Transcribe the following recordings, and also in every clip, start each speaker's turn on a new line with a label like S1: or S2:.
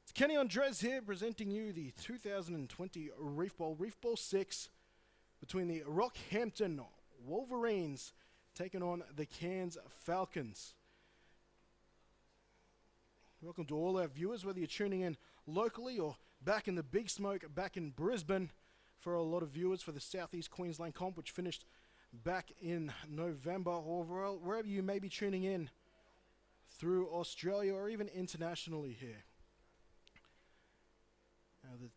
S1: It's Kenny Andres here presenting you the 2020 Reef Bowl 6 between the Rockhampton Wolverines taking on the Cairns Falcons. Welcome to all our viewers, whether you're tuning in locally or back in the big smoke back in Brisbane. For a lot of viewers for the Southeast Queensland comp, which finished back in November, or wherever you may be tuning in through Australia or even internationally here. Now the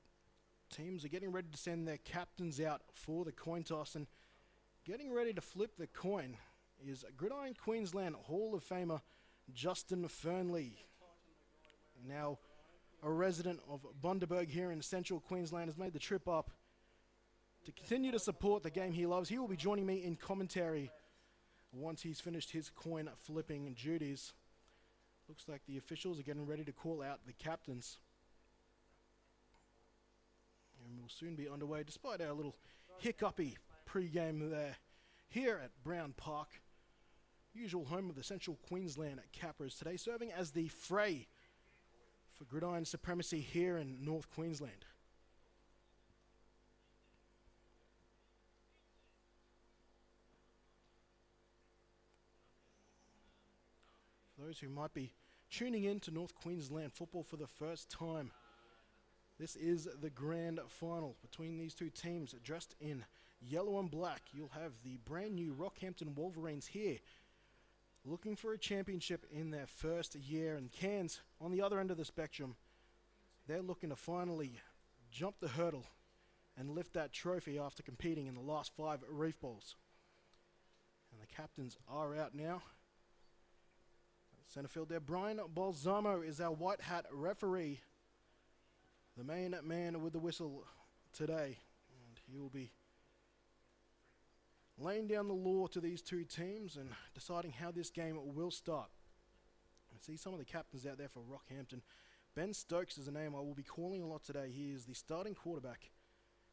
S1: teams are getting ready to send their captains out for the coin toss, and getting ready to flip the coin is Gridiron Queensland Hall of Famer Justin Fernley. Now a resident of Bundaberg here in central Queensland, has made the trip up to continue to support the game he loves. He will be joining me in commentary once he's finished his coin flipping duties. Looks like the officials are getting ready to call out the captains. And we'll soon be underway despite our little hiccupy pre-game there. Here at Brown Park, usual home of the Central Queensland Cappers, today serving as the fray for gridiron supremacy here in North Queensland. For those who might be tuning in to North Queensland football for the first time, this is the grand final between these two teams dressed in yellow and black. You'll have the brand new Rockhampton Wolverines here looking for a championship in their first year, and Cairns on the other end of the spectrum, they're looking to finally jump the hurdle and lift that trophy after competing in the last 5 Reef Bowls. And the captains are out now. Centre field there, Brian Balsamo is our white hat referee, the main man with the whistle today, and he will be laying down the law to these two teams and deciding how this game will start. I see some of the captains out there for Rockhampton. Ben Stokes is a name I will be calling a lot today. He is the starting quarterback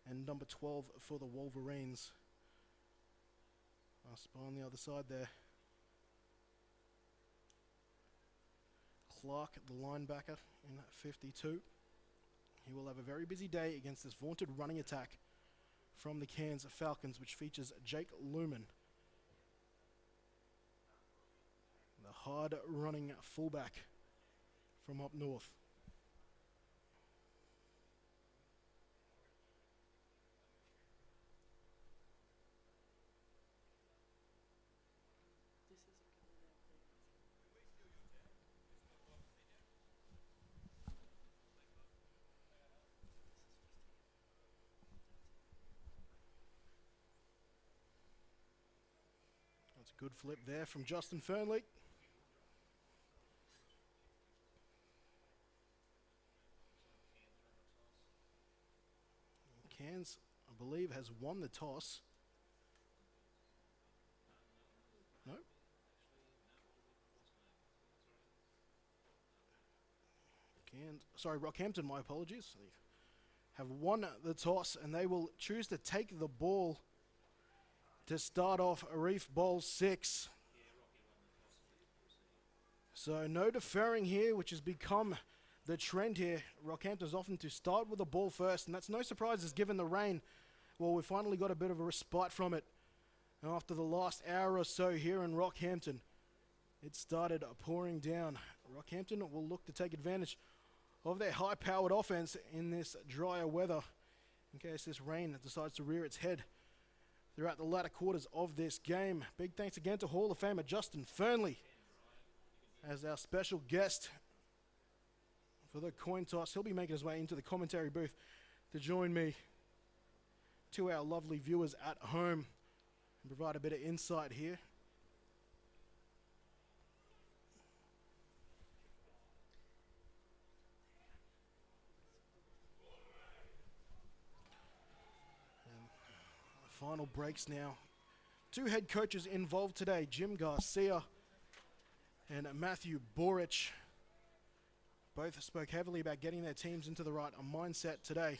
S1: and number 12 for the Wolverines. Spy on the other side there. Clark, the linebacker, in 52. He will have a very busy day against this vaunted running attack from the Cairns Falcons, which features Jake Lumen, the hard-running fullback from up north. That's a good flip there from Justin Fernley. Cairns, I believe, has won the toss. No? Rockhampton, my apologies. They have won the toss, and they will choose to take the ball to start off Reef Bowl 6. So no deferring here, which has become the trend here. Rockhampton's often to start with the ball first, and that's no surprises given the rain. Well, we finally got a bit of a respite from it after the last hour or so here in Rockhampton. It started pouring down. Rockhampton will look to take advantage of their high-powered offense in this drier weather in case this rain decides to rear its head throughout the latter quarters of this game. Big thanks again to Hall of Famer Justin Fernley as our special guest for the coin toss. He'll be making his way into the commentary booth to join me, to our lovely viewers at home, and provide a bit of insight here. Final breaks now. 2 head coaches involved today, Jim Garcia and Matthew Borich. Both spoke heavily about getting their teams into the right mindset today.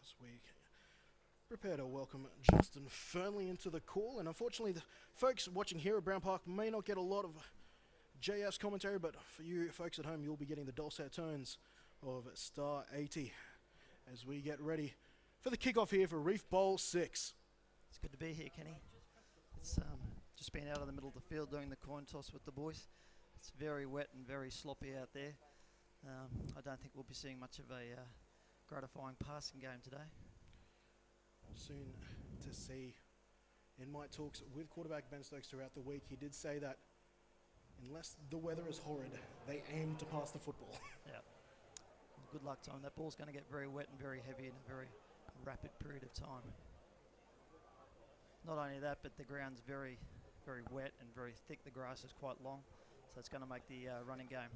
S1: As we Prepare to welcome Justin Fernley into the call, and unfortunately the folks watching here at Brown Park may not get a lot of JF's commentary, but for you folks at home you'll be getting the dulcet tones of Star 80 as we get ready for the kickoff here for Reef Bowl 6.
S2: It's good to be here, Kenny. It's just been out in the middle of the field doing the coin toss with the boys. It's very wet and very sloppy out there. I don't think we'll be seeing much of a gratifying passing game today.
S1: Soon to see. In my talks with quarterback Ben Stokes throughout the week, he did say that unless the weather is horrid, they aim to pass the football.
S2: Yeah. Good luck to him. That ball's going to get very wet and very heavy in a very rapid period of time. Not only that, but the ground's very, very wet and very thick. The grass is quite long, so it's going to make the running game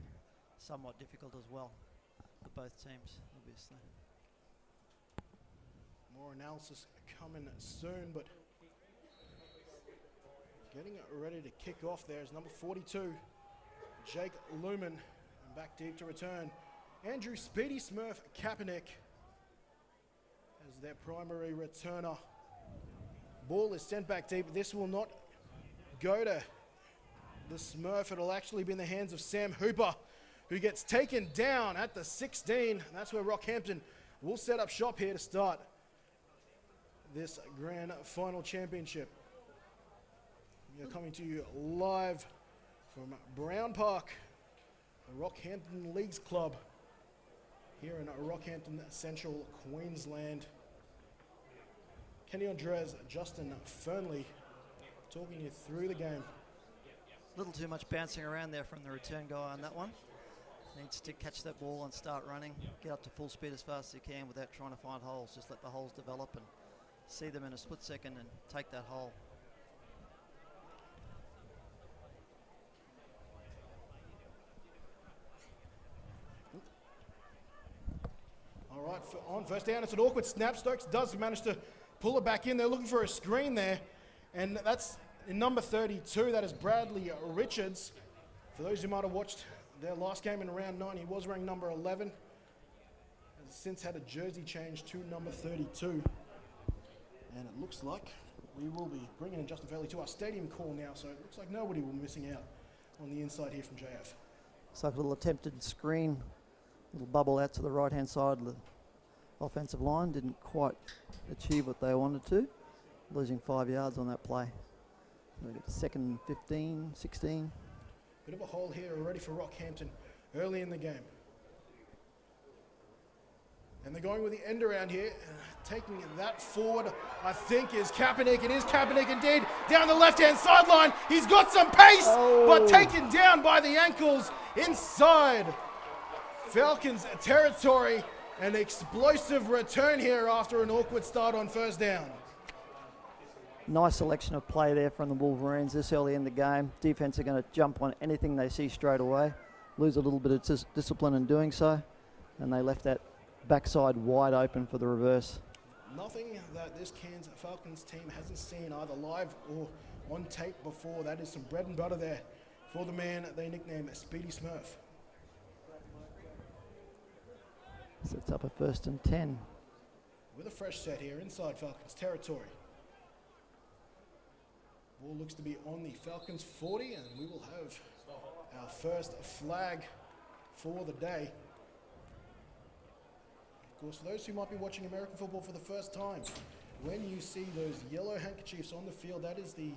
S2: somewhat difficult as well for both teams, obviously.
S1: More analysis coming soon, but getting ready to kick off there is number 42, Jake Lumen, and back deep to return, Andrew Speedy Smurf Kaepernick as their primary returner. Ball is sent back deep. This will not go to the Smurf. It'll actually be in the hands of Sam Hooper, who gets taken down at the 16. And that's where Rockhampton will set up shop here to start this grand final championship. We are coming to you live from Brown Park, the Rockhampton Leagues Club here in Rockhampton, Central Queensland. Kenny Andres, Justin Fernley talking you through the game.
S2: A little too much bouncing around there from the return guy on that one. Needs to catch that ball and start running, get up to full speed as fast as he can without trying to find holes. Just let the holes develop and see them in a split second and take that hole.
S1: All right, on first down, it's an awkward snap. Stokes does manage to pull it back in. They're looking for a screen there, and that's in number 32. That is Bradley Richards. For those who might have watched their last game in round 9, he was wearing number 11. Has since had a jersey change to number 32. And it looks like we will be bringing in Justin Fernley to our stadium call now, so it looks like nobody will be missing out on the inside here from JF.
S2: It's like a little attempted screen, little bubble out to the right-hand side of the offensive line. Didn't quite achieve what they wanted to, losing 5 yards on that play. We get second 15, 16.
S1: Bit of a hole here already for Rockhampton early in the game. And they're going with the end around here. Taking that forward, I think, is Kaepernick. It is Kaepernick indeed. Down the left-hand sideline. He's got some pace, but taken down by the ankles inside Falcons territory. An explosive return here after an awkward start on first down.
S2: Nice selection of play there from the Wolverines this early in the game. Defense are going to jump on anything they see straight away. Lose a little bit of discipline in doing so. And they left that backside wide open for the reverse.
S1: Nothing that this Cairns Falcons team hasn't seen either live or on tape before. That is some bread and butter there for the man they nickname Speedy Smurf.
S2: Sets up a 1st and 10.
S1: With a fresh set here inside Falcons territory. Ball looks to be on the Falcons 40, and we will have our first flag for the day. Of course, for those who might be watching American football for the first time, when you see those yellow handkerchiefs on the field, that is the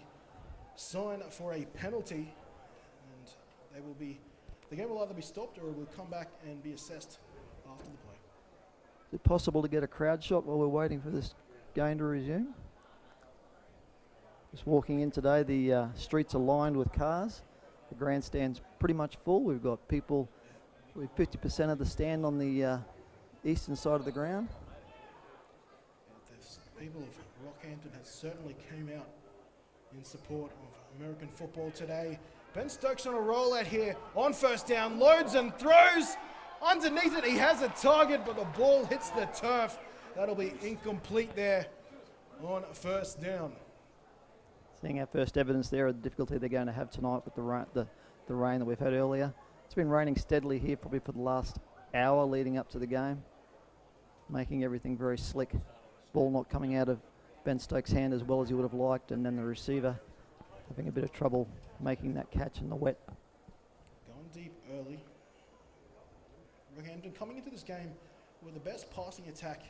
S1: sign for a penalty, and the game will either be stopped or it will come back and be assessed after the play.
S2: Is it possible to get a crowd shot while we're waiting for this game to resume? Just walking in today, the streets are lined with cars. The grandstand's pretty much full. We've got people with 50% of the stand on the eastern side of the ground.
S1: The people of Rockhampton have certainly came out in support of American football today. Ben Stokes on a roll out here on first down, loads and throws. Underneath it, he has a target, but the ball hits the turf. That'll be incomplete there on first down.
S2: Seeing our first evidence there of the difficulty they're going to have tonight with the rain that we've had earlier. It's been raining steadily here probably for the last hour leading up to the game, making everything very slick Ball not coming out of Ben Stokes' hand as well as he would have liked, and then the receiver having a bit of trouble making that catch in the wet.
S1: Going deep early. Rockhampton coming into this game with the best passing attack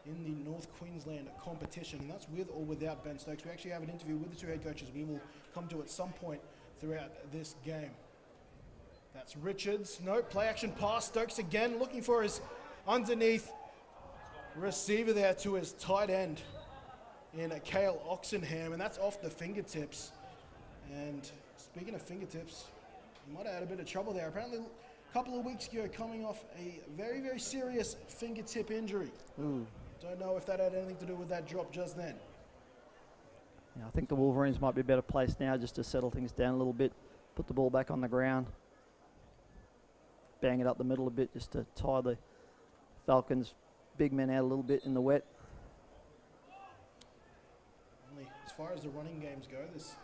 S1: in the North Queensland competition, and that's with or without Ben Stokes. We actually have an interview with the two head coaches we will come to at some point throughout this game. That's Richards. No, play action pass. Stokes again looking for his underneath receiver there to his tight end in Cale Oxenham, and that's off the fingertips. And speaking of fingertips, he might have had a bit of trouble there. Apparently, a couple of weeks ago, coming off a very, very serious fingertip injury.
S2: Ooh.
S1: Don't know if that had anything to do with that drop just then.
S2: Yeah, I think the Wolverines might be a better place now just to settle things down a little bit, put the ball back on the ground, bang it up the middle a bit just to tie the Falcons' big men out a little bit in the wet.
S1: As far as the running games go, this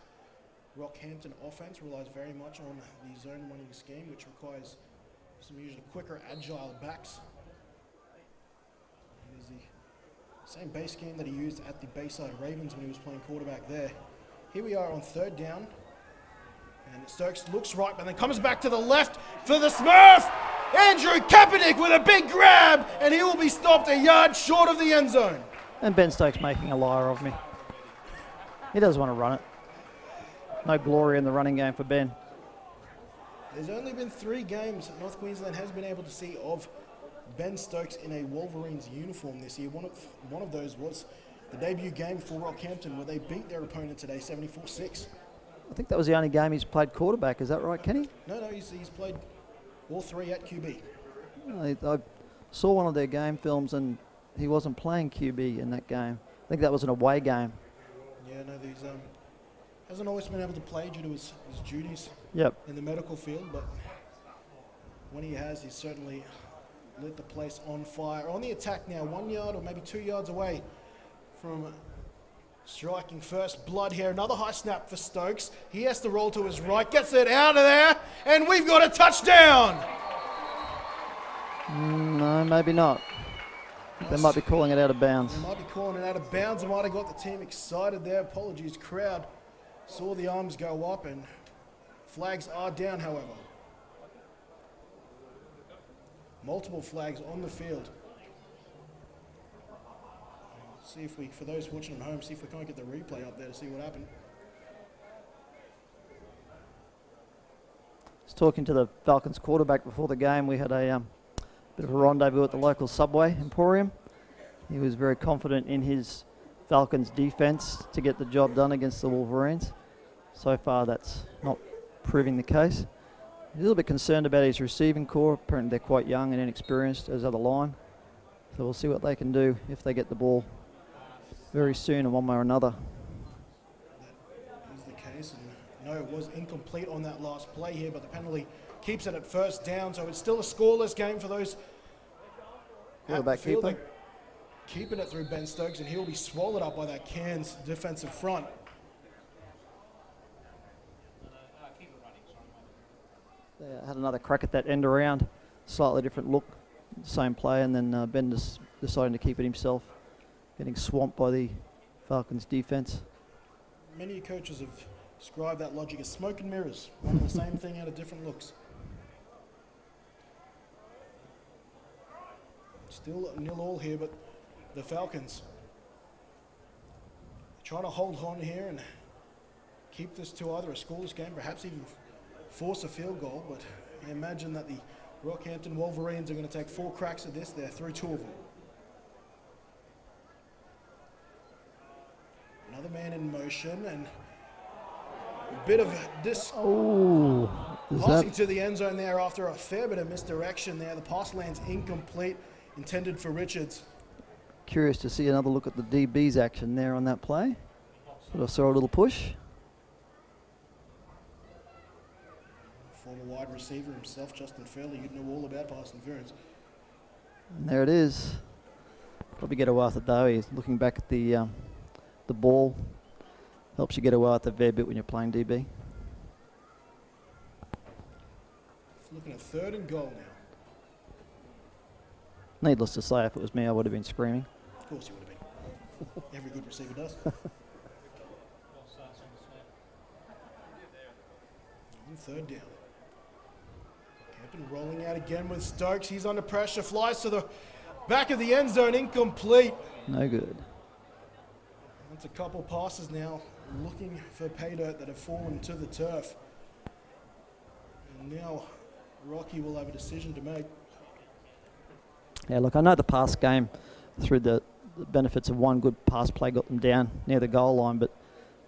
S1: Rockhampton offense relies very much on the zone running scheme, which requires some usually quicker, agile backs. It is the same base scheme that he used at the Bayside Ravens when he was playing quarterback there. Here we are on third down, and Stokes looks right, but then comes back to the left for the Smurf! Andrew Kaepernick with a big grab, and he will be stopped a yard short of the end zone.
S2: And Ben Stokes making a liar of me. He does want to run it. No glory in the running game for Ben.
S1: There's only been 3 games that North Queensland has been able to see of Ben Stokes in a Wolverines uniform this year. One of those was the debut game for Rockhampton, where they beat their opponent today 74-6.
S2: I think that was the only game he's played quarterback. Is that right, Kenny?
S1: No, he's played all 3 at QB.
S2: I saw one of their game films and he wasn't playing QB in that game. I think that was an away game.
S1: Yeah, no, he's hasn't always been able to play due to his duties in the medical field, but when he has, he's certainly lit the place on fire. On the attack now, 1 yard or maybe 2 yards away from striking first blood here. Another high snap for Stokes. He has to roll to his right, gets it out of there, and we've got a touchdown!
S2: No, maybe not. They might be calling it out of bounds.
S1: They might be calling it out of bounds. It might have got the team excited there. Apologies, crowd saw the arms go up, and flags are down, however. Multiple flags on the field. See if we, for those watching at home, see if we can't get the replay up there to see what happened.
S2: I was talking to the Falcons quarterback before the game. We had a bit of a rendezvous at the local Subway Emporium. He was very confident in his Falcons defense to get the job done against the Wolverines. So far, that's not proving the case. He's a little bit concerned about his receiving core. Apparently, they're quite young and inexperienced as other line. So we'll see what they can do if they get the ball very soon in one way or another.
S1: That is the case. And no, it was incomplete on that last play here, but the penalty keeps it at first down. So it's still a scoreless game for those
S2: Quarterback keeper.
S1: Keeping it through Ben Stokes, and he'll be swallowed up by that Cairns defensive front.
S2: They had another crack at that end around. Slightly different look. Same play, and then Ben deciding to keep it himself. Getting swamped by the Falcons defense.
S1: Many coaches have described that logic as smoke and mirrors. One and the same thing out of different looks. Still 0-0 here, but the Falcons trying to hold on here and keep this to either a scoreless game, perhaps even force a field goal. But I imagine that the Rockhampton Wolverines are going to take 4 cracks at this. They're through 2 of them. Another man in motion, and a bit of passing to the end zone there after a fair bit of misdirection there. The pass lands incomplete, intended for Richards.
S2: Curious to see another look at the DB's action there on that play. But I saw a little push.
S1: Former wide receiver himself, Justin Fairley, you'd know all about pass interference.
S2: And there it is. Probably get away with it though. He's looking back at the ball. Helps you get away with it a fair bit when you're playing DB.
S1: Looking at 3rd and goal now.
S2: Needless to say, if it was me, I would have been screaming.
S1: Of course you would have been. Every good receiver does. On third down. Hampton rolling out again with Stokes. He's under pressure. Flies to the back of the end zone. Incomplete.
S2: No good.
S1: That's a couple passes now. Looking for pay dirt that have fallen to the turf. And now Rocky will have a decision to make.
S2: Yeah, look, I know the pass game through the benefits of one good pass play got them down near the goal line, but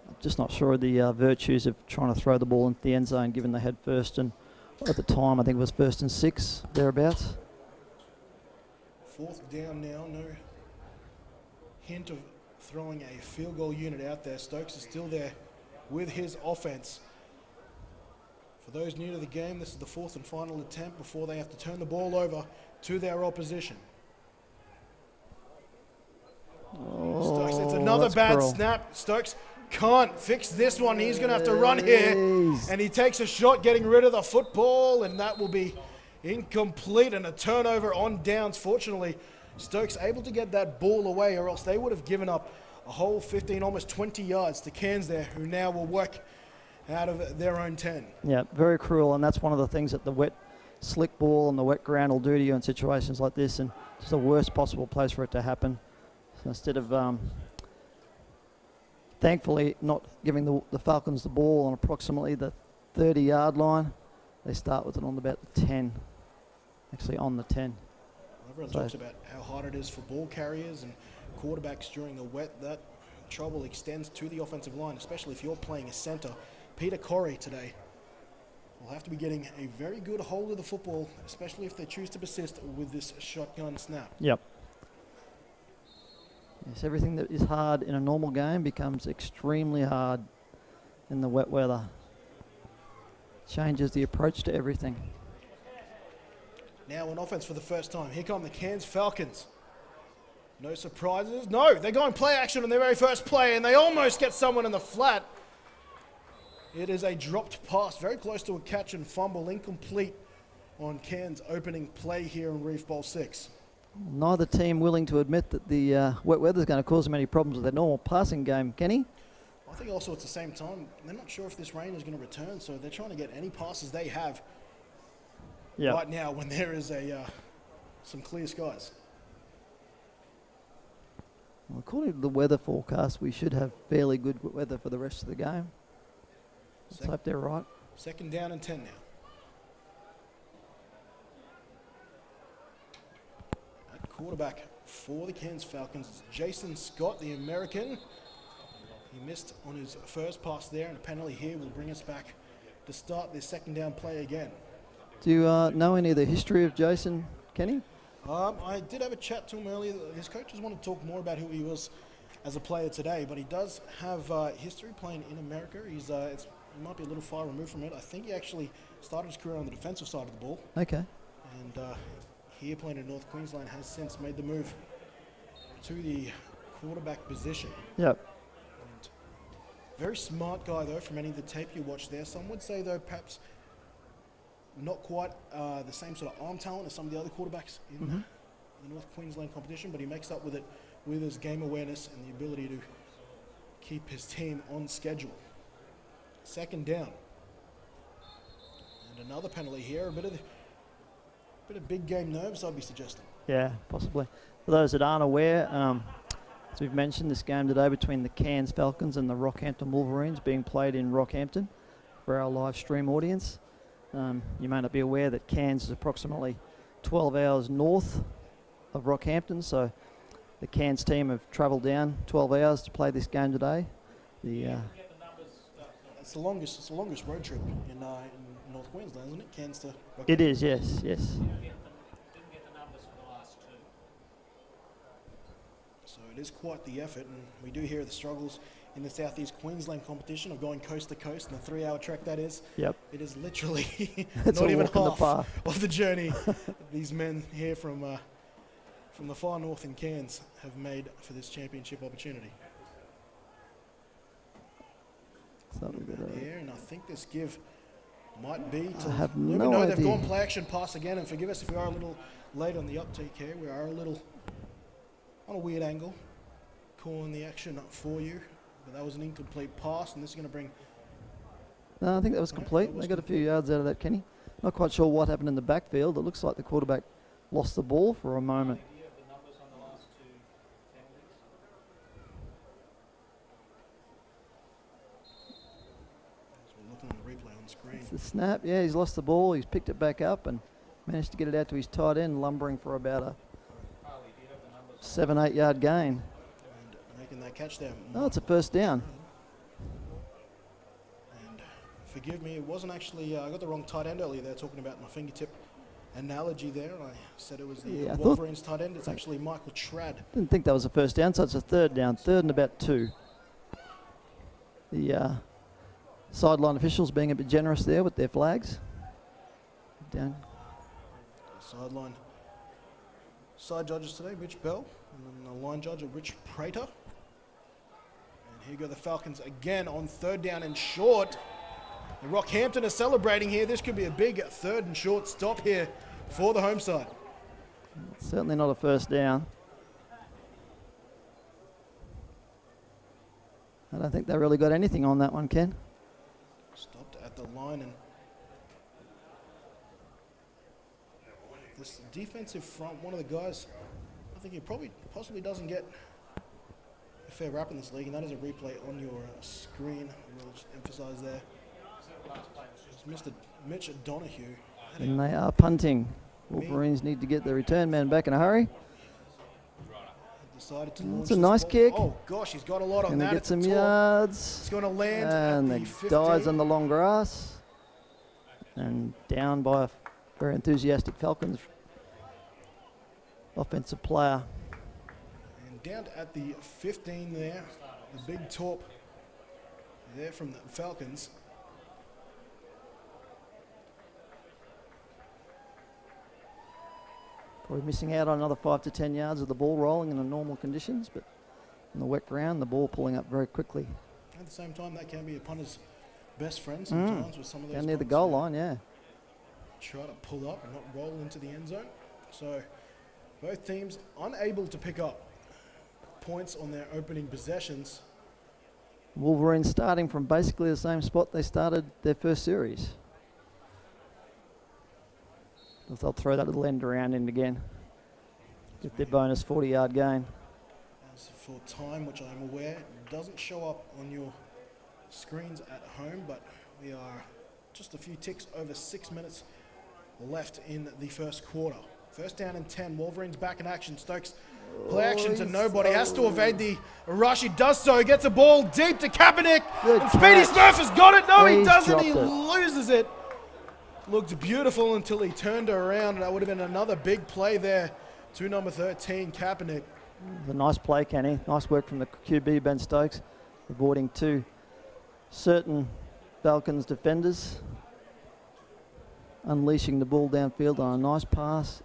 S2: I'm just not sure of the virtues of trying to throw the ball into the end zone given they had first and at the time I think it was 1st and 6 thereabouts.
S1: Fourth down now, no hint of throwing a field goal unit out there. Stokes is still there with his offense. For those new to the game, this is the 4th and final attempt before they have to turn the ball over to their opposition. Stokes, it's another bad snap. Stokes can't fix this one. He's going to have to run here. And he takes a shot getting rid of the football, and that will be incomplete and a turnover on downs. Fortunately, Stokes able to get that ball away, or else they would have given up a whole 15, almost 20 yards to Cairns there, who now will work out of their own 10.
S2: Yeah, very cruel, and that's one of the things that the wet slick ball and the wet ground will do to you in situations like this, and it's the worst possible place for it to happen. So instead of thankfully not giving the Falcons the ball on approximately the 30-yard line, they start with it on about the 10, actually on the 10.
S1: Everyone talks about how hard it is for ball carriers and quarterbacks during the wet. That trouble extends to the offensive line, especially if you're playing a center. Peter Corey today will have to be getting a very good hold of the football, especially if they choose to persist with this shotgun snap.
S2: Yep. Yes, everything that is hard in a normal game becomes extremely hard in the wet weather. Changes the approach to everything.
S1: Now on offense for the first time. Here come the Cairns Falcons. No surprises. No, they're going play action on their very first play, and they almost get someone in the flat. It is a dropped pass, very close to a catch and fumble, incomplete on Cairns' opening play here in Reef Bowl 6.
S2: Neither team willing to admit that the wet weather is going to cause them any problems with their normal passing game, Kenny?
S1: I think also at the same time, they're not sure if this rain is going to return, so they're trying to get any passes they have right now when there is some clear skies.
S2: Well, according to the weather forecast, we should have fairly good weather for the rest of the game. Let's hope they're right.
S1: Second down and 10 now. At quarterback for the Cairns Falcons is Jason Scott, the American. He missed on his first pass there, and a penalty here will bring us back to start this second down play again.
S2: Do you know any of the history of Jason, Kenny?
S1: I did have a chat to him earlier. His coaches want to talk more about who he was as a player today, but he does have history playing in America. He might be a little far removed from it. I think he actually started his career on the defensive side of the ball.
S2: Okay.
S1: And here playing in North Queensland has since made the move to the quarterback position.
S2: Yep.
S1: And very smart guy, though, from any of the tape you watched there. Some would say, though, perhaps not quite the same sort of arm talent as some of the other quarterbacks in the North Queensland competition, but he makes up with it with his game awareness and the ability to keep his team on schedule. Second down. And another penalty here, a bit of big game nerves, I'd be suggesting.
S2: Yeah, possibly. For those that aren't aware, as we've mentioned, this game today between the Cairns Falcons and the Rockhampton Wolverines being played in Rockhampton for our live stream audience. You may not be aware that Cairns is approximately 12 hours north of Rockhampton, so the Cairns team have travelled down 12 hours to play this game today.
S1: It's the longest road trip in North Queensland, isn't it? Cairns to Rockhampton.
S2: It is, yes.
S3: Didn't get the numbers for the last two.
S1: So it is quite the effort, and we do hear the struggles in the Southeast Queensland competition of going coast to coast, and a 3-hour trek that is.
S2: Yep.
S1: It is literally
S2: It's
S1: not
S2: a
S1: even
S2: walk in the
S1: half
S2: park.
S1: of the journey these men here from the far north in Cairns have made for this championship opportunity. Here, and I think this give might be to
S2: I have
S1: let
S2: no
S1: me know
S2: idea.
S1: they've gone play action pass again, and forgive us if we are a little late on the uptake here. We are a little on a weird angle. calling the action for you, but that was an incomplete pass, and this is going to bring...
S2: No, I think that was
S1: No,
S2: complete.
S1: that was
S2: They got a few yards out of that, Kenny. Not quite sure what happened in the backfield. It looks like the quarterback lost the ball for a moment.
S3: Idea of the numbers on the last two penalties?
S1: As we're looking at the replay on screen.
S2: It's the snap. Yeah, he's lost the ball. He's picked it back up and managed to get it out to his tight end, lumbering for about a
S3: Harley, do you have the numbers?
S2: 7-8 yard gain.
S1: And making that catch there.
S2: Oh, it's a first down.
S1: And forgive me, it wasn't actually, I got the wrong tight end earlier there, talking about my fingertip analogy there. I said it was the
S2: Yeah, I thought-
S1: Wolverines tight end. It's actually Michael Trad.
S2: Didn't think that was a first down, so it's a third down. Third and about 2. The sideline officials being a bit generous there with their flags. Down.
S1: Sideline side judges today, Rich Bell, and then the line judge, Rich Prater. And here go the Falcons again on third down and short. And Rockhampton is celebrating here. This could be a big third and short stop here for the home side.
S2: Certainly not a first down. I don't think they really got anything on that one, Ken.
S1: Stopped at the line, and this defensive front, one of the guys, I think he possibly doesn't get a fair rap in this league, and that is a replay on your screen. We'll just emphasize there. It's Mr. Mitch Donahue.
S2: And they are punting. Wolverines need to get the return man back in a hurry.
S1: Decided to launch
S2: It's a
S1: this
S2: nice
S1: ball.
S2: kick.
S1: Oh gosh, he's got a lot on
S2: Going to
S1: that.
S2: get
S1: It's
S2: some
S1: a top.
S2: yards.
S1: It's going to land
S2: And
S1: at
S2: the
S1: the 15.
S2: dies on the long grass. And down by a very enthusiastic Falcons offensive player.
S1: And down at the 15 there, the big top there from the Falcons.
S2: Probably missing out on another 5 to 10 yards of the ball rolling in the normal conditions, but in the wet ground, the ball pulling up very quickly.
S1: At the same time, that can be a punter's best friend sometimes with some of those
S2: Down near the
S1: punts
S2: goal
S1: there.
S2: line, yeah.
S1: Try to pull up and not roll into the end zone. So both teams unable to pick up points on their opening possessions.
S2: Wolverines starting from basically the same spot they started their first series. If they'll throw that little end around in again. Get their bonus 40-yard gain.
S1: As for time, which I'm aware doesn't show up on your screens at home, but we are just a few ticks over 6 minutes left in the first quarter. First down and 10. Wolverines back in action. Stokes play action to nobody. Has to evade the rush. He does so. Gets a ball deep to Kaepernick.
S2: Good
S1: And Speedy
S2: catch.
S1: Smurf has got it. No, he
S2: He's
S1: doesn't. He
S2: dropped it.
S1: loses it. Looked beautiful until he turned around. That would have been another big play there to number 13, Kaepernick.
S2: A nice play, Kenny. Nice work from the QB, Ben Stokes, avoiding 2 certain Falcons defenders. Unleashing the ball downfield on a nice pass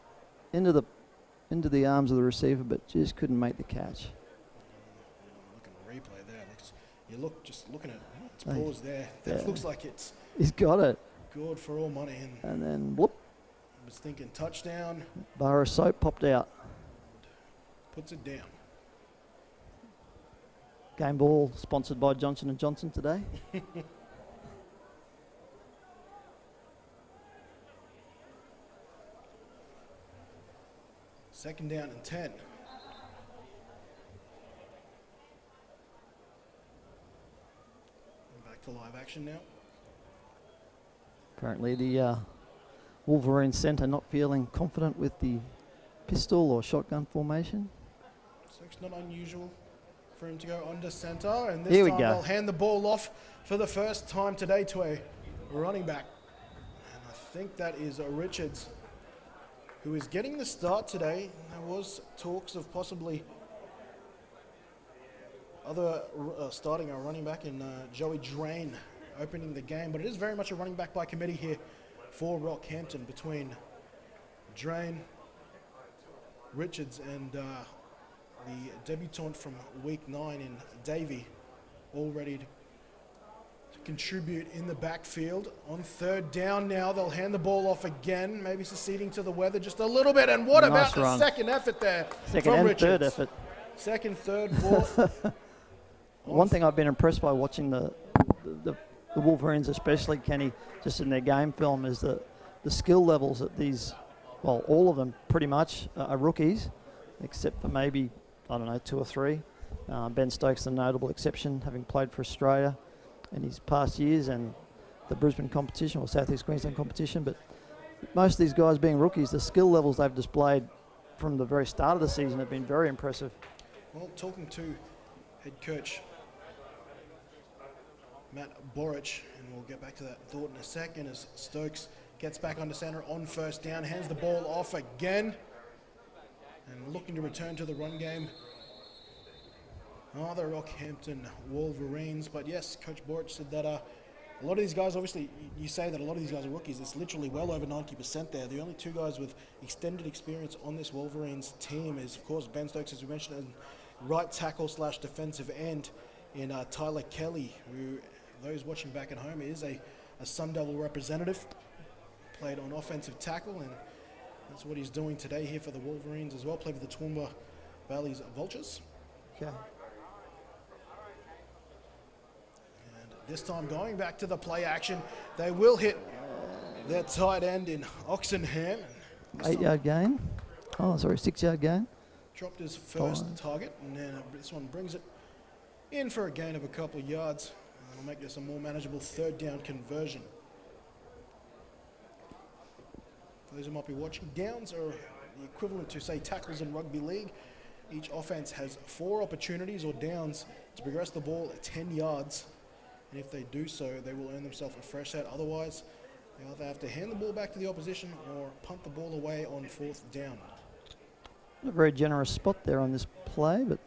S2: into the arms of the receiver, but just couldn't make the catch.
S1: Look at the replay there. You look just looking at its
S2: Hey,
S1: pause there. That
S2: yeah.
S1: looks like it's
S2: He's got it.
S1: good for all money. And
S2: And then, whoop,
S1: I was thinking touchdown,
S2: bar of soap popped out.
S1: puts it down.
S2: Game ball sponsored by Johnson & Johnson today.
S1: Second down and 10. Back to live action now.
S2: Apparently the Wolverine centre not feeling confident with the pistol or shotgun formation.
S1: So it's not unusual for him to go under center, and this
S2: Here we
S1: time
S2: go.
S1: they'll hand the ball off for the first time today to a running back. And I think that is Richards, who is getting the start today. There was talks of possibly starting a running back in Joey Drain opening the game, but it is very much a running back by committee here for Rockhampton between Drain, Richards, and the debutant from week 9 in Davey, all ready to contribute in the backfield. On third down now, they'll hand the ball off again, maybe seceding to the weather just a little bit. And what
S2: Nice
S1: about the
S2: run.
S1: second effort there
S2: Second
S1: from
S2: and
S1: Richards?
S2: third effort.
S1: second, third, fourth.
S2: One thing I've been impressed by watching the Wolverines, especially Kenny, just in their game film, is the skill levels that these, well, all of them pretty much are rookies, except for maybe, I don't know, 2 or 3. Ben Stokes, the notable exception, having played for Australia in his past years and the Brisbane competition or South East Queensland competition. But most of these guys being rookies, the skill levels they've displayed from the very start of the season have been very impressive.
S1: Well, talking to head coach Matt Boric, and we'll get back to that thought in a second, as Stokes gets back under centre on first down, hands the ball off again, and looking to return to the run game. Oh, the Rockhampton Wolverines. But yes, Coach Boric said that a lot of these guys, obviously, you say that a lot of these guys are rookies. It's literally well over 90% there. The only 2 guys with extended experience on this Wolverines team is, of course, Ben Stokes, as we mentioned, and right tackle / defensive end in Tyler Kelly, who, those watching back at home, is a Sun Devil representative. Played on offensive tackle, and that's what he's doing today here for the Wolverines as well. Played for the Toowoomba Valley's Vultures.
S2: Okay.
S1: This time going back to the play action, they will hit their tight end in Oxenham.
S2: 8-yard gain. Oh, sorry, 6-yard gain.
S1: Dropped his first target, and then this one brings it in for a gain of a couple of yards. I'll make this a more manageable third down conversion. For those who might be watching, downs are the equivalent to, say, tackles in rugby league. Each offense has 4 opportunities or downs to progress the ball at 10 yards. And if they do so, they will earn themselves a fresh set. Otherwise, they either have to hand the ball back to the opposition or punt the ball away on 4th down.
S2: A very generous spot there on this play, but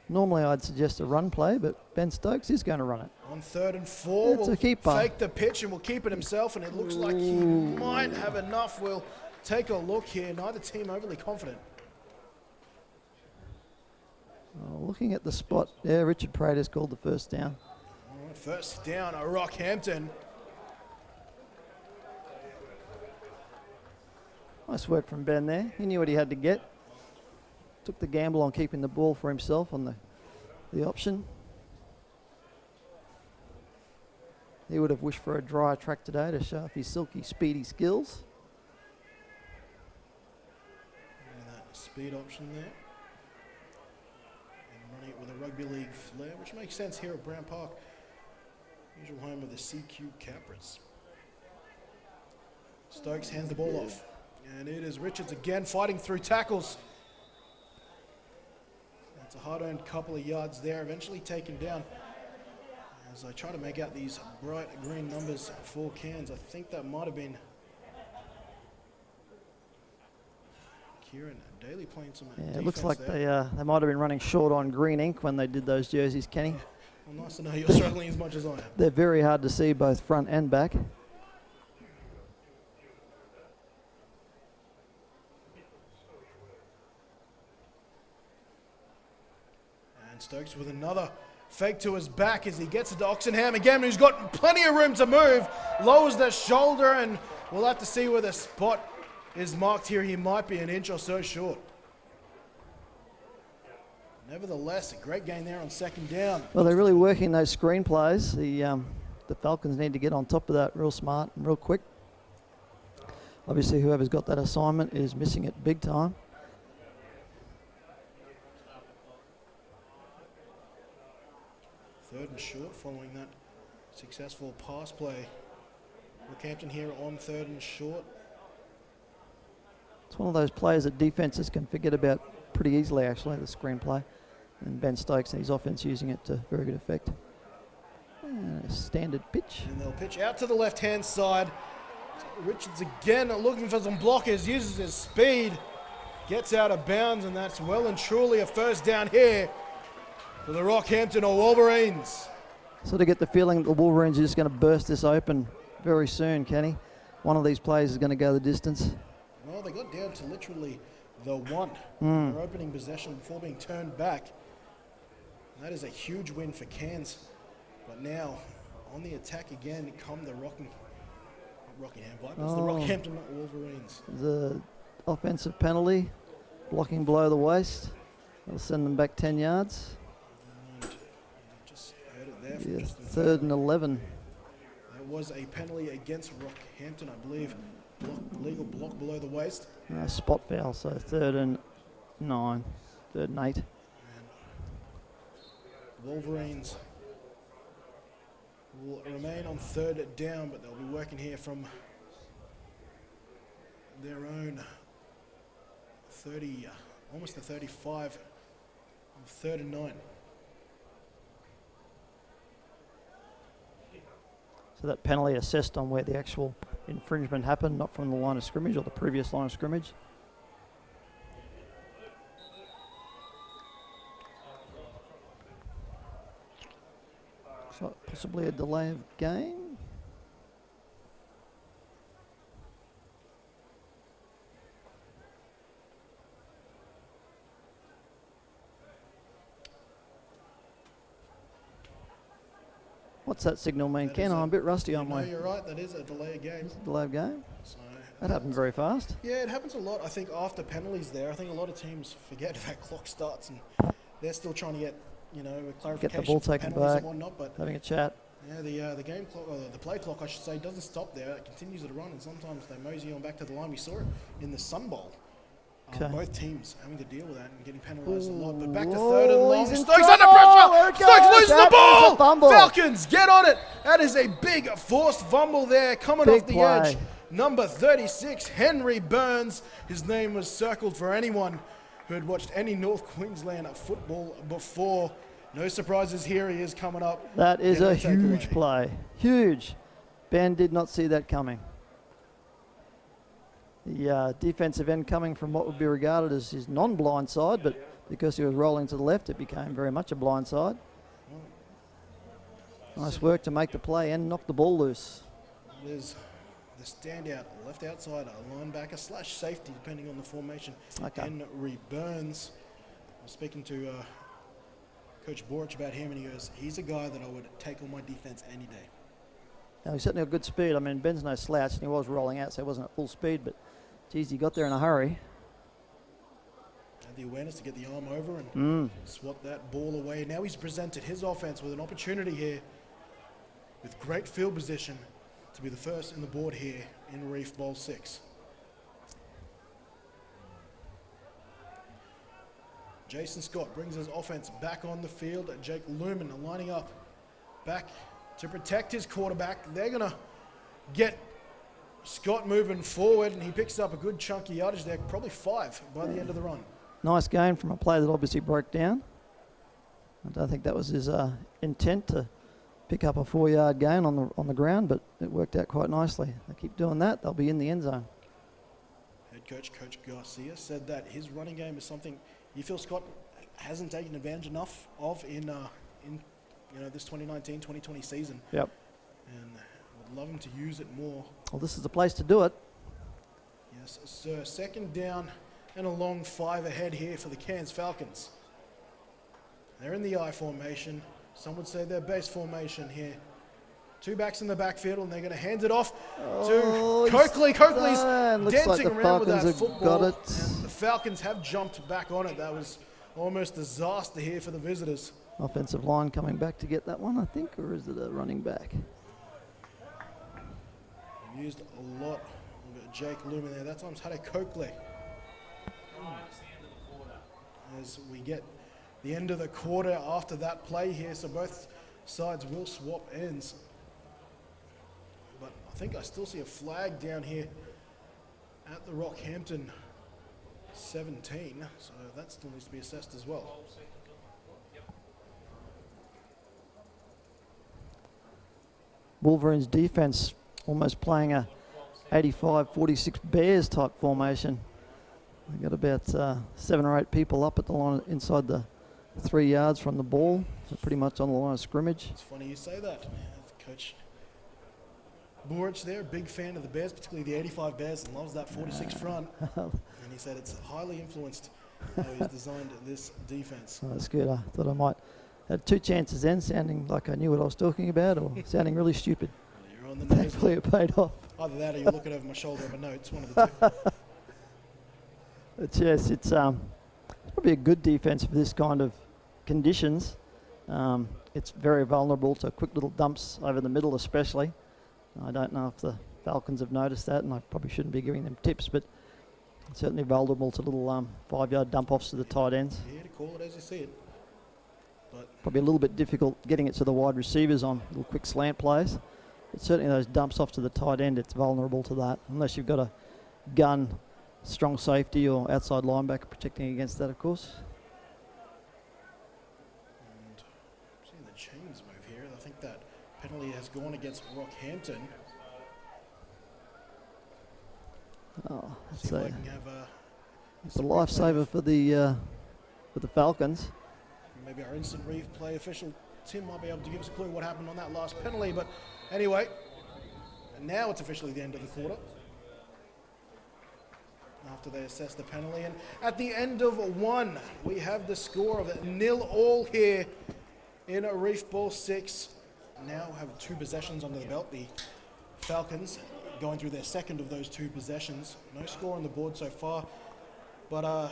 S2: normally I'd suggest a run play, but Ben Stokes is going to run it.
S1: On 3rd and 4,
S2: It's
S1: we'll
S2: a keeper.
S1: fake the pitch and we'll keep it himself, and it looks like he might have enough. We'll take a look here. Neither team overly confident.
S2: Looking at the spot, yeah, Richard Prater's called the first down.
S1: First down, Rockhampton.
S2: Nice work from Ben there. He knew what he had to get. Took the gamble on keeping the ball for himself on the option. He would have wished for a drier track today to show off his silky, speedy skills.
S1: And that speed option there. And running it with a rugby league flair, which makes sense here at Brown Park. Usual home of the CQ Capras. Stokes hands the ball off. And it is Richards again fighting through tackles. That's a hard-earned couple of yards there, eventually taken down. As I try to make out these bright green numbers for Cairns, I think that might have been Kieran Daly playing some
S2: Yeah,
S1: defense
S2: it looks like
S1: there.
S2: they might have been running short on green ink when they did those jerseys, Kenny.
S1: Well, nice to know you're struggling as much as I am.
S2: They're very hard to see both front and back.
S1: And Stokes with another fake to his back as he gets it to Oxenham again, who's got plenty of room to move. Lowers the shoulder, and we'll have to see where the spot is marked here. He might be an inch or so short. Nevertheless, a great gain there on 2nd down.
S2: Well, they're really working those screen plays. The Falcons need to get on top of that real smart and real quick. Obviously, whoever's got that assignment is missing it big time.
S1: Third and short following that successful pass play. Rockhampton here on 3rd and short.
S2: It's one of those plays that defenses can forget about pretty easily, actually, the screen play. And Ben Stokes and his offense using it to very good effect. And a standard pitch.
S1: And they'll pitch out to the left-hand side. Richards again looking for some blockers, uses his speed, gets out of bounds, and that's well and truly a first down here for the Rockhampton or Wolverines.
S2: Sort of get the feeling that the Wolverines are just going to burst this open very soon, Kenny. One of these plays is going to go the distance.
S1: Well, they got down to literally the 1 in their opening possession before being turned back. And that is a huge win for Cairns. But now, on the attack again, come the Rockingham Vipers, the Rockhampton Wolverines.
S2: The offensive penalty, blocking below the waist. They'll send them back 10 yards.
S1: And you just heard it there from
S2: Yeah,
S1: just in front
S2: third
S1: of
S2: and
S1: me.
S2: 11.
S1: That was a penalty against Rockhampton, I believe. Legal block below the waist.
S2: Spot foul, so third and 9. Third and 8.
S1: And Wolverines will remain on third down, but they'll be working here from their own 30, almost the 35 of third and 9.
S2: So that penalty assessed on where the actual infringement happened, not from the line of scrimmage or the previous line of scrimmage. So possibly a delay of game. What's that signal mean,
S1: That
S2: Ken?
S1: is
S2: I'm a bit rusty on
S1: No,
S2: my
S1: you're right. That is a delay of game.
S2: delay of game.
S1: So
S2: That happened very fast.
S1: yeah, it happens a lot. I think after penalties there, I think a lot of teams forget that clock starts and they're still trying to get, you know, a clarification
S2: ball
S1: for
S2: taken
S1: penalties
S2: back.
S1: and whatnot. But
S2: Having a chat.
S1: yeah, the game clock, or the play clock, I should say, doesn't stop there. It continues to run, and sometimes they mosey on back to the line. We saw it in the Sun Bowl.
S2: Okay.
S1: Both teams having to deal with that and getting penalised a lot. But back to
S2: Ooh,
S1: third and long.
S2: he's in
S1: Stokes under
S2: trouble. There
S1: pressure.
S2: it
S1: Stokes
S2: goes.
S1: loses the
S2: That was
S1: ball.
S2: a fumble.
S1: Falcons get on it. That is a big forced fumble there, coming
S2: Big
S1: off the
S2: play.
S1: edge. Number 36, Henry Burns. His name was circled for anyone who had watched any North Queensland football before. No surprises here. He is coming up.
S2: That is
S1: Getting
S2: a
S1: the takeaway.
S2: huge play. Huge. Ben did not see that coming. The defensive end coming from what would be regarded as his non-blind side, but because he was rolling to the left, it became very much a blind side. Nice work to make the play and knock the ball loose.
S1: There's the standout left outside, a linebacker / safety, depending on the formation.
S2: Okay.
S1: Henry Burns. I was speaking to Coach Borich about him, and he goes, he's a guy that I would take on my defense any day.
S2: Now, he's certainly got good speed. I mean, Ben's no slouch, and he was rolling out, so he wasn't at full speed, but geez, he got there in a hurry.
S1: Had the awareness to get the arm over and swat that ball away. Now he's presented his offense with an opportunity here with great field position to be the first in the board here in Reef Bowl 6. Jason Scott brings his offense back on the field. Jake Lumen lining up back to protect his quarterback. They're going to get Scott moving forward, and he picks up a good chunky yardage there, probably 5 by the end of the run.
S2: Nice game from a player that obviously broke down. I don't think that was his intent to pick up a 4-yard gain on the ground, but it worked out quite nicely. They keep doing that, they'll be in the end zone.
S1: Head coach, Coach Garcia, said that his running game is something he feels Scott hasn't taken advantage enough of in this 2019-2020 season.
S2: Yep.
S1: And would love him to use it more.
S2: Well, this is the place to do it.
S1: Yes, sir. Second down and a long 5 ahead here for the Cairns Falcons. They're in the I formation. Some would say their base formation here. 2 backs in the backfield, and they're going to hand it off to Coakley. Coakley's
S2: looks like
S1: dancing
S2: the
S1: around with
S2: Falcons
S1: that
S2: have
S1: football.
S2: got it.
S1: And the Falcons have jumped back on it. That was almost disaster here for the visitors.
S2: Offensive line coming back to get that one, I think, or is it a running back?
S1: Used a lot of Jake Lumen there. That time's had a Coakley. As we get the end of the quarter after that play here, so both sides will swap ends. But I think I still see a flag down here at the Rockhampton 17, so that still needs to be assessed as well.
S2: Wolverines defense almost playing a 85-46 Bears type formation. They've got about 7 or 8 people up at the line inside the 3 yards from the ball, so pretty much on the line of scrimmage.
S1: It's funny you say that. Coach Borich there, big fan of the Bears, particularly the 85 Bears, and loves that 46 front. And he said it's highly influenced how he's designed this defense.
S2: Oh, that's good. I thought I might had 2 chances then, sounding like I knew what I was talking about, or sounding really stupid.
S1: You're on the nose.
S2: Thankfully, it paid off.
S1: Either that or you're looking over my shoulder at my notes, one of the two.
S2: But yes, it's Probably a good defense for this kind of conditions. It's very vulnerable to quick little dumps over the middle especially. I don't know if the Falcons have noticed that, and I probably shouldn't be giving them tips, but certainly vulnerable to little 5-yard dump-offs to the tight ends.
S1: Yeah, to call it as you see it. But
S2: Probably a little bit difficult getting it to the wide receivers on little quick slant plays. But certainly those dumps off to the tight end, it's vulnerable to that, unless you've got a gun, strong safety or outside linebacker protecting against that, of course.
S1: and seeing the chains move here, I think that penalty has gone against Rockhampton.
S2: Oh,
S1: See
S2: that's
S1: if I
S2: a,
S1: can have
S2: it's a lifesaver for the Falcons.
S1: maybe our instant Reef play official Tim might be able to give us a clue what happened on that last penalty. But anyway, now it's officially the end of the quarter, after they assess the penalty. And at the end of one, we have the score of 0-0 here in a Reef Ball 6. Now have 2 possessions under the belt. The Falcons going through their second of those 2 possessions. No score on the board so far. But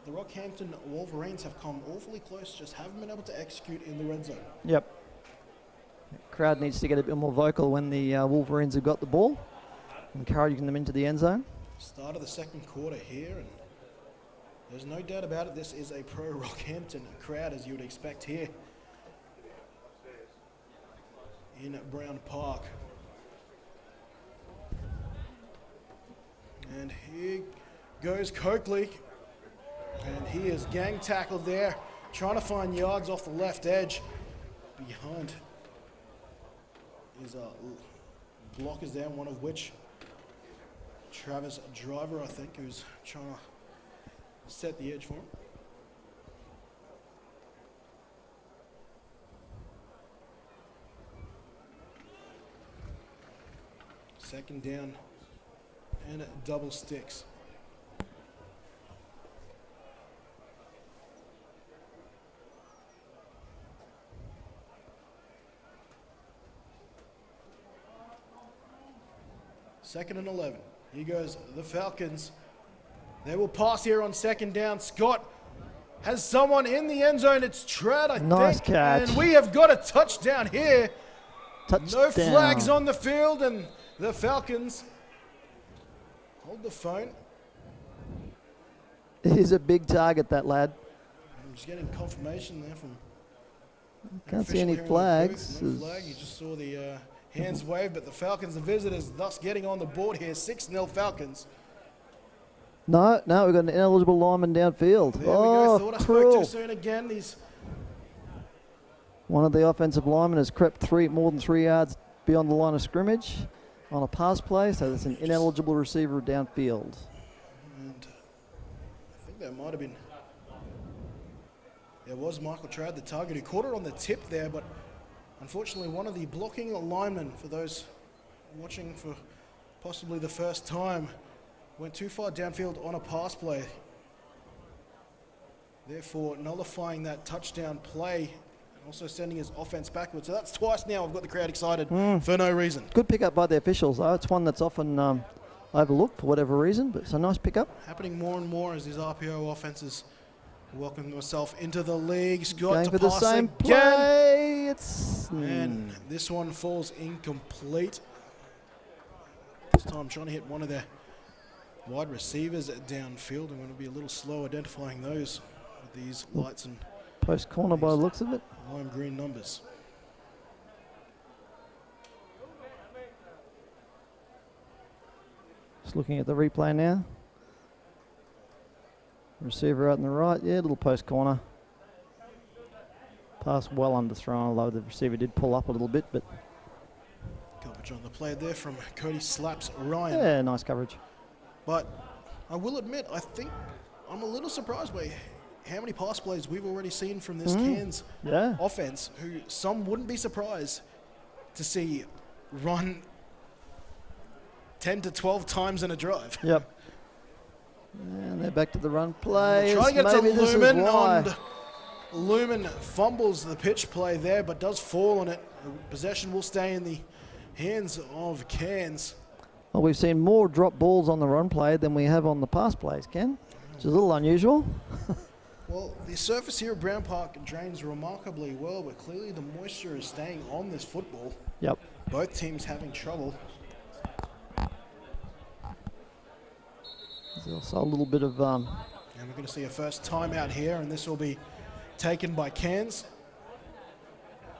S1: the Rockhampton Wolverines have come awfully close, just haven't been able to execute in the red zone.
S2: Yep. The crowd needs to get a bit more vocal when the Wolverines have got the ball, encouraging them into the end zone.
S1: Start of the second quarter here, and there's no doubt about it, this is a pro Rockhampton crowd, as you would expect here in Brown Park. And here goes Coakley, and he is gang tackled there, trying to find yards off the left edge. Behind is blockers there, one of which Travis Driver, I think, who's trying to set the edge for him. Second down and double sticks. Second and 11. Here goes the Falcons. They will pass here on second down. Scott has someone in the end zone. It's Trad, I
S2: Nice
S1: think.
S2: catch.
S1: And we have got a touchdown here.
S2: Touchdown.
S1: No flags on the field, and the Falcons hold the phone.
S2: He's a big target, that lad.
S1: I'm just getting confirmation there from
S2: Can't see
S1: official
S2: any
S1: here in the
S2: flags.
S1: booth. No flag. You just saw the hands wave, but the Falcons, the visitors, thus getting on the board here. 6-0 Falcons.
S2: No, we've got an ineligible lineman downfield.
S1: There we go. Thought I spoke
S2: cruel.
S1: too soon again. These
S2: One of the offensive linemen has crept more than 3 yards beyond the line of scrimmage on a pass play, so that's an ineligible receiver downfield.
S1: And I think that might have been, it was Michael Trad, the target, who caught it on the tip there, but unfortunately one of the blocking linemen, for those watching for possibly the first time, went too far downfield on a pass play, therefore nullifying that touchdown play and also sending his offense backwards. So that's twice now I've got the crowd excited for no reason.
S2: Good pickup by the officials, though. It's one that's often overlooked for whatever reason, but it's a nice pickup.
S1: Happening more and more as these RPO offenses welcome themselves into the league. Scott
S2: Going
S1: to
S2: for the
S1: pass
S2: same
S1: again.
S2: play. It's
S1: And this one falls incomplete. This time trying to hit one of their wide receivers downfield. I'm going to be a little slow identifying those with these lights and
S2: post corner by the looks of it.
S1: lime green numbers.
S2: Just looking at the replay now. Receiver out in the right, yeah, little post corner. Pass well underthrown, although the receiver did pull up a little bit, but
S1: Coverage on the play there from Cody Slaps Ryan.
S2: yeah, nice coverage.
S1: But I will admit, I think I'm a little surprised by how many pass plays we've already seen from this Cairns
S2: Yeah.
S1: offense, who some wouldn't be surprised to see run 10 to 12 times in a drive.
S2: Yep. And they're back to the run play.
S1: Trying to get to
S2: Maybe this is
S1: Lumen,
S2: why.
S1: and Lumen fumbles the pitch play there, but does fall on it. Possession will stay in the hands of Cairns.
S2: Well, we've seen more drop balls on the run play than we have on the pass plays, Ken, which is a little unusual.
S1: Well, the surface here at Brown Park drains remarkably well, but clearly the moisture is staying on this football.
S2: Yep.
S1: Both teams having trouble.
S2: There's also a little bit of
S1: And we're going to see a first timeout here, and this will be taken by Cairns.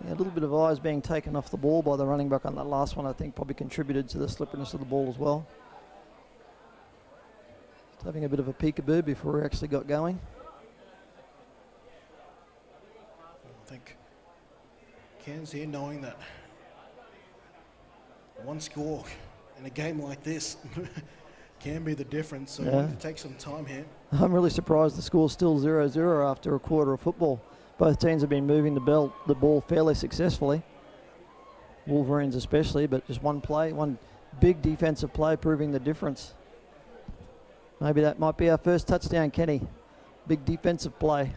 S2: a little bit of eyes being taken off the ball by the running back on that last one. I think probably contributed to the slipperiness of the ball as well. Just having a bit of a peekaboo before we actually got going.
S1: I think Cairns here knowing that one score in a game like this can be the difference, so we need to take some time here.
S2: I'm really surprised the score's still 0-0 after a quarter of football. Both teams have been moving the ball fairly successfully. Wolverines especially, but just one play, one big defensive play proving the difference. Maybe that might be our first touchdown, Kenny. Big defensive play.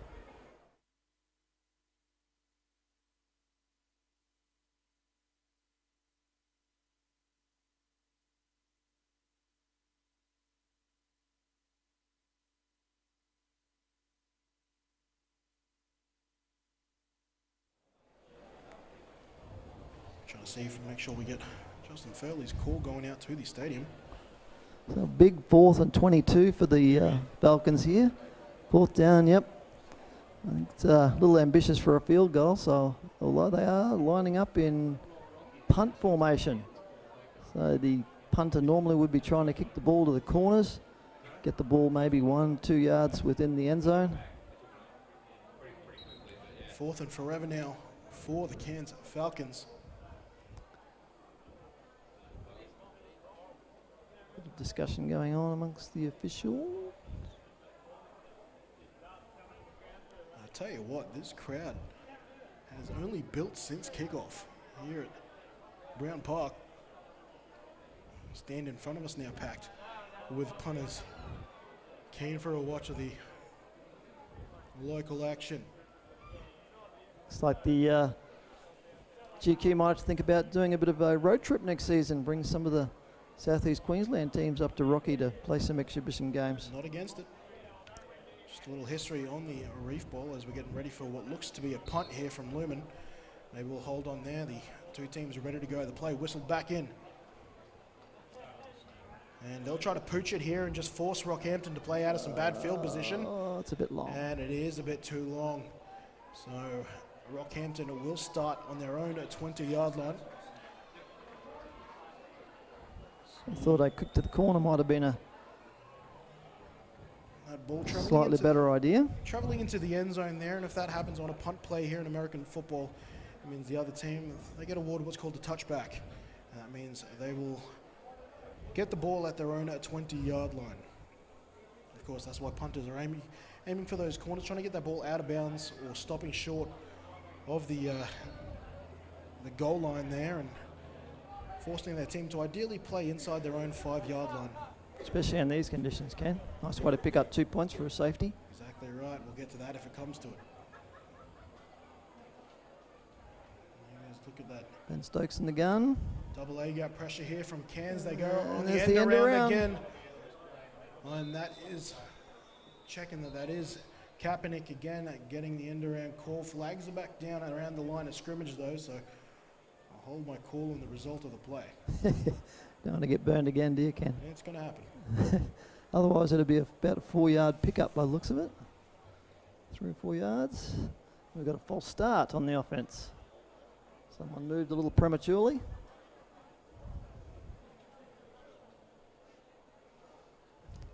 S1: Trying to see if we make sure we get Justin Furley's call going out to the stadium.
S2: So big 4th and 22 for the Falcons here. 4th down, yep. I think it's a little ambitious for a field goal, so although they are lining up in punt formation. So the punter normally would be trying to kick the ball to the corners, get the ball maybe 1-2 yards within the end zone.
S1: 4th and forever now for the Cairns Falcons.
S2: Bit of discussion going on amongst the officials.
S1: I tell you what, this crowd has only built since kickoff here at Brown Park. Stand in front of us now packed with punters keen for a watch of the local action.
S2: It's like the GQ might think about doing a bit of a road trip next season, bring some of the Southeast Queensland teams up to Rocky to play some exhibition games.
S1: Not against it. Just a little history on the Reef Bowl as we're getting ready for what looks to be a punt here from Lumen. They will hold on there. The two teams are ready to go. The play whistled back in. And they'll try to pooch it here and just force Rockhampton to play out of some bad field position.
S2: Oh, it's a bit long.
S1: And it is a bit too long. So Rockhampton will start on their own 20-yard line.
S2: I thought a kick to the corner might have been a
S1: That ball traveling
S2: slightly better idea.
S1: traveling into the end zone there, and if that happens on a punt play here in American football, it means the other team, they get awarded what's called a touchback. And that means they will get the ball at their own 20-yard line. Of course, that's why punters are aiming for those corners, trying to get that ball out of bounds or stopping short of the goal line there and forcing their team to ideally play inside their own 5-yard line.
S2: Especially in these conditions, Ken. Nice way to pick up 2 points for a safety.
S1: Exactly right. We'll get to that if it comes to it. Let's look at that.
S2: Ben Stokes in the gun.
S1: Double A gap pressure here from Cairns. They go
S2: And
S1: on the
S2: there's
S1: end
S2: the end
S1: around
S2: around.
S1: again. And that is checking that is Kaepernick again at getting the end around call. Flags are back down around the line of scrimmage though, so I'll hold my call on the result of the play.
S2: Don't want to get burned again, do you, Ken?
S1: Yeah, it's going to happen.
S2: Otherwise, it'll be about a 4-yard pickup by the looks of it. 3 or 4 yards. We've got a false start on the offense. Someone moved a little prematurely.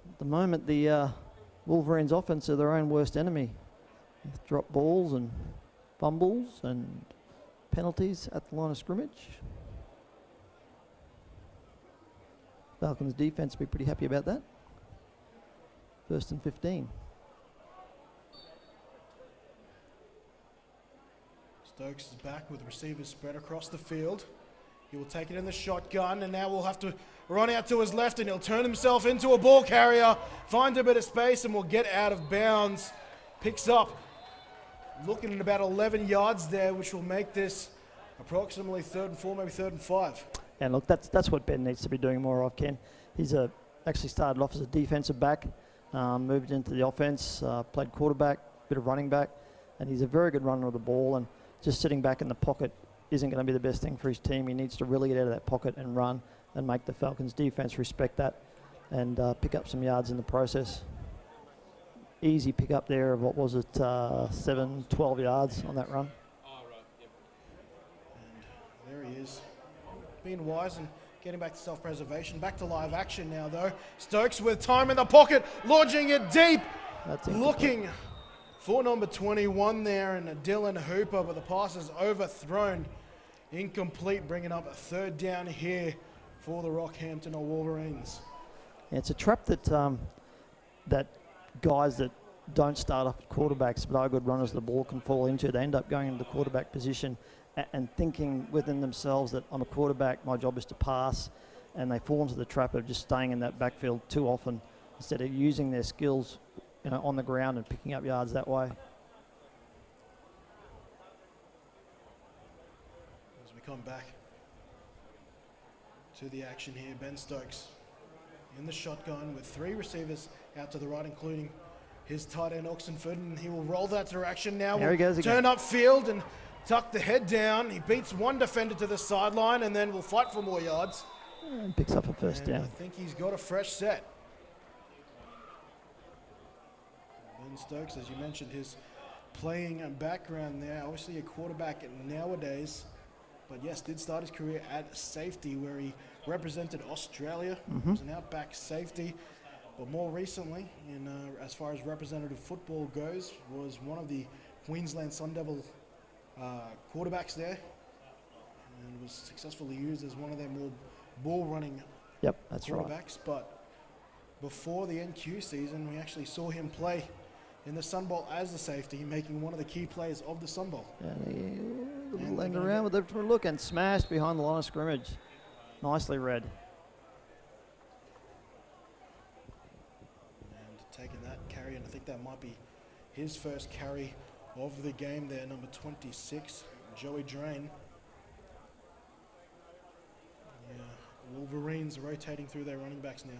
S2: At the moment, the Wolverines offense are their own worst enemy. With drop balls and fumbles and penalties at the line of scrimmage. Falcons defense will be pretty happy about that. 1st and 15.
S1: Stokes is back with receivers spread across the field. He will take it in the shotgun, and now we'll have to run out to his left, and he'll turn himself into a ball carrier, find a bit of space, and will get out of bounds. Picks up, looking at about 11 yards there, which will make this approximately 3rd and 4, maybe 3rd and 5.
S2: And look, that's what Ben needs to be doing more of, Ken. He's actually started off as a defensive back, moved into the offense, played quarterback, bit of running back, and he's a very good runner of the ball, and just sitting back in the pocket isn't going to be the best thing for his team. He needs to really get out of that pocket and run and make the Falcons defense respect that and pick up some yards in the process. Easy pick up there of, what was it, 12 yards on that run.
S1: And there he is, being wise and getting back to self-preservation. Back to live action now, though. Stokes with time in the pocket, launching it deep.
S2: That's incomplete.
S1: Looking for number 21 there, and Dylan Hooper, but the pass is overthrown. Incomplete, bringing up a third down here for the Rockhampton Wolverines.
S2: Yeah, it's a trap that that guys that don't start off at quarterbacks but are good runners of the ball can fall into. They end up going into the quarterback position and thinking within themselves that I'm a quarterback, my job is to pass, and they fall into the trap of just staying in that backfield too often instead of using their skills, on the ground and picking up yards that way.
S1: As we come back to the action here, Ben Stokes in the shotgun with three receivers out to the right, including his tight end Oxenford, and he will roll that direction now.
S2: There he goes again.
S1: Turn upfield and tuck the head down. He beats one defender to the sideline and then will fight for more yards.
S2: And picks up a first down.
S1: I think he's got a fresh set. Ben Stokes, as you mentioned, his playing background there, obviously a quarterback nowadays, but yes, did start his career at safety where he represented Australia. Was an outback safety, but more recently, as far as representative football goes, was one of the Queensland Sun Devil quarterbacks there, and was successfully used as one of their more ball-running
S2: That's right.
S1: quarterbacks. But before the NQ season, we actually saw him play in the Sun Bowl as a safety, making one of the key players of the Sun Bowl.
S2: And he landed around with a look and smashed behind the line of scrimmage. Nicely read.
S1: And taking that carry, and I think that might be his first carry of the game there, number 26, Joey Drain. Yeah, Wolverines rotating through their running backs now.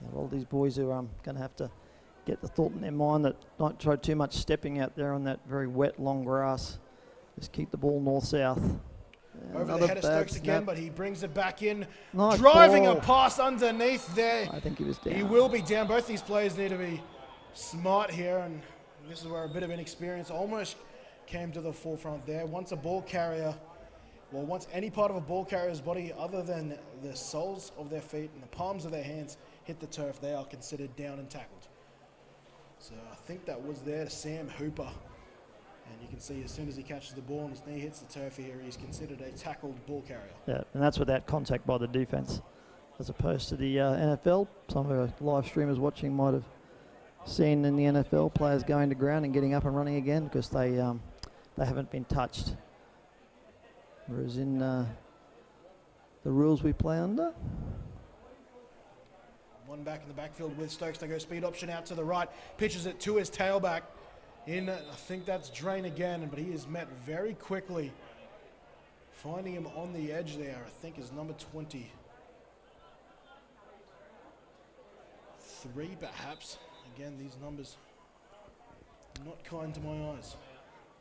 S2: Yeah, all these boys are going to have to get the thought in their mind that not try too much stepping out there on that very wet, long grass. Just keep the ball north-south.
S1: Over the head of Stokes again, but he brings it back in.
S2: Nice
S1: Driving
S2: ball.
S1: a pass underneath there.
S2: I think he was down.
S1: He will be down. Both these players need to be smart here, and this is where a bit of inexperience almost came to the forefront there. Once any part of a ball carrier's body other than the soles of their feet and the palms of their hands hit the turf, they are considered down and tackled. So I think that was there to Sam Hooper. And you can see as soon as he catches the ball and his knee hits the turf here, he's considered a tackled ball carrier.
S2: Yeah, and that's without contact by the defense, as opposed to the NFL. Some of our live streamers watching might have seen in the NFL players going to ground and getting up and running again because they haven't been touched. Whereas in the rules we play under.
S1: One back in the backfield with Stokes. They go speed option out to the right. Pitches it to his tailback. I think that's Drain again, but he is met very quickly. Finding him on the edge there, I think is number 23 perhaps. Again, these numbers not kind to my eyes.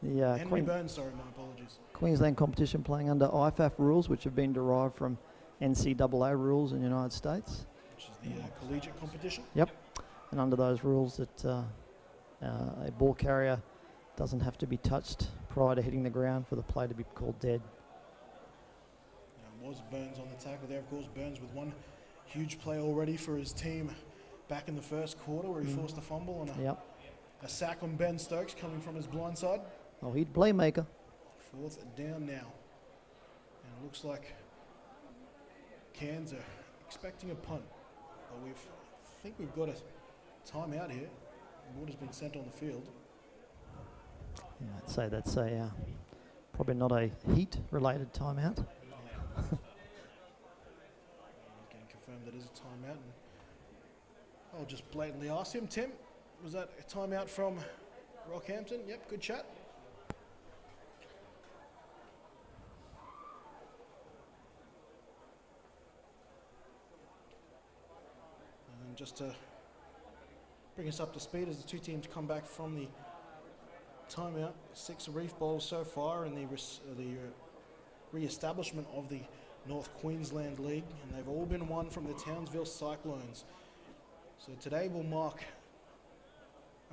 S2: The
S1: Henry Burns, sorry, my apologies.
S2: Queensland competition playing under IFAF rules, which have been derived from NCAA rules in the United States.
S1: Which is the collegiate competition.
S2: Yep, and under those rules that a ball carrier doesn't have to be touched prior to hitting the ground for the play to be called dead.
S1: Was Burns on the tackle there? Of course, Burns with one huge play already for his team back in the first quarter where he forced a fumble and a sack on Ben Stokes coming from his blind side.
S2: Oh, he'd playmaker.
S1: Fourth down now. And it looks like Cairns are expecting a punt. But I think we've got a timeout here. The water's been sent on the field.
S2: Yeah, I'd say that's a probably not a heat-related timeout.
S1: Getting confirmed that is a timeout. And I'll just blatantly ask him, Tim, was that a timeout from Rockhampton? Yep, good chat. And just to bring us up to speed as the two teams come back from the timeout. 6 Reef bowls so far in the re-establishment of the North Queensland League, and they've all been won from the Townsville Cyclones. So today will mark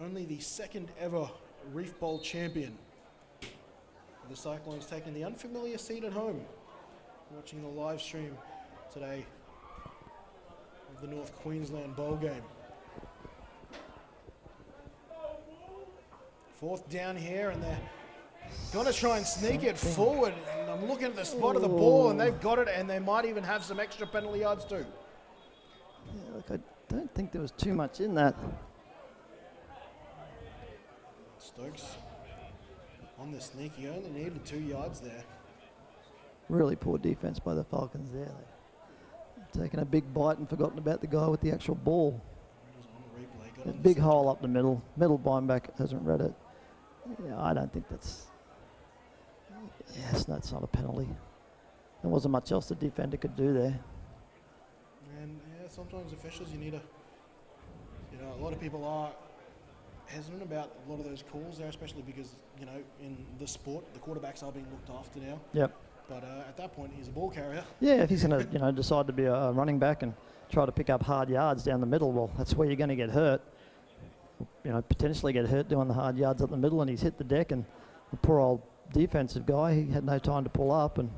S1: only the second ever Reef Bowl champion. The Cyclones taking the unfamiliar seat at home, watching the live stream today of the North Queensland Bowl game. 4th down here, and they're going to try and sneak it forward. And I'm looking at the spot of the ball, and they've got it, and they might even have some extra penalty yards too.
S2: Yeah, look, I don't think there was too much in that.
S1: Stokes on the sneak. He only needed 2 yards there.
S2: Really poor defense by the Falcons there. They've taken a big bite and forgotten about the guy with the actual ball.
S1: It was on replay. Got
S2: A
S1: on the
S2: big
S1: centre.
S2: hole up the middle. Middle linebacker hasn't read it. Yeah, I don't think that's... Yes, that's not a penalty. There wasn't much else the defender could do there.
S1: And yeah, sometimes officials, you need a... You know, a lot of people are hesitant about a lot of those calls there, especially because, you know, in the sport, the quarterbacks are being looked after now.
S2: Yep.
S1: But at that point, he's a ball carrier.
S2: Yeah, if he's going to, decide to be a running back and try to pick up hard yards down the middle, well, that's where you're going to get hurt. Potentially get hurt doing the hard yards up the middle, and he's hit the deck, and the poor old defensive guy, he had no time to pull up, and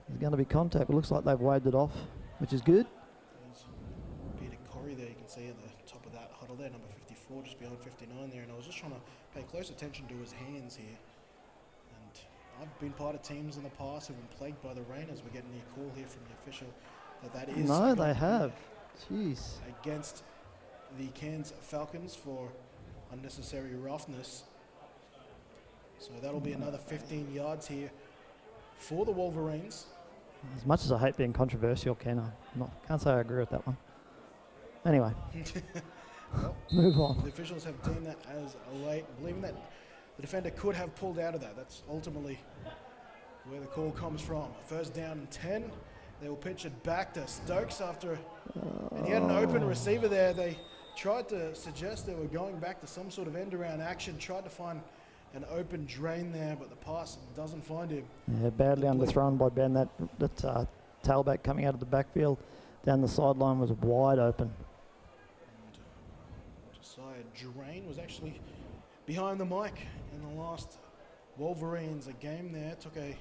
S2: there's going to be contact. It looks like they've waved it off, which is good.
S1: There's Peter Corey there, you can see at the top of that huddle there, number 54, just behind 59 there, and I was just trying to pay close attention to his hands here. And I've been part of teams in the past who've been plagued by the rain, as we're getting the call here from the official that is
S2: No, they have. Jeez.
S1: against the Cairns Falcons for unnecessary roughness. So that'll be another 15 yards here for the Wolverines.
S2: As much as I hate being controversial, Ken, can't say I agree with that one. Anyway,
S1: Well,
S2: move on.
S1: the officials have deemed that as a late, believing that the defender could have pulled out of that. That's ultimately where the call comes from. 1st down and 10. They will pitch it back to Stokes after, and he had an open receiver there. They tried to suggest they were going back to some sort of end-around action, tried to find an open drain there, but the pass doesn't find him.
S2: Yeah, badly underthrown by Ben. That tailback coming out of the backfield down the sideline was wide open.
S1: And Josiah Drain was actually behind the mic in the last Wolverines. A game there, took a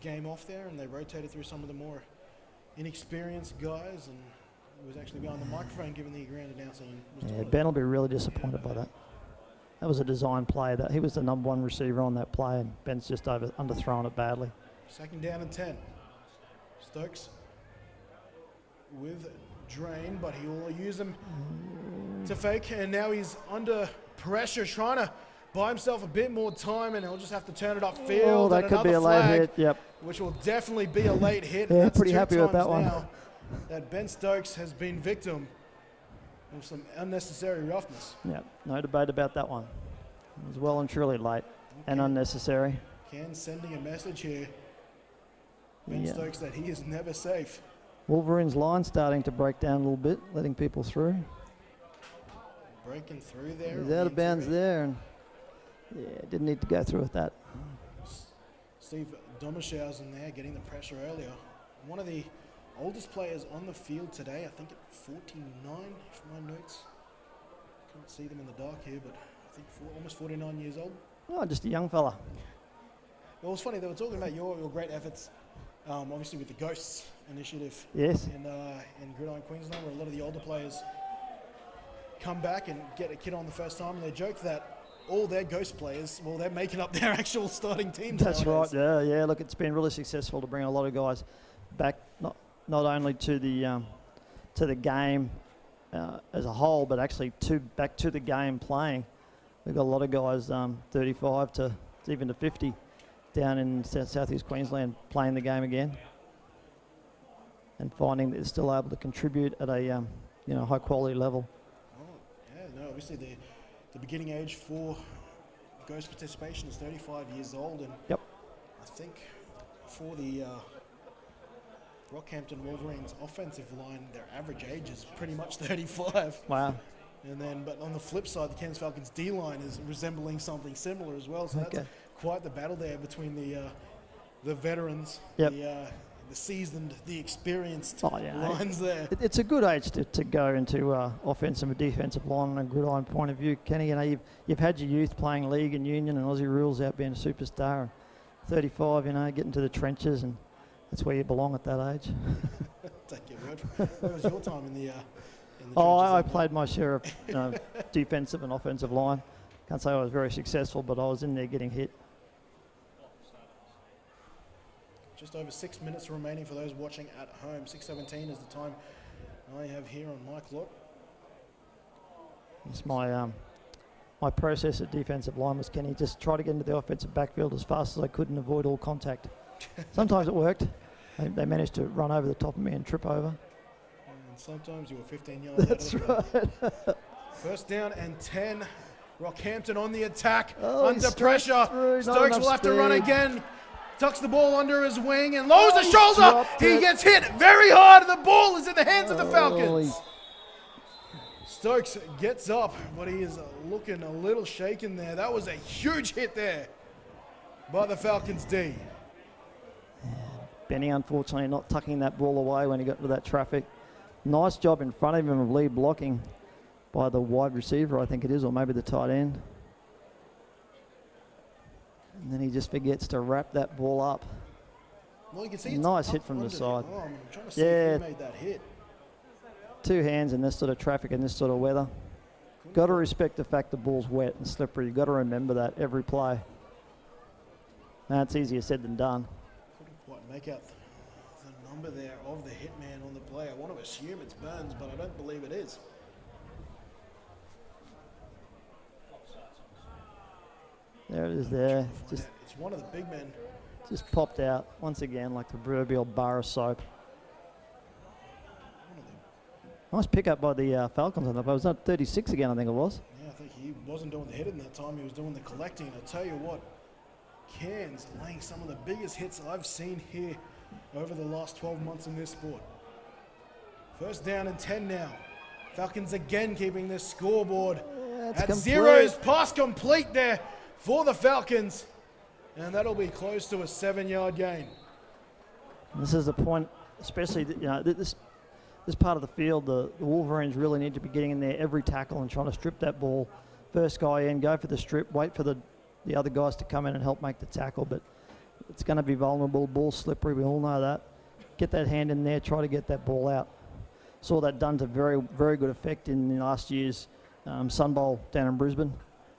S1: game off there, and they rotated through some of the more inexperienced guys, and he was actually behind the microphone giving the ground announcing.
S2: Yeah, Ben will be really disappointed by that. That was a design play. That he was the number 1 receiver on that play, and Ben's just underthrown it badly.
S1: 2nd down and 10. Stokes with Drain, but he will use him to fake, and now he's under pressure, trying to buy himself a bit more time, and he'll just have to turn it upfield.
S2: Oh, that
S1: and
S2: could be a
S1: another
S2: late
S1: flag,
S2: hit. Yep.
S1: which will definitely be a late hit.
S2: Yeah,
S1: And that's
S2: pretty
S1: 2
S2: happy with that
S1: times
S2: one.
S1: now that Ben Stokes has been victim of some unnecessary roughness.
S2: Yep. No debate about that one. It was well and truly late and
S1: Okay.
S2: unnecessary.
S1: Ken sending a message here, Ben
S2: Yeah.
S1: Stokes, that he is never safe.
S2: Wolverines line starting to break down a little bit, letting people through.
S1: Breaking through there.
S2: He's out of bounds there, and yeah, didn't need to go through with that.
S1: Steve Dommershausen there getting the pressure earlier. One of the oldest players on the field today, I think at 49 from my notes. Can't see them in the dark here, but I think almost 49 years old.
S2: Oh, just a young fella.
S1: Well, it was funny, they were talking about your great efforts, obviously with the Ghosts initiative
S2: Yes.
S1: in Gridiron, Queensland, where a lot of the older players come back and get a kid on the first time, and they joke that all their Ghost players, well, they're making up their actual starting teams.
S2: That's
S1: nowadays.
S2: right. Yeah. Look, it's been really successful to bring a lot of guys back, not only to the game as a whole, but actually back to the game playing. We've got a lot of guys 35 to even to 50 down in southeast Queensland playing the game again, and finding that they're still able to contribute at a high quality level.
S1: Oh, yeah, no, obviously the beginning age for Ghost participation is 35 years old, and
S2: Yep.
S1: I think for the Rockhampton Wolverines offensive line, their average age is pretty much 35.
S2: Wow.
S1: And then, but on the flip side, the Cairns Falcons D-line is resembling something similar as well. So that's quite the battle there between the veterans, the seasoned, the experienced lines there.
S2: It's a good age to go into offensive and defensive line on a gridiron point of view. Kenny, you know, you've had your youth playing league and union and Aussie rules out being a superstar. And 35, you know, getting to the trenches, and that's where you belong at that age.
S1: Take your word for it. What was your time in the
S2: I played my share of defensive and offensive line. Can't say I was very successful, but I was in there getting hit.
S1: Just over 6 minutes remaining for those watching at home. 6:17 is the time I have here on my clock.
S2: It's my process at defensive line was, Kenny, just try to get into the offensive backfield as fast as I could and avoid all contact. Sometimes it worked. They managed to run over the top of me and trip over.
S1: And sometimes you were 15 yards
S2: That's
S1: out of the
S2: right.
S1: First down and 10. Rockhampton on the attack,
S2: Oh,
S1: under pressure.
S2: Through,
S1: Stokes will have to run
S2: speed.
S1: again. Tucks the ball under his wing and lowers the
S2: he
S1: shoulder.
S2: dropped
S1: He
S2: it.
S1: gets hit very hard, and the ball is in the hands of the Falcons. Stokes gets up, but he is looking a little shaken there. That was a huge hit there by the Falcons D.
S2: Benny, unfortunately, not tucking that ball away when he got into that traffic. Nice job in front of him of lead blocking by the wide receiver, I think it is, or maybe the tight end. And then he just forgets to wrap that ball up.
S1: Well, you can see it's
S2: Nice
S1: up
S2: hit from the
S1: under
S2: side.
S1: arm. I'm trying to see who
S2: Yeah.
S1: made that hit.
S2: Two hands in this sort of traffic and this sort of weather. Got to respect the fact the ball's wet and slippery. You've got to remember that every play. Now, it's easier said than done.
S1: Couldn't quite make out the number there of the hitman on the play. I want to assume it's Burns, but I don't believe it is.
S2: There it is there.
S1: Find
S2: Just
S1: out. It's one of the big men.
S2: Just popped out once again like the proverbial bar of soap.
S1: One of them.
S2: Nice pickup by the Falcons on that. It was not 36 again, I think it was.
S1: Yeah, I think he wasn't doing the hitting that time. He was doing the collecting. And I tell you what, Cairns laying some of the biggest hits I've seen here over the last 12 months in this sport. First down and 10 now. Falcons again keeping this scoreboard
S2: That's
S1: at
S2: complete.
S1: zeros. Pass complete there for the Falcons. And that'll be close to a 7-yard gain.
S2: And this is the point, especially this part of the field, the Wolverines really need to be getting in there every tackle and trying to strip that ball. First guy in, go for the strip, wait for the other guys to come in and help make the tackle. But it's going to be vulnerable, ball slippery, we all know that. Get that hand in there, try to get that ball out. Saw that done to very, very good effect in last year's Sun Bowl down in Brisbane.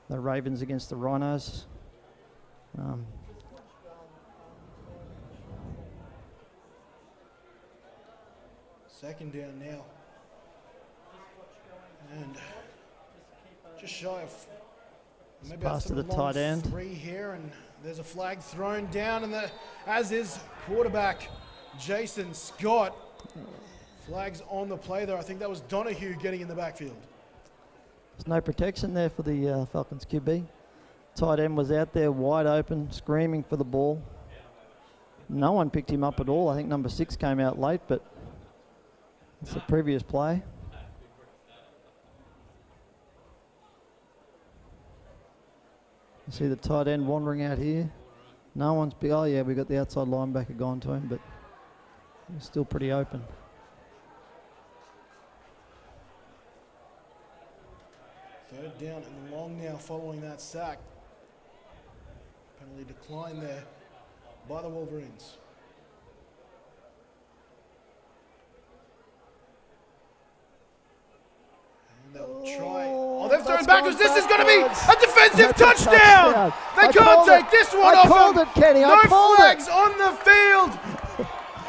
S2: The Ravens against the Rhinos.
S1: Second down now. And just shy of maybe
S2: pass to the
S1: long
S2: tight end.
S1: 3 here, and there's a flag thrown down, and as is quarterback Jason Scott. Flags on the play there. I think that was Donahue getting in the backfield.
S2: There's no protection there for the Falcons QB. Tight end was out there wide open, screaming for the ball. No one picked him up at all. I think number 6 came out late, but it's the previous play. You see the tight end wandering out here. No one's big. Oh yeah, we got the outside linebacker gone to him, but he's still pretty open.
S1: Third down and long now following that sack. Penalty decline there by the Wolverines. And they'll try. Oh, they've thrown
S2: that's
S1: backwards.
S2: gone
S1: This is going to be
S2: backwards.
S1: a defensive
S2: That's a
S1: touchdown.
S2: touchdown.
S1: They
S2: I
S1: can't
S2: called
S1: take
S2: it.
S1: this one
S2: I
S1: off
S2: called
S1: them.
S2: it, Kenny.
S1: No
S2: I called
S1: flags
S2: it.
S1: on the field.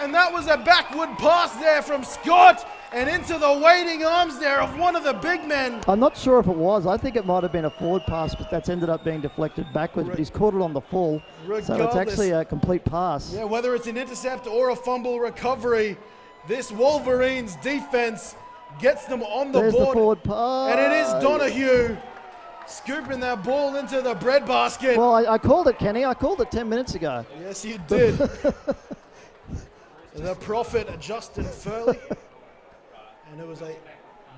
S1: And that was a backward pass there from Scott and into the waiting arms there of one of the big men.
S2: I'm not sure if it was. I think it might have been a forward pass, but that's ended up being deflected backwards. But he's caught it on the full, so it's
S1: Regardless.
S2: actually a complete pass.
S1: Yeah, whether it's an intercept or a fumble recovery, this Wolverines defense gets them on the
S2: There's
S1: board.
S2: the forward pass.
S1: And it is Donahue scooping that ball into the breadbasket.
S2: Well, I called it, Kenny. I called it 10 minutes ago.
S1: Yes, you did. the prophet, Justin Furley. And it was a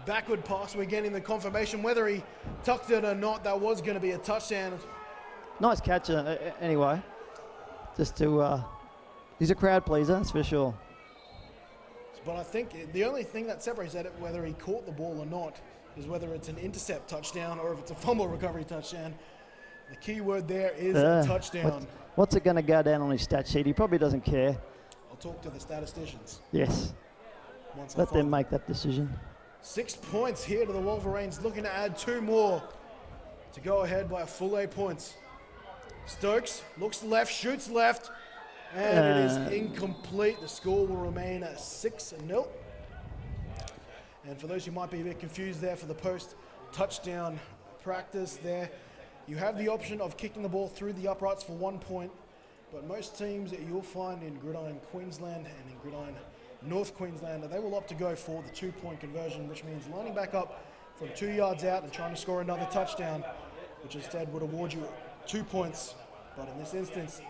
S1: backward pass. We're getting the confirmation. Whether he tucked it or not, that was going to be a touchdown.
S2: Nice catch anyway. Just to, he's a crowd pleaser, that's for sure.
S1: But I think the only thing that separates that, whether he caught the ball or not, is whether it's an intercept touchdown or if it's a fumble recovery touchdown. The key word there is a touchdown.
S2: What's it going to go down on his stat sheet? He probably doesn't care.
S1: I'll talk to the statisticians.
S2: Yes.
S1: Once
S2: Let them make that decision.
S1: 6 points here to the Wolverines, looking to add 2 more to go ahead by a full 8 points. Stokes looks left, shoots left, and it is incomplete. The score will remain at 6-0. And for those who might be a bit confused there for the post-touchdown practice there, you have the option of kicking the ball through the uprights for 1 point, but most teams that you'll find in Gridiron Queensland and in Gridiron North Queensland, they will opt to go for the 2-point conversion, which means lining back up from 2 yards out and trying to score another touchdown, which instead would award you 2 points. But in this instance,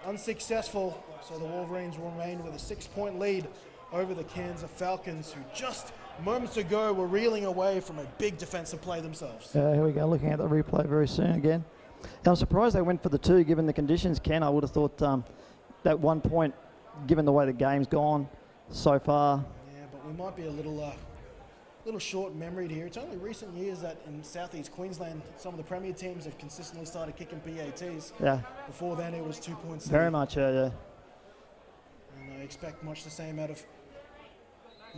S1: unsuccessful, so the Wolverines will remain with a 6-point lead over the Cairns Falcons, who just moments ago were reeling away from a big defensive play themselves.
S2: Here we go, looking at the replay very soon again. I'm surprised they went for the 2 given the conditions, Ken. I would have thought that 1 point, given the way the game's gone so far.
S1: Yeah, but we might be a little short-memoried here. It's only recent years that in southeast Queensland, some of the premier teams have consistently started kicking PATs.
S2: Yeah.
S1: Before then, it was 2 points.
S2: Very much, yeah.
S1: And I expect much the same out of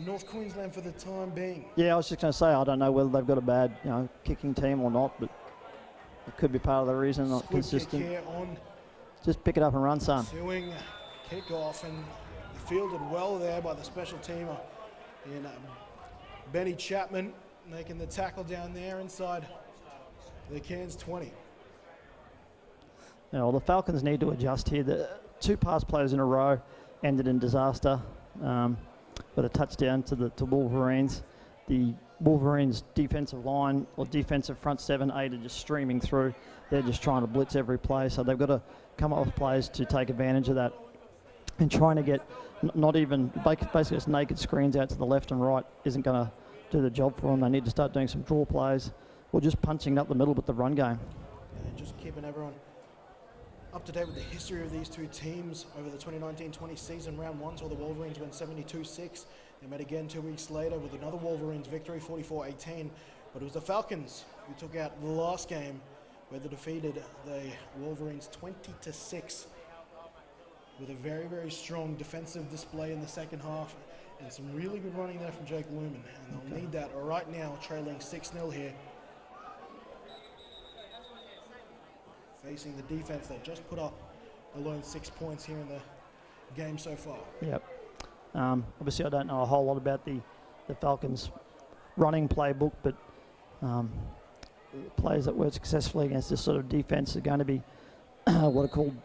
S1: North Queensland for the time being.
S2: Yeah, I was just going to say, I don't know whether they've got a bad, kicking team or not, but it could be part of the reason, not
S1: Squib
S2: consistent.
S1: kick here on
S2: Just pick it up and run, son.
S1: Suing kickoff, and fielded well there by the special teamer in Benny Chapman, making the tackle down there inside the Cairns 20.
S2: Well, the Falcons need to adjust here. The 2 pass plays in a row ended in disaster. But a touchdown to Wolverines. The Wolverines defensive line or defensive front 7-8 are just streaming through. They're just trying to blitz every play, so they've got to come up with plays to take advantage of that and trying to get not even basically just naked screens out to the left and right isn't going to do the job for them. They need to start doing some draw plays or just punching up the middle with the run game.
S1: And just keeping everyone up to date with the history of these 2 teams over the 2019-20 season. Round 1 saw the Wolverines win 72-6. They met again 2 weeks later with another Wolverines victory, 44-18. But it was the Falcons who took out the last game, where they defeated the Wolverines 20-6 with a very, very strong defensive display in the second half and some really good running there from Jake Lumen. And they'll need that right now, trailing 6-0 here. Facing the defense that just put up a lone 6 points here in the game so far.
S2: Yep. Obviously, I don't know a whole lot about the Falcons' running playbook, but players that work successfully against this sort of defense are going to be what are called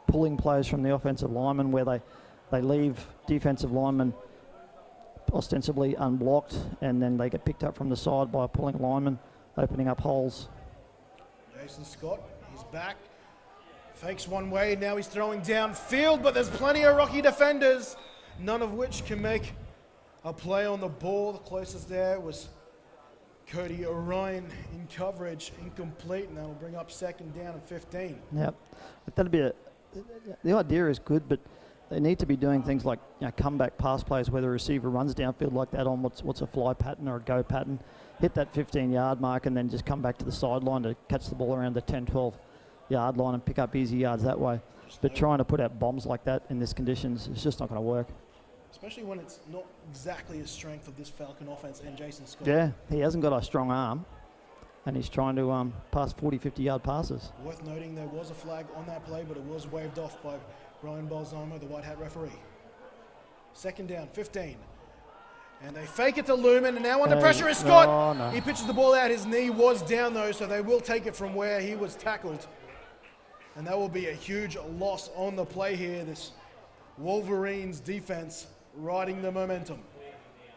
S2: pulling plays from the offensive linemen, where they leave defensive linemen ostensibly unblocked, and then they get picked up from the side by a pulling lineman, opening up holes.
S1: Jason Scott, he's back. Fakes one way, now he's throwing downfield, but there's plenty of Rocky defenders, none of which can make a play on the ball. The closest there was Cody Orion in coverage, incomplete, and that'll bring up 2nd down and 15.
S2: Yep. That'd be the idea is good, but they need to be doing things like comeback pass plays where the receiver runs downfield like that on what's a fly pattern or a go pattern, hit that 15-yard mark and then just come back to the sideline to catch the ball around the 10, 12-yard line and pick up easy yards that way. But trying to put out bombs like that in these conditions is just not going to work.
S1: Especially when it's not exactly a strength of this Falcon offense and Jason Scott.
S2: Yeah, he hasn't got a strong arm, and he's trying to pass 40, 50-yard passes.
S1: Worth noting there was a flag on that play, but it was waved off by Brian Balsamo, the white hat referee. 2nd down, 15. And they fake it to Lumen, and now under pressure is Scott.
S2: No.
S1: He pitches the ball out. His knee was down, though, so they will take it from where he was tackled. And that will be a huge loss on the play here. This Wolverines defense riding the momentum.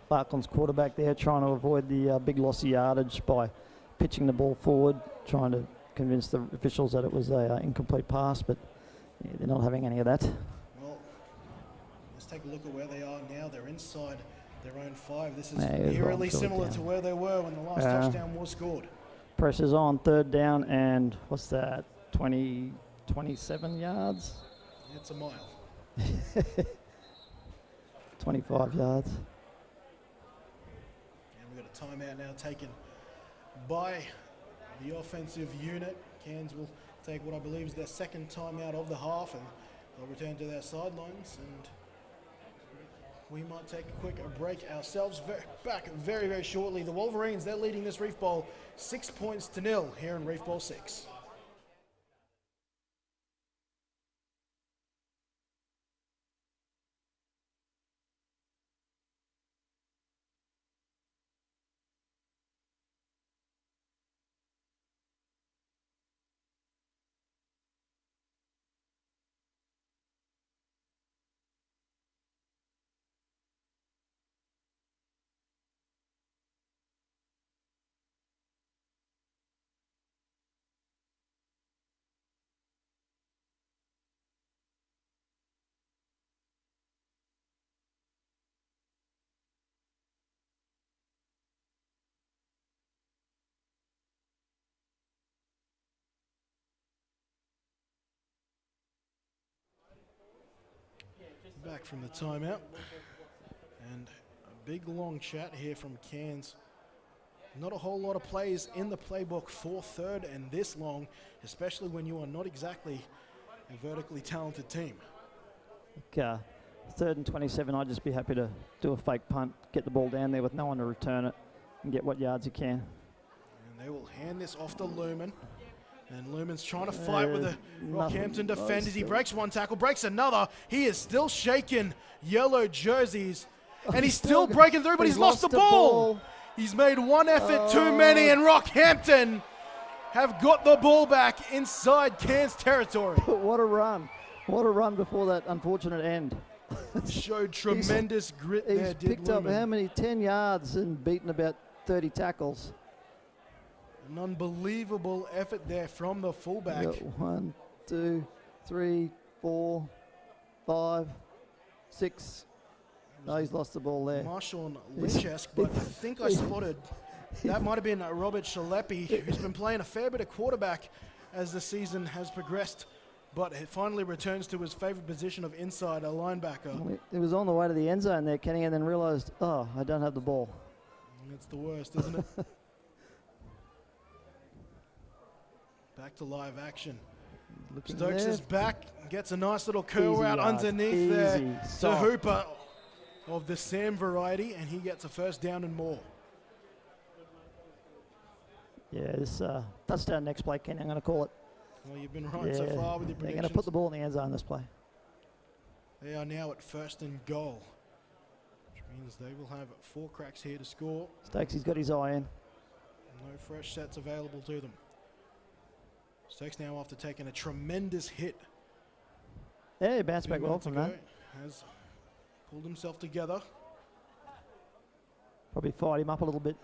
S2: Falcons quarterback there trying to avoid the big loss of yardage by pitching the ball forward, trying to convince the officials that it was an incomplete pass, but they're not having any of that.
S1: Well, take a look at where they are now. They're inside their own 5. This is
S2: Yeah, he was
S1: eerily
S2: wrong to it,
S1: similar
S2: yeah.
S1: to where they were when the last
S2: Yeah.
S1: touchdown was scored.
S2: Pressure's on, 3rd down, and what's that? 27 yards?
S1: It's a mile.
S2: 25 yards.
S1: And we've got a timeout now taken by the offensive unit. Cairns will take what I believe is their 2nd timeout of the half, and they'll return to their sidelines. And we might take a quick break ourselves. Back very, very shortly. The Wolverines, they're leading this Reef Bowl 6-0 here in Reef Bowl 6. Back from the timeout, and a big long chat here from Cairns. Not a whole lot of plays in the playbook for 3rd and this long, especially when you are not exactly a vertically talented team.
S2: 3rd and 27, I'd just be happy to do a fake punt, get the ball down there with no one to return it, and get what yards you can.
S1: And they will hand this off to Lumen. And Lumen's trying to fight with the Rockhampton defenders. He breaks one tackle, breaks another. He is still shaking yellow jerseys. And he's still breaking through, but he's lost the ball. He's made one effort too many, and Rockhampton have got the ball back inside Cairns territory.
S2: What a run. What a run before that unfortunate end.
S1: Showed tremendous grit there,
S2: He's
S1: did
S2: picked up
S1: Lumen.
S2: how many? 10 yards and beaten about 30 tackles.
S1: An unbelievable effort there from the fullback.
S2: You got 1, 2, 3, 4, 5, 6. No, he's lost the ball there.
S1: Marshawn Lynch-esque, but I think I spotted that might have been Robert Shalepi, who's been playing a fair bit of quarterback as the season has progressed, but it finally returns to his favorite position of inside, a linebacker.
S2: Well, he was on the way to the end zone there, Kenny, and then realized, oh, I don't have the ball.
S1: It's the worst, isn't it? Back to live action.
S2: Looking
S1: Stokes is
S2: left.
S1: back, gets a nice little curl
S2: Easy
S1: route
S2: yards,
S1: underneath there
S2: easy,
S1: to
S2: soft.
S1: Hooper of the Sam variety, and he gets a 1st down and more.
S2: Yeah, this touchdown next play, Kenny, I'm going to call it.
S1: Well, you've been right so far with your
S2: they're
S1: predictions.
S2: going to put the ball in the end zone this play.
S1: They are now at 1st and goal, which means they will have 4 cracks here to score.
S2: Stokes, he's got his eye in.
S1: No fresh sets available to them. Stokes now, after taking a tremendous hit,
S2: Yeah, he bounced back
S1: 2
S2: well
S1: minutes
S2: from
S1: ago,
S2: that.
S1: has pulled himself together
S2: Probably fired him up a little bit.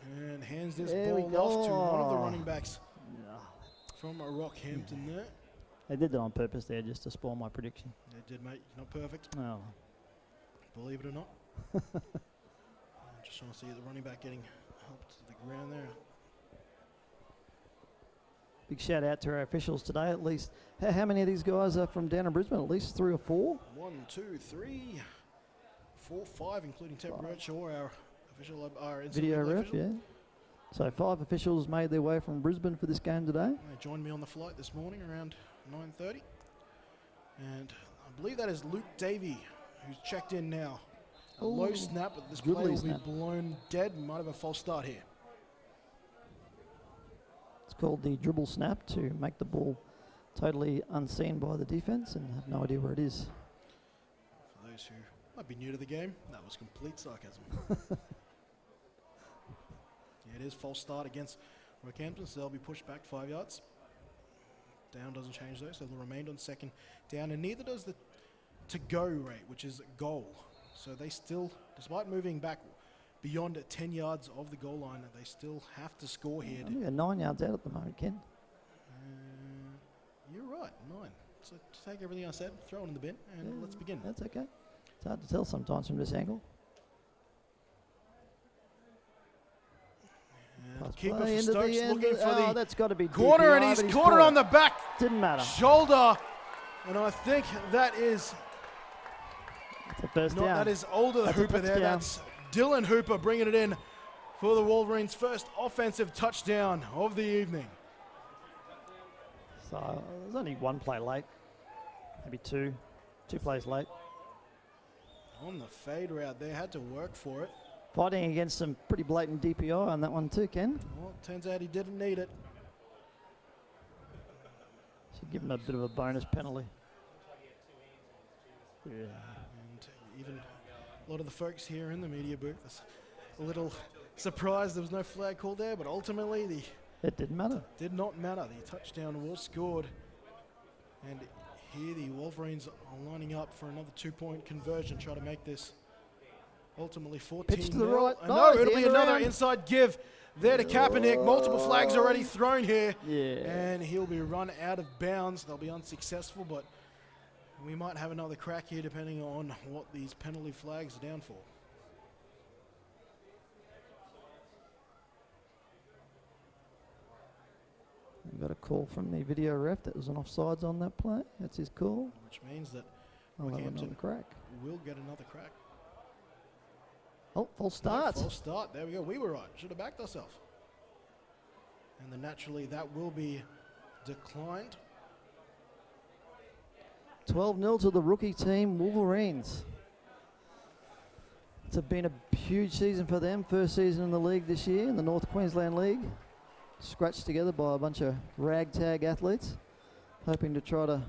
S1: and hands this
S2: There we
S1: ball off to one of the
S2: go.
S1: running backs from Rockhampton there.
S2: They did that on purpose there just to spoil my prediction.
S1: They did, mate. Not perfect,
S2: Oh,
S1: believe it or not. Just trying to see the running back getting helped to the ground there.
S2: big shout out to our officials today. At least, how many of these guys are from down in Brisbane? At least 3 or 4?
S1: 1, 2, 3, 4, 5, including Ted Birchall, our official, our
S2: Video
S1: NCAA
S2: ref,
S1: official.
S2: yeah. So 5 officials made their way from Brisbane for this game today.
S1: They joined me on the flight this morning around 9:30, and I believe that is Luke Davey, who's checked in now. A low
S2: Ooh,
S1: snap, but this play
S2: dribbly
S1: will
S2: snap.
S1: be blown dead. We might have a false start here.
S2: It's called the dribble snap to make the ball totally unseen by the defense and have no idea where it is.
S1: For those who might be new to the game, that was complete sarcasm. Yeah, it is false start against Rockhampton, so they'll be pushed back 5 yards. Down doesn't change though, so they'll remain on 2nd down, and neither does the to-go rate, which is goal. So they still, despite moving back beyond 10 yards of the goal line, they still have to score here.
S2: I think they're 9 yards out at the moment, Ken.
S1: You're right, 9. So take everything I said, throw it in the bin, and let's begin.
S2: That's okay. It's hard to tell sometimes from this angle.
S1: And
S2: Pass
S1: keeper
S2: play
S1: for
S2: into the
S1: Stokes
S2: end
S1: looking
S2: of-
S1: for
S2: oh,
S1: the
S2: that's got to be
S1: corner,
S2: DPI,
S1: and
S2: but
S1: he's
S2: he's
S1: caught it
S2: caught
S1: on the back
S2: Didn't matter.
S1: shoulder. And I think that is
S2: It's a first
S1: not
S2: down.
S1: that is older the
S2: That's a
S1: Hooper there.
S2: touchdown.
S1: That's Dylan Hooper bringing it in for the Wolverines' first offensive touchdown of the evening.
S2: So there's only one play late, maybe two plays late.
S1: On the fade route there, had to work for it.
S2: Fighting against some pretty blatant DPI on that one too, Ken.
S1: Well, turns out he didn't need it.
S2: Should give him a bit of a bonus penalty. Yeah.
S1: And even a lot of the folks here in the media booth is a little surprised there was no flag called there, but ultimately
S2: It didn't matter.
S1: did not matter. The touchdown was scored. And here the Wolverines are lining up for another 2-point conversion, try to make this ultimately 14.
S2: Pitch to the right.
S1: No,
S2: Nice,
S1: it'll
S2: the
S1: be
S2: end
S1: another
S2: around.
S1: inside give there to Kaepernick. Multiple flags already thrown here.
S2: Yeah.
S1: And he'll be run out of bounds. They'll be unsuccessful, but we might have another crack here depending on what these penalty flags are down for.
S2: We got a call from the video ref that was an offsides on that play. That's his call.
S1: Which means that
S2: I'll have
S1: Rockhampton
S2: another crack.
S1: we'll get another crack.
S2: Oh, false start.
S1: False start. There we go. We were right. Should have backed ourselves. And then naturally that will be declined.
S2: 12-0 to the rookie team, Wolverines. It's been a huge season for them. First season in the league this year, in the North Queensland League. Scratched together by a bunch of ragtag athletes, hoping to try to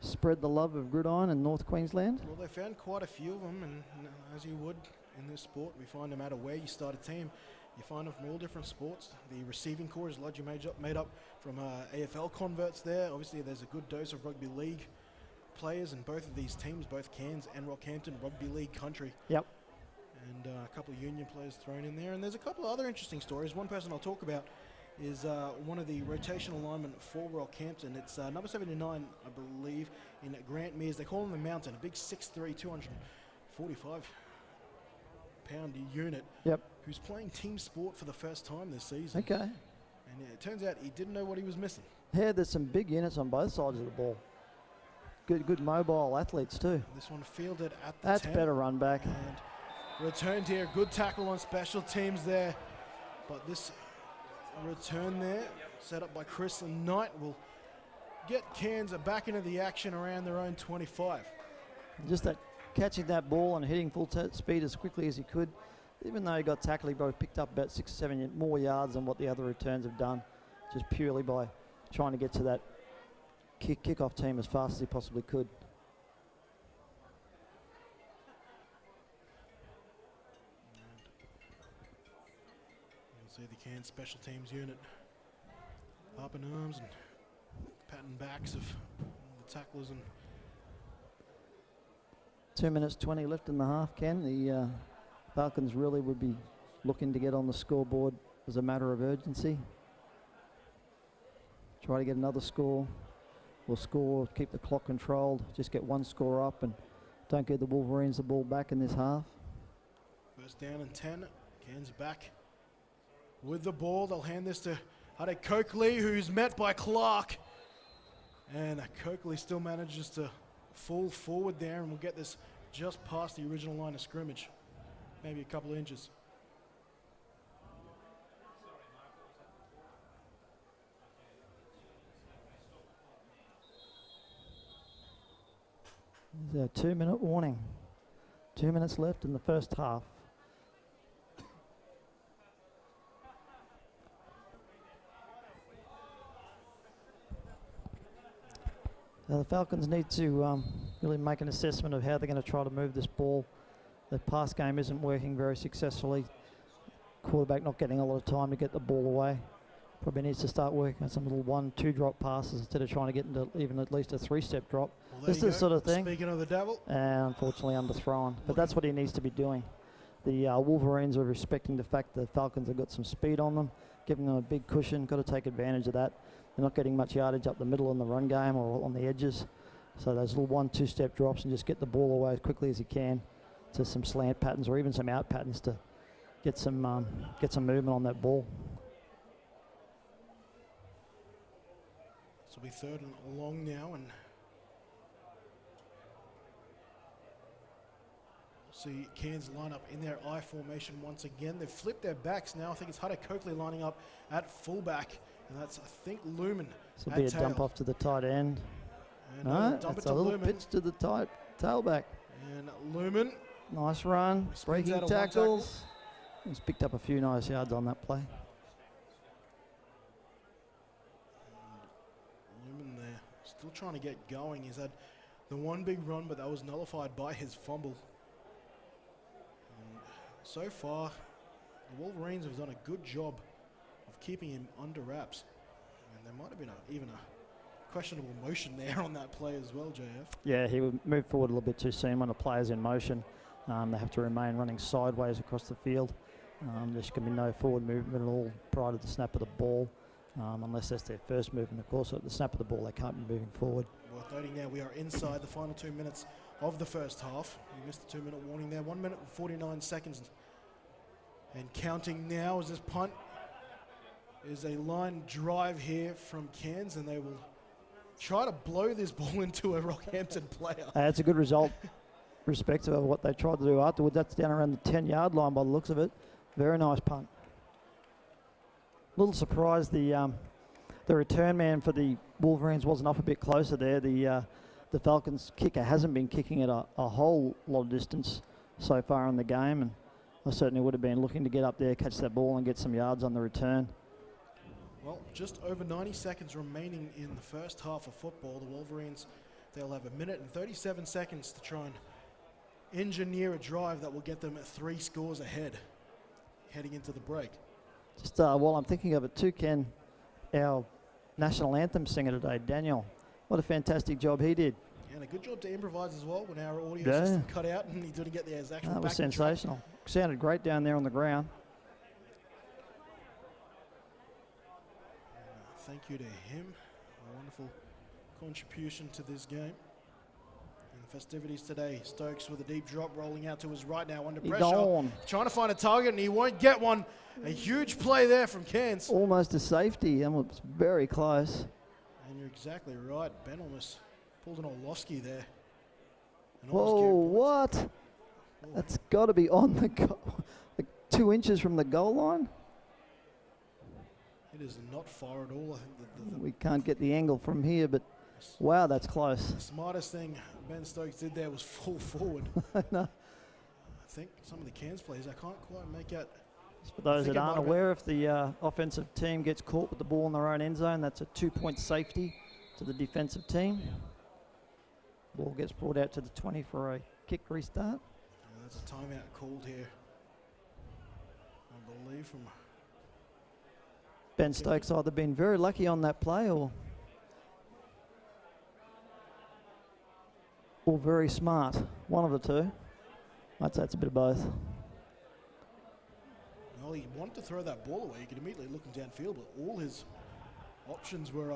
S2: spread the love of Gridiron in North Queensland.
S1: Well, they found quite a few of them, and as you would in this sport, we find no matter where you start a team, you find them from all different sports. The receiving core is largely made up from AFL converts there. Obviously, there's a good dose of rugby league players in both of these teams, both Cairns and Rockhampton, rugby league country.
S2: Yep.
S1: And a couple of union players thrown in there. And there's a couple of other interesting stories. One person I'll talk about is one of the rotational linemen for Rockhampton. It's number 79, I believe, in Grant Mears. They call him the Mountain, a big 6'3", 245-pound unit.
S2: Yep.
S1: Who's playing team sport for the first time this season.
S2: Okay.
S1: And it turns out he didn't know what he was missing.
S2: Yeah, there's some big units on both sides of the ball. Good mobile athletes too.
S1: This one fielded at the
S2: That's
S1: 10.
S2: better run back.
S1: And returned here. Good tackle on special teams there. But this return there, set up by Chris and Knight, will get Cairns back into the action around their own 25.
S2: Just that catching that ball and hitting full speed as quickly as he could. Even though he got tackled, he probably picked up about 6 or 7 more yards than what the other returns have done, just purely by trying to get to that kickoff team as fast as he possibly could.
S1: You'll see the Cairns special teams unit up in arms and patting backs of the tacklers. And
S2: 2 minutes 20 left in the half, Ken. The Falcons really would be looking to get on the scoreboard as a matter of urgency. Try to get another score. We'll score, keep the clock controlled, just get one score up and don't give the Wolverines the ball back in this half.
S1: first down and 10. Cairns back with the ball. They'll hand this to Hade Coakley, who's met by Clark. And Coakley still manages to fall forward there, and we'll get this just past the original line of scrimmage. Maybe a couple of inches.
S2: There's a 2-minute warning. 2 minutes left in the first half. The Falcons need to really make an assessment of how they're going to try to move this ball. The pass game isn't working very successfully. Quarterback not getting a lot of time to get the ball away. Probably needs to start working on some little 1-2 drop passes instead of trying to get into even at least a 3-step drop.
S1: Well,
S2: This is the sort of thing.
S1: Speaking of the devil,
S2: And unfortunately underthrown. But that's what he needs to be doing. The Wolverines are respecting the fact that the Falcons have got some speed on them, giving them a big cushion. Got to take advantage of that. They're not getting much yardage up the middle in the run game or on the edges. So those little 1-2 step drops and just get the ball away as quickly as you can to some slant patterns or even some out patterns to get some movement on that ball.
S1: This will be third and long now, and see Cairns line up in their I formation once again. They've flipped their backs now. I think it's Hunter Coakley lining up at fullback, and that's, I think, Lumen.
S2: This will be a
S1: tail.
S2: dump off to the tight end.
S1: And
S2: No,
S1: dump
S2: it's
S1: it
S2: a
S1: to
S2: little
S1: Lumen.
S2: pitch to the tailback.
S1: And Lumen.
S2: Nice run,
S1: Spins
S2: breaking
S1: out of one tackle.
S2: tackles. He's picked up a few nice yards on that play.
S1: Lumen there, still trying to get going. He's had the one big run, but that was nullified by his fumble. And so far, the Wolverines have done a good job of keeping him under wraps. And there might have been even a questionable motion there on that play as well, JF.
S2: Yeah, he would move forward a little bit too soon when the player's in motion. They have to remain running sideways across the field. There can be no forward movement at all prior to the snap of the ball, unless that's their first movement. Of course, at the snap of the ball, they can't be moving forward.
S1: Worth noting now, we are inside the final 2 minutes of the first half. We missed the 2-minute warning there. 1 minute and 49 seconds. And counting now as this punt is a line drive here from Cairns, and they will try to blow this ball into a Rockhampton player.
S2: That's a good result, respective of what they tried to do afterwards. That's down around the 10-yard line by the looks of it. Very nice punt. Little surprised the return man for the Wolverines wasn't up a bit closer there. The Falcons kicker hasn't been kicking it a whole lot of distance so far in the game, and I certainly would have been looking to get up there, catch that ball and get some yards on the return.
S1: Well, just over 90 seconds remaining in the first half of football. The Wolverines, they'll have 1 minute and 37 seconds to try and engineer a drive that will get them 3 scores ahead heading into the break.
S2: Just while I'm thinking of it too, Ken, our national anthem singer today, Daniel, what a fantastic job he did.
S1: And a good job to improvise as well when our audio
S2: Yeah.
S1: system cut out and he didn't get the actual
S2: That
S1: backing
S2: was
S1: track.
S2: sensational. Sounded great down there on the ground.
S1: Thank you to him. A wonderful contribution to this game. And the festivities today. Stokes with a deep drop rolling out to his right now under
S2: He
S1: pressure.
S2: gone.
S1: Trying to find a target and he won't get one. A huge play there from Cairns.
S2: Almost a safety, and it's very close.
S1: And you're exactly right. Ben almost pulled an Orlovsky there. And
S2: Whoa,
S1: almost carried points.
S2: what?
S1: Oh,
S2: That's got to be on the goal, like 2 inches from the goal line.
S1: it is not far at all. I think
S2: We can't get the angle from here, but wow, that's close.
S1: the smartest thing Ben Stokes did there was fall forward.
S2: No.
S1: I think some of the Cairns players, I can't quite make out.
S2: For those
S1: think
S2: that
S1: it
S2: aren't
S1: might have been-
S2: aware, if the offensive team gets caught with the ball in their own end zone, that's a 2-point safety to the defensive team. Ball gets brought out to the 20 for a kick restart.
S1: That's a timeout called here, I believe, from
S2: Ben Stokes either been very lucky on that play or very smart. One of the two. I'd say it's a bit of both.
S1: well, he wanted to throw that ball away. You could immediately look him downfield, but all his options were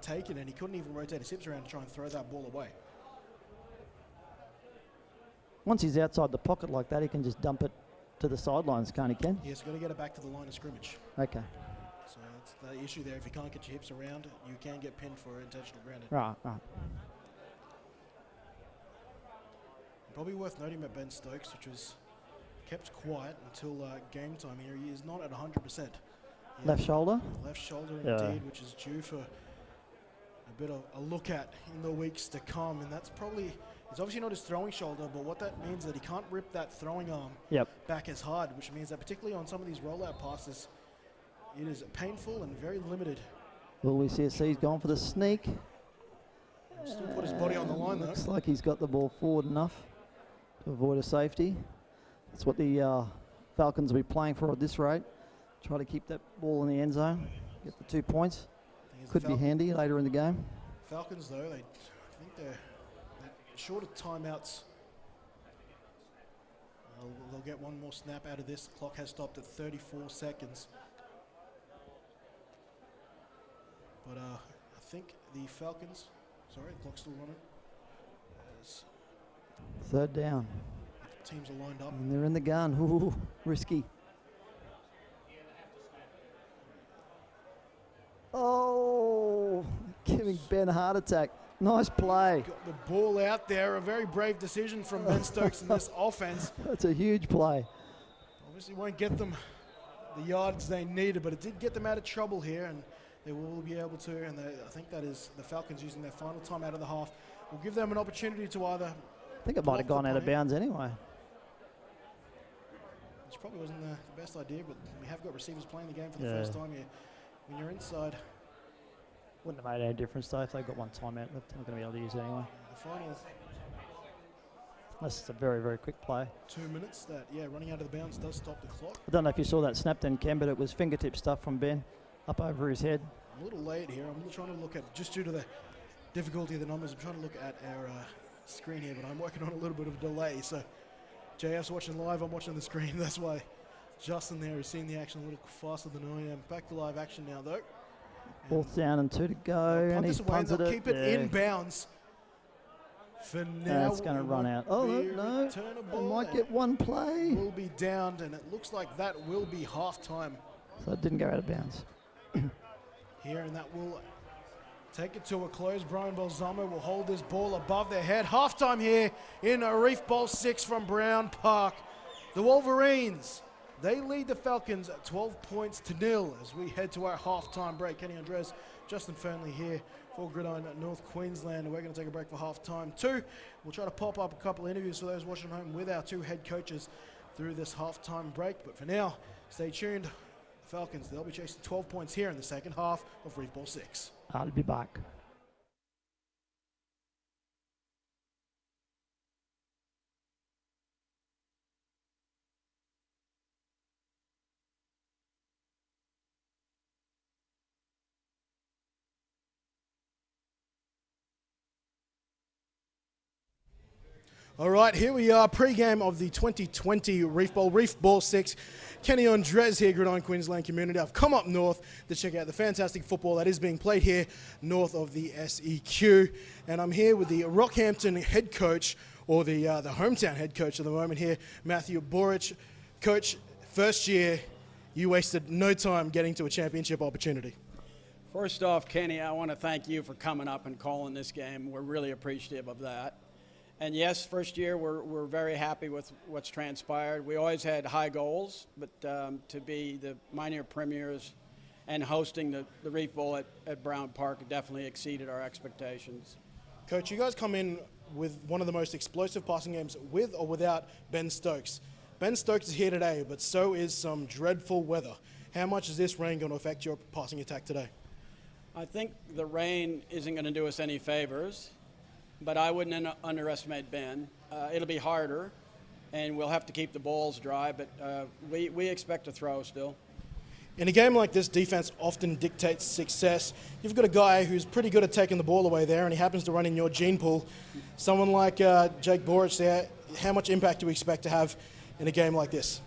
S1: taken, and he couldn't even rotate his hips around to try and throw that ball away.
S2: Once he's outside the pocket like that, he can just dump it to the sidelines, can't he, Ken?
S1: He's got to get it back to the line of scrimmage.
S2: Okay.
S1: So that's the issue there. If you can't get your hips around, you can get pinned for intentional grounding.
S2: Right.
S1: Probably worth noting about Ben Stokes, which was kept quiet until game time here. He is not at 100%.
S2: Left shoulder?
S1: Left shoulder
S2: Yeah.
S1: indeed, which is due for a bit of a look at in the weeks to come. And that's probably, it's obviously not his throwing shoulder, but what that means is that he can't rip that throwing arm back as hard, which means that particularly on some of these rollout passes, it is painful and very limited.
S2: Will we see a C's gone for the sneak?
S1: Still put his body on the line though.
S2: Looks like he's got the ball forward enough to avoid a safety. That's what the Falcons will be playing for at this rate. Try to keep that ball in the end zone, get the 2 points.
S1: Thing is,
S2: Could be handy later in the game.
S1: Falcons though, I think they're short of timeouts. They'll get one more snap out of this. The clock has stopped at 34 seconds. But I think the Falcons, sorry, the clock's still running. As
S2: Third down.
S1: teams are lined up.
S2: And they're in the gun. Ooh, risky. Oh, giving Ben a heart attack. Nice play.
S1: Got the ball out there. A very brave decision from Ben Stokes in this offense.
S2: That's a huge play.
S1: Obviously won't get them the yards they needed, but it did get them out of trouble here, and they will be able to, and I think that is the Falcons using their final time out of the half. Will give them an opportunity to either...
S2: I think it might have gone out of bounds anyway.
S1: Which probably wasn't the best idea, but we have got receivers playing the game for the first time here. When you're inside...
S2: Wouldn't have made any difference though if they got one timeout. They're not going to be able to use it anyway.
S1: The final...
S2: Unless it's a very, very quick play.
S1: 2 minutes that, running out of the bounds does stop the clock.
S2: I don't know if you saw that snap then, Ken, but it was fingertip stuff from Ben up over his head.
S1: A little late here. I'm trying to look at, just due to the difficulty of the numbers, I'm trying to look at our screen here, but I'm working on a little bit of a delay. So JF's watching live, I'm watching the screen. That's why Justin there is seeing the action a little faster than I am. Back to live action now, though.
S2: Fourth down and 2 to go, and he's punted it.
S1: Keep it in bounds. For now,
S2: it's going to run out. Oh, no. They might get one play.
S1: Will be downed, and it looks like that will be half-time.
S2: So it didn't go out of bounds.
S1: Here, and that will take it to a close. Brian Balsamo will hold this ball above their head. Half-time here in a Reef Bowl 6 from Brown Park. The Wolverines, they lead the Falcons at 12 points to 0 as we head to our half-time break. Kenny Andres, Justin Fernley here for Gridiron North Queensland. We're going to take a break for half-time too. We'll try to pop up a couple of interviews for those watching at home with our 2 head coaches through this half-time break. But for now, stay tuned. Falcons, they'll be chasing 12 points here in the second half of Reef Bowl 6.
S2: I'll be back.
S1: All right, here we are, pre-game of the 2020 Reef Bowl 6. Kenny Andres here, Gridiron Queensland community. I've come up north to check out the fantastic football that is being played here north of the SEQ. And I'm here with the Rockhampton head coach, or the hometown head coach at the moment here, Matthew Borich. Coach, first year, you wasted no time getting to a championship opportunity.
S4: First off, Kenny, I want to thank you for coming up and calling this game. We're really appreciative of that. And yes, first year, we're very happy with what's transpired. We always had high goals, but to be the minor premiers and hosting the Reef Bowl at Brown Park definitely exceeded our expectations.
S1: Coach, you guys come in with one of the most explosive passing games with or without Ben Stokes. Ben Stokes is here today, but so is some dreadful weather. How much is this rain going to affect your passing attack today?
S4: I think the rain isn't going to do us any favors, but I wouldn't underestimate Ben. It'll be harder, and we'll have to keep the balls dry, but we expect to throw still.
S1: In a game like this, defense often dictates success. You've got a guy who's pretty good at taking the ball away there, and he happens to run in your gene pool. Someone like Jake Borich there, how much impact do we expect to have in a game like this?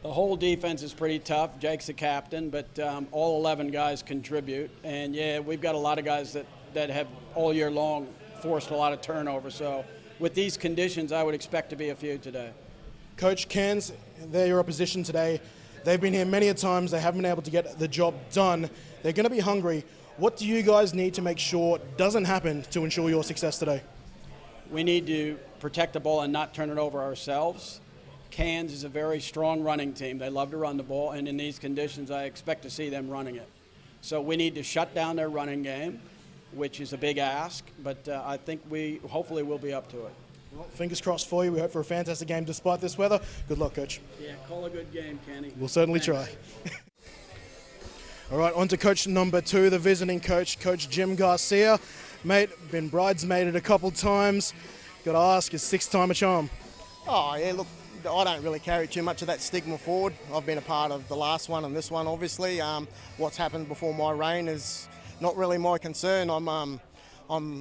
S4: The whole defense is pretty tough. Jake's the captain, but all 11 guys contribute. And, yeah, we've got a lot of guys that have all year long forced a lot of turnover. So with these conditions, I would expect to be a few today.
S1: Coach, Cairns, they're your opposition today. They've been here many a times. They haven't been able to get the job done. They're going to be hungry. What do you guys need to make sure doesn't happen to ensure your success today?
S4: We need to protect the ball and not turn it over ourselves. Cairns is a very strong running team. They love to run the ball, and in these conditions, I expect to see them running it. So we need to shut down their running game, which is a big ask, but I think we hopefully will be up to it.
S1: Well, fingers crossed for you. We hope for a fantastic game despite this weather. Good luck, Coach.
S4: Yeah, call a good game, Kenny.
S1: We'll certainly try. All right, on to coach number 2, the visiting coach, Coach Jim Garcia. Mate, been bridesmaided a couple times. Got to ask, is 6th time a charm?
S5: Oh, yeah, look, I don't really carry too much of that stigma forward. I've been a part of the last one and this one, obviously. What's happened before my reign is not really my concern. I'm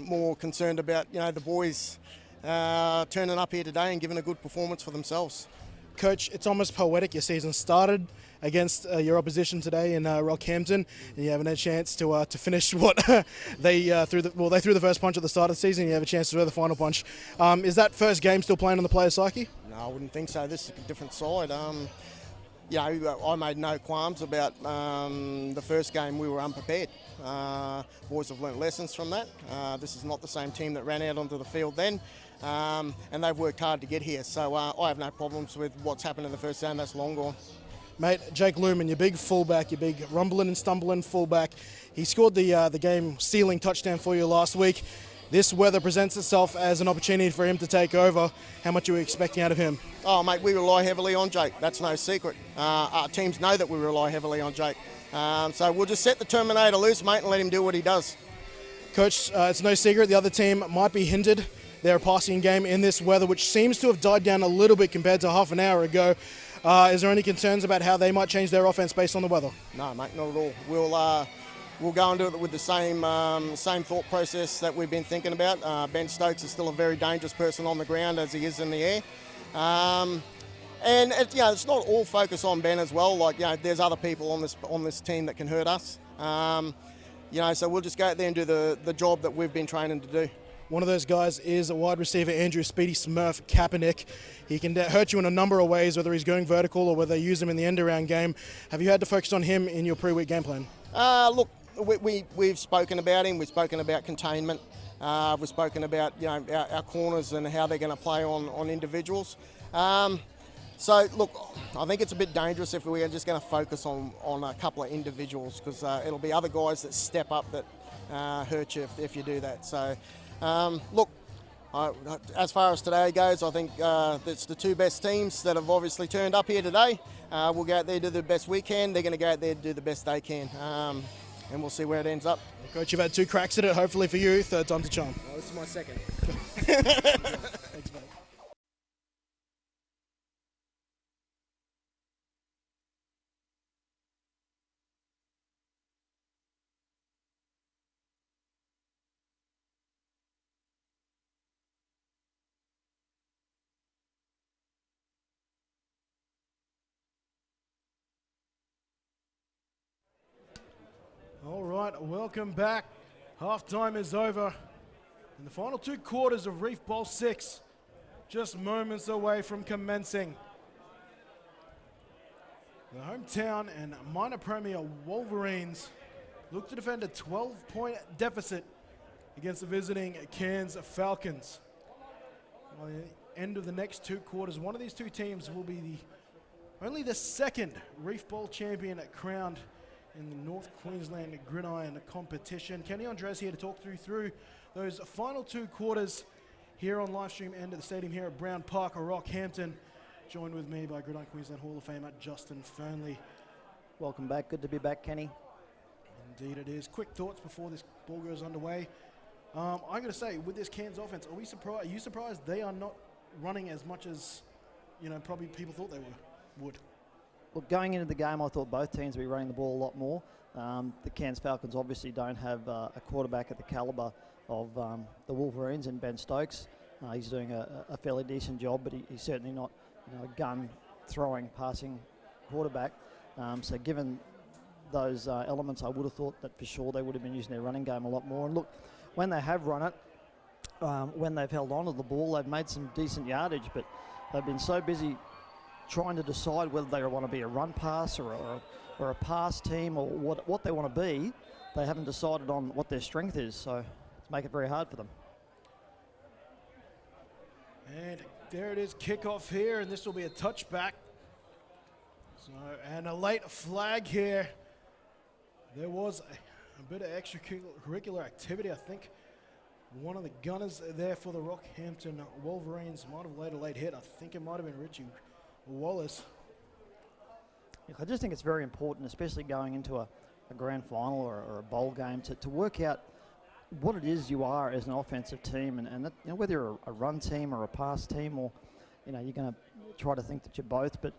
S5: more concerned about, the boys turning up here today and giving a good performance for themselves.
S1: Coach, it's almost poetic. Your season started against your opposition today in Rockhampton, and you haven't had a chance to finish what they threw. They threw the first punch at the start of the season. You have a chance to throw the final punch. Is that first game still playing on the player's psyche?
S5: No, I wouldn't think so. This is a different side. I made no qualms about the first game. We were unprepared. Boys have learnt lessons from that. This is not the same team that ran out onto the field then, and they've worked hard to get here. So I have no problems with what's happened in the first game. That's long gone.
S1: Mate, Jake Lumen, your big fullback, your big rumbling and stumbling fullback. He scored the game-sealing touchdown for you last week. This weather presents itself as an opportunity for him to take over. How much are we expecting out of him?
S5: Oh, mate, we rely heavily on Jake. That's no secret. Our teams know that we rely heavily on Jake. So we'll just set the Terminator loose, mate, and let him do what he does.
S1: Coach, it's no secret the other team might be hindered their passing game in this weather, which seems to have died down a little bit compared to half an hour ago. Is there any concerns about how they might change their offense based on the weather?
S5: No, mate, not at all. We'll go into it with the same thought process that we've been thinking about. Ben Stokes is still a very dangerous person on the ground as he is in the air. And it's not all focus on Ben as well. There's other people on this team that can hurt us. So we'll just go out there and do the job that we've been training to do.
S1: One of those guys is a wide receiver, Andrew Speedy Smurf Kaepernick. He can hurt you in a number of ways, whether he's going vertical or whether they use him in the end-around game. Have you had to focus on him in your pre-week game plan?
S5: Look, we've spoken about him. We've spoken about containment. We've spoken about our corners and how they're going to play on individuals. So look, I think it's a bit dangerous if we are just going to focus on a couple of individuals, because it'll be other guys that step up that hurt you if you do that. So look, as far as today goes, I think it's the two best teams that have obviously turned up here today. We'll go out there, do the best we can. They're going to go out there and do the best they can. And we'll see where it ends up.
S1: Coach, you've had 2 cracks at it. Hopefully for you, third time's a charm.
S5: Oh, this is my second.
S1: Thanks, mate. All right, welcome back. Half-time is over. And the final 2 quarters of Reef Bowl 6, just moments away from commencing. The hometown and minor premier Wolverines look to defend a 12-point deficit against the visiting Cairns Falcons. By the end of the next 2 quarters, one of these 2 teams will be only the second Reef Bowl champion crowned in the North Queensland Gridiron competition. Kenny Andres here to talk through those final 2 quarters here on live stream end of the stadium here at Brown Park, Rockhampton. Joined with me by Gridiron Queensland Hall of Famer Justin Fernley.
S2: Welcome back. Good to be back, Kenny.
S1: Indeed it is. Quick thoughts before this ball goes underway. I'm going to say, with this Cairns offense, are you surprised they are not running as much as probably people thought they would?
S2: Look, going into the game, I thought both teams would be running the ball a lot more. The Cairns Falcons obviously don't have a quarterback at the calibre of the Wolverines and Ben Stokes. He's doing a fairly decent job, but he's certainly not a gun-throwing, passing quarterback. So given those elements, I would have thought that for sure they would have been using their running game a lot more. And look, when they have run it, when they've held on to the ball, they've made some decent yardage, but they've been so busy trying to decide whether they want to be a run pass or a pass team or what they want to be. They haven't decided on what their strength is, so it's make it very hard for them.
S1: And there it is, kickoff here, and this will be a touchback. So, and a late flag here. There was a bit of extracurricular activity. I think one of the gunners there for the Rockhampton Wolverines might have laid a late hit. I think it might have been Richie Wallace.
S2: I just think it's very important, especially going into a grand final or a bowl game, to work out what it is you are as an offensive team, and that, whether you're a run team or a pass team, or you're going to try to think that you're both, but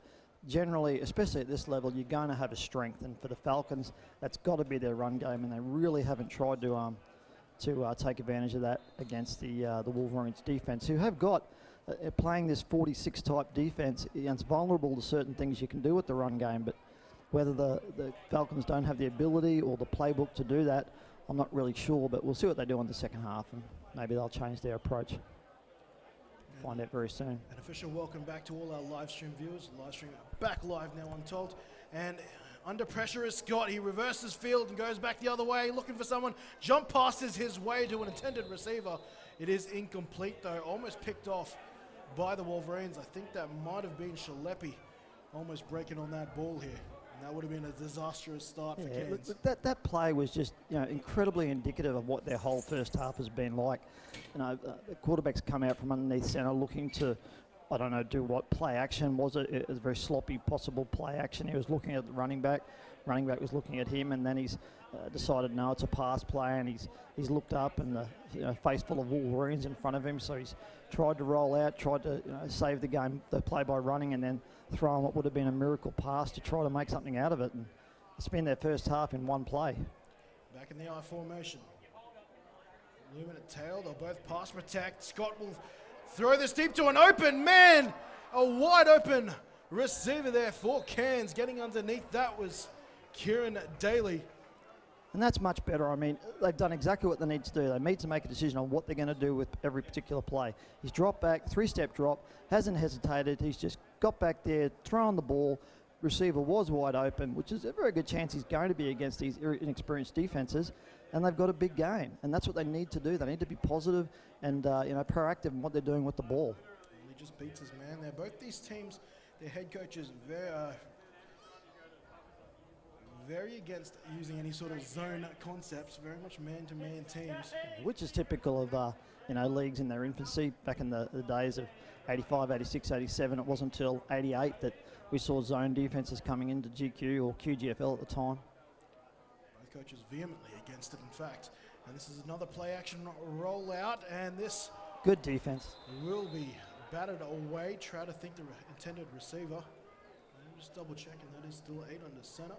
S2: generally, especially at this level, you're going to have a strength, and for the Falcons, that's got to be their run game, and they really haven't tried to take advantage of that against the Wolverines defense, who have got playing this 46 type defence, it's vulnerable to certain things you can do with the run game, but whether the Falcons don't have the ability or the playbook to do that, I'm not really sure, but we'll see what they do in the second half, and maybe they'll change their approach. Find out very soon.
S1: An official welcome back to all our live stream viewers. Live stream back live now, I'm told. And under pressure is Scott. He reverses field and goes back the other way, looking for someone. Jump passes his way to an intended receiver. It is incomplete, though. Almost picked off by the Wolverines. I think that might have been Shalepi almost breaking on that ball here. And that would have been a disastrous start for Cairns.
S2: That play was just incredibly indicative of what their whole first half has been like. The quarterback's come out from underneath centre looking to, I don't know, do what play action was it? It was a very sloppy possible play action. He was looking at the running back. Running back was looking at him, and then he's decided no, it's a pass play, and he's looked up, and the face full of Wolverines in front of him. So he's tried to roll out, tried to save the game, the play by running, and then throw on what would have been a miracle pass to try to make something out of it. And it's been their first half in one play.
S1: Back in the I formation. Lumen at tail, they'll both pass protect. Scott will throw this deep to an open man. A wide open receiver there for Cairns. Getting underneath that was Kieran Daly.
S2: And that's much better. I mean, they've done exactly what they need to do. They need to make a decision on what they're going to do with every particular play. He's dropped back, 3-step drop, hasn't hesitated. He's just got back there, thrown the ball. Receiver was wide open, which is a very good chance he's going to be against these inexperienced defenses. And they've got a big game. And that's what they need to do. They need to be positive and proactive in what they're doing with the ball.
S1: And he just beats his man there. Both these teams, their head coaches, very against using any sort of zone concepts, very much man-to-man teams.
S2: Which is typical of leagues in their infancy. Back in the days of 85, 86, 87, it wasn't until 88 that we saw zone defenses coming into GQ or QGFL at the time.
S1: Both coaches vehemently against it, in fact. And this is another play-action rollout, and this
S2: good defense
S1: will be batted away. Try to think the intended receiver. I'm just double-checking that is still 8 under center.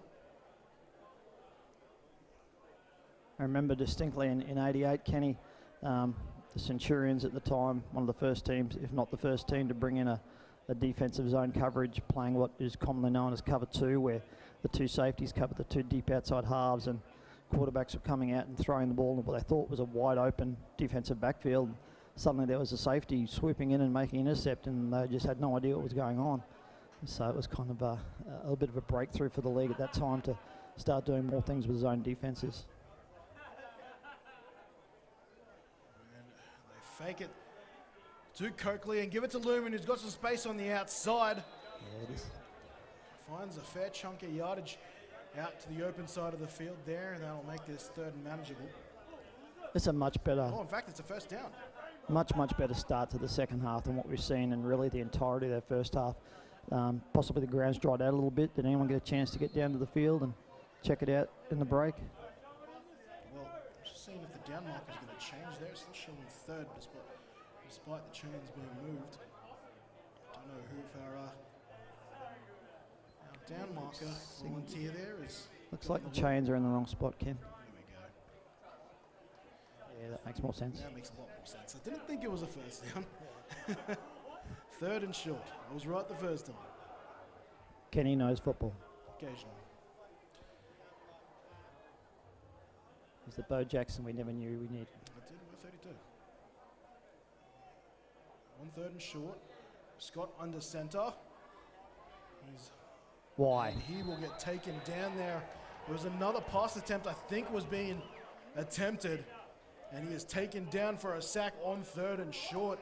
S2: I remember distinctly in 88, Kenny, the Centurions at the time, one of the first teams, if not the first team, to bring in a defensive zone coverage, playing what is commonly known as cover 2, where the two safeties cover the two deep outside halves, and quarterbacks were coming out and throwing the ball in what they thought was a wide open defensive backfield. Suddenly there was a safety swooping in and making an intercept, and they just had no idea what was going on. So it was kind of a bit of a breakthrough for the league at that time to start doing more things with zone defenses.
S1: Fake it to Coakley and give it to Lumen, who's got some space on the outside.
S2: Yeah, it is.
S1: Finds a fair chunk of yardage out to the open side of the field there, and that'll make this third manageable.
S2: It's a much better,
S1: Oh, in fact, it's a first down.
S2: much better start to the second half than what we've seen in really the entirety of their first half. Possibly the ground's dried out a little bit. Did anyone get a chance to get down to the field and check it out in the break?
S1: Well, just seeing if the down marker's going to change there. It's still showing third, despite the chains being moved. Don't know who if our down marker volunteer there is.
S2: Looks like the chains are in the wrong spot, Ken.
S1: There we go.
S2: Yeah, that makes more sense.
S1: That makes a lot more sense. I didn't think it was a first down. Third and short. I was right the first time.
S2: Kenny knows football.
S1: Occasionally.
S2: He's the Bo Jackson we never knew we needed.
S1: I did, we're 32. 1 third and short. Scott under center.
S2: Why?
S1: And he will get taken down there. There was another pass attempt I think was being attempted, and he is taken down for a sack on 3rd and short.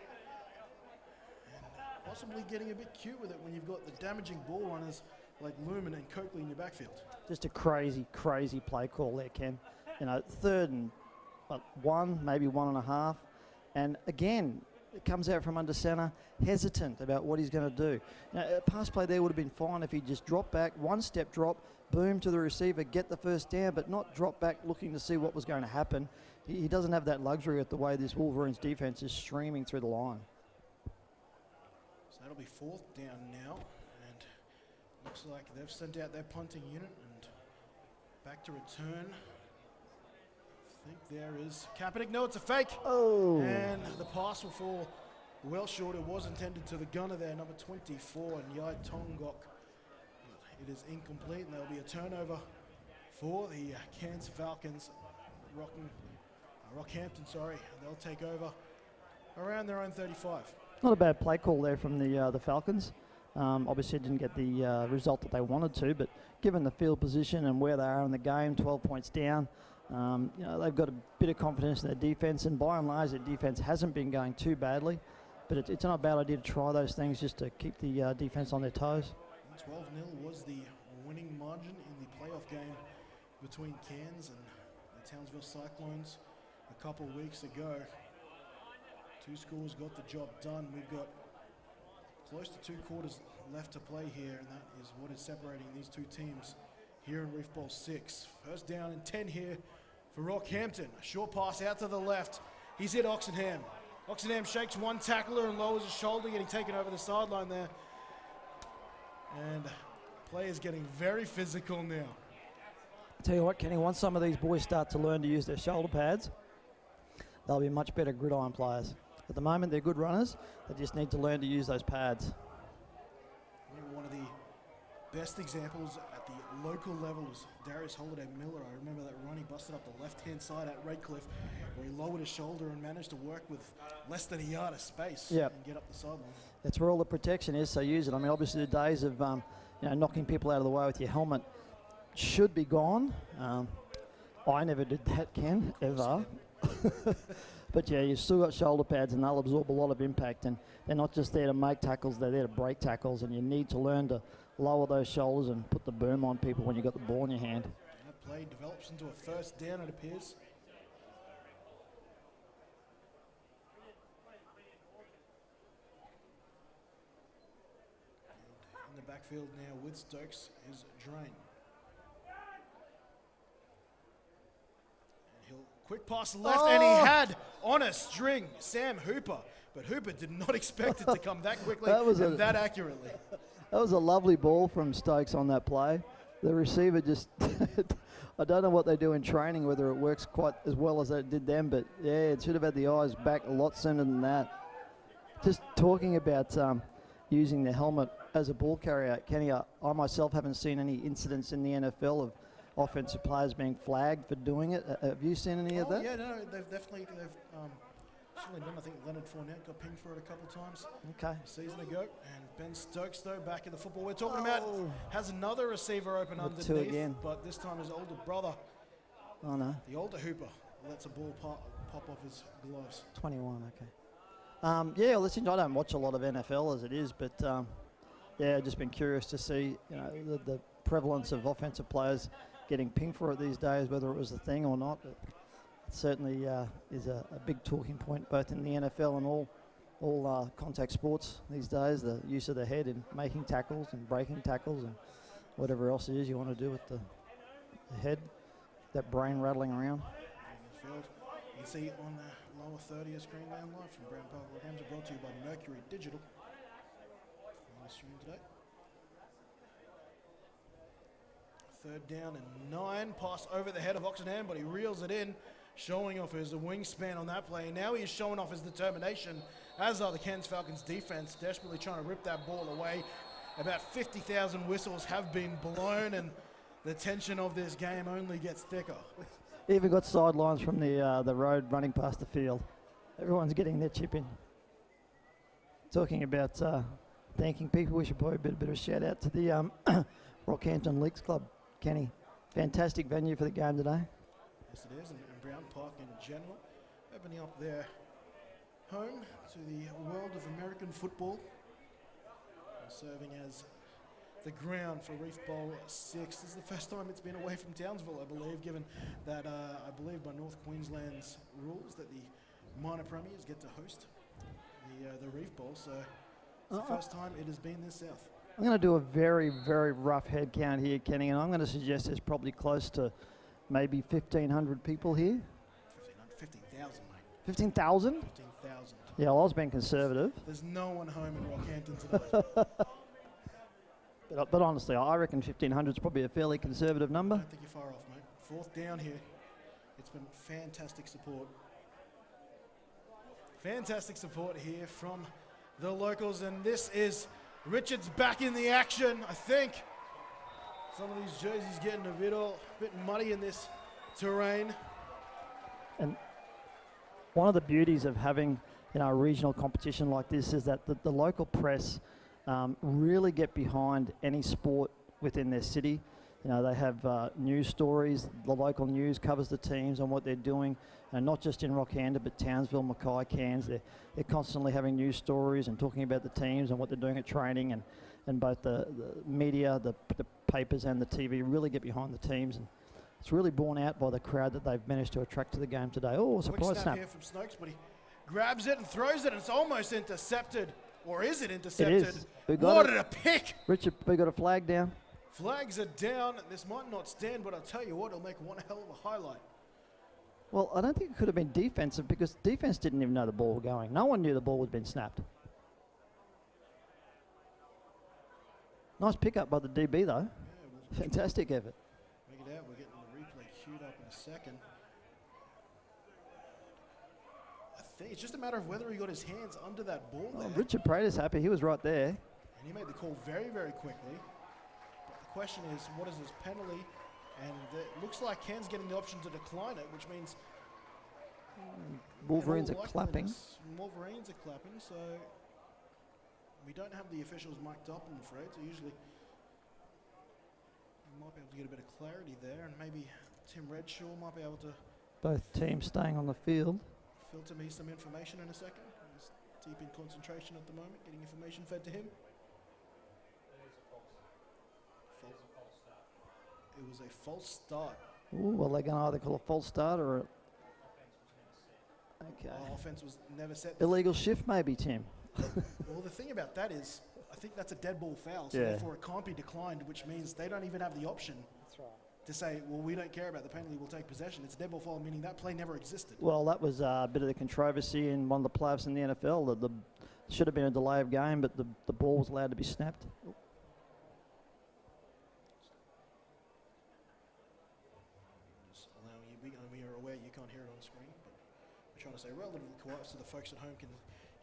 S1: And possibly getting a bit cute with it when you've got the damaging ball runners like Lumen and Coakley in your backfield.
S2: Just a crazy play call there, Ken. 3rd and 1, maybe 1.5. And again, it comes out from under center, hesitant about what he's going to do. A pass play there would have been fine if he just dropped back, 1-step drop, boom to the receiver, get the first down, but not drop back looking to see what was going to happen. He doesn't have that luxury with the way this Wolverines defense is streaming through the line.
S1: So that'll be 4th down now, and looks like they've sent out their punting unit and back to return. I think there is Kaepernick. No, it's a fake.
S2: Oh.
S1: And the pass will fall well short. It was intended to the gunner there, number 24, Nyai Tongok. It is incomplete, and there'll be a turnover for the Cairns Falcons. Rockhampton, sorry. They'll take over around their own 35.
S2: Not a bad play call there from the Falcons. Obviously didn't get the result that they wanted to, but given the field position and where they are in the game, 12 points down, they've got a bit of confidence in their defence, and by and large their defence hasn't been going too badly, but it's not a bad idea to try those things just to keep the defence on their toes.
S1: 12-0 was the winning margin in the playoff game between Cairns and the Townsville Cyclones a couple of weeks ago. Two scores got the job done. We've got close to 2 quarters left to play here, and that is what is separating these two teams here in Reef Bowl 6. First down and 10 here for Rockhampton. A short pass out to the left. He's hit Oxenham. Oxenham shakes one tackler and lowers his shoulder, getting taken over the sideline there. And players getting very physical now.
S2: Tell you what, Kenny, once some of these boys start to learn to use their shoulder pads, they'll be much better gridiron players. At the moment, they're good runners. They just need to learn to use those pads.
S1: One of the best examples at the local level was Darius Holiday Miller. I remember that run. He busted up the left-hand side at Redcliffe, where he lowered his shoulder and managed to work with less than a yard of space and get up the sideline.
S2: That's where all the protection is, so use it. I mean, obviously the days of knocking people out of the way with your helmet should be gone. I never did that, Ken, ever. But yeah, you've still got shoulder pads, and they'll absorb a lot of impact, and they're not just there to make tackles, they're there to break tackles, and you need to learn to lower those shoulders and put the boom on people when you've got the ball in your hand.
S1: That play develops into a first down, it appears. In the backfield now with Stokes is Drain. Quick pass left, and he had on a string Sam Hooper, but Hooper did not expect it to come that quickly and that accurately.
S2: That was a lovely ball from Stokes on that play. The receiver just, I don't know what they do in training, whether it works quite as well as it did then, but yeah, it should have had the eyes back a lot sooner than that. Just talking about using the helmet as a ball carrier, Kenny, I myself haven't seen any incidents in the NFL of offensive players being flagged for doing it. Have you seen any of that?
S1: Yeah, no, they've certainly done. I think Leonard Fournette got pinged for it a couple of times.
S2: Okay.
S1: A season ago, and Ben Stokes, though, back in the football we're talking about, has another receiver open
S2: With two
S1: underneath,
S2: again.
S1: but this time his older brother, the older Hooper, lets a ball pop off his gloves.
S2: 21, okay. Yeah, listen, I don't watch a lot of NFL as it is, but yeah, I've just been curious to see the prevalence of offensive players getting pinged for it these days, whether it was a thing or not. But it certainly is a big talking point, both in the NFL and all contact sports these days, the use of the head in making tackles and breaking tackles and whatever else it is you want to do with the head, that brain rattling around.
S1: You can see on the lower 30th screen there live from Brown Park Rockhampton, brought to you by Mercury Digital. On the stream today. Third down and 9. Pass over the head of Oxenham, but he reels it in, showing off his wingspan on that play. And now he is showing off his determination, as are the Cairns Falcons defense, desperately trying to rip that ball away. About 50,000 whistles have been blown, and the tension of this game only gets thicker.
S2: Even got sidelines from the road running past the field. Everyone's getting their chip in. Talking about thanking people, we should probably a bit of a shout out to the Rockhampton Leagues Club. Kenny, fantastic venue for the game today.
S1: Yes, it is, and Brown Park in general, opening up their home to the world of American football, and serving as the ground for Reef Bowl 6. This is the first time it's been away from Townsville, I believe, given that I believe by North Queensland's rules that the minor premiers get to host the Reef Bowl, so it's the first time it has been this south.
S2: I'm going to do a very, very rough head count here, Kenny, and I'm going to suggest there's probably close to maybe 1,500 people here.
S1: 15,000, mate.
S2: 15,000?
S1: 15,000.
S2: Yeah, well, I was being conservative.
S1: There's no one home in Rockhampton today.
S2: But honestly, I reckon 1,500 is probably a fairly conservative number.
S1: I don't think you're far off, mate. Fourth down here. It's been fantastic support Fantastic support here from the locals, and this is Richards back in the action. I think some of these jerseys getting a bit muddy in this terrain.
S2: And one of the beauties of having a regional competition like this is that the local press really get behind any sport within their city. They have news stories. The local news covers the teams and what they're doing, and not just in Rockhampton, but Townsville, Mackay, Cairns. They're constantly having news stories and talking about the teams and what they're doing at training, and both the media, the papers and the TV really get behind the teams. And it's really borne out by the crowd that they've managed to attract to the game today. Oh, surprise
S1: Quick snap
S2: snap.
S1: here from Stokes, but he grabs it and throws it, and it's almost intercepted. Or is it intercepted?
S2: It is. We got
S1: What
S2: it.
S1: a pick!
S2: Richard, we got a flag down.
S1: Flags are down. This might not stand, but I'll tell you what, it'll make one hell of a highlight.
S2: Well, I don't think it could have been defensive because defense didn't even know the ball was going. No one knew the ball had been snapped. Nice pickup by the DB, though.
S1: Yeah,
S2: Fantastic effort.
S1: make it out. We're getting the replay queued up in a second. I think it's just a matter of whether he got his hands under that ball there.
S2: Richard Prater's happy. He was right there.
S1: And he made the call very, very quickly. But the question is, what is this penalty? And it looks like Cairns getting the option to decline it, which means
S2: Wolverines
S1: in
S2: are
S1: all
S2: clapping.
S1: likeliness, Wolverines are clapping, so we don't have the officials mic'd up, I'm afraid. So usually we might be able to get a bit of clarity there, and maybe Tim Redshaw might be able to
S2: Both teams staying on the field.
S1: filter me some information in a second. He's deep in concentration at the moment, getting information fed to him. It was a false start.
S2: Ooh, well, they're going to either call a false start or okay.
S1: Offense was never set.
S2: Illegal shift, maybe, Tim.
S1: Well, the thing about that is, I think that's a dead ball foul, so
S2: Yeah.
S1: therefore it can't be declined, which means they don't even have the option to say, well, we don't care about the penalty, we'll take possession. It's a dead ball foul, meaning that play never existed.
S2: Well, that was a bit of the controversy in one of the playoffs in the NFL. That should have been a delay of game, but the ball was allowed to be snapped.
S1: Just allowing you, we are aware you can't hear it on screen, but we're trying to stay relatively quiet so the folks at home can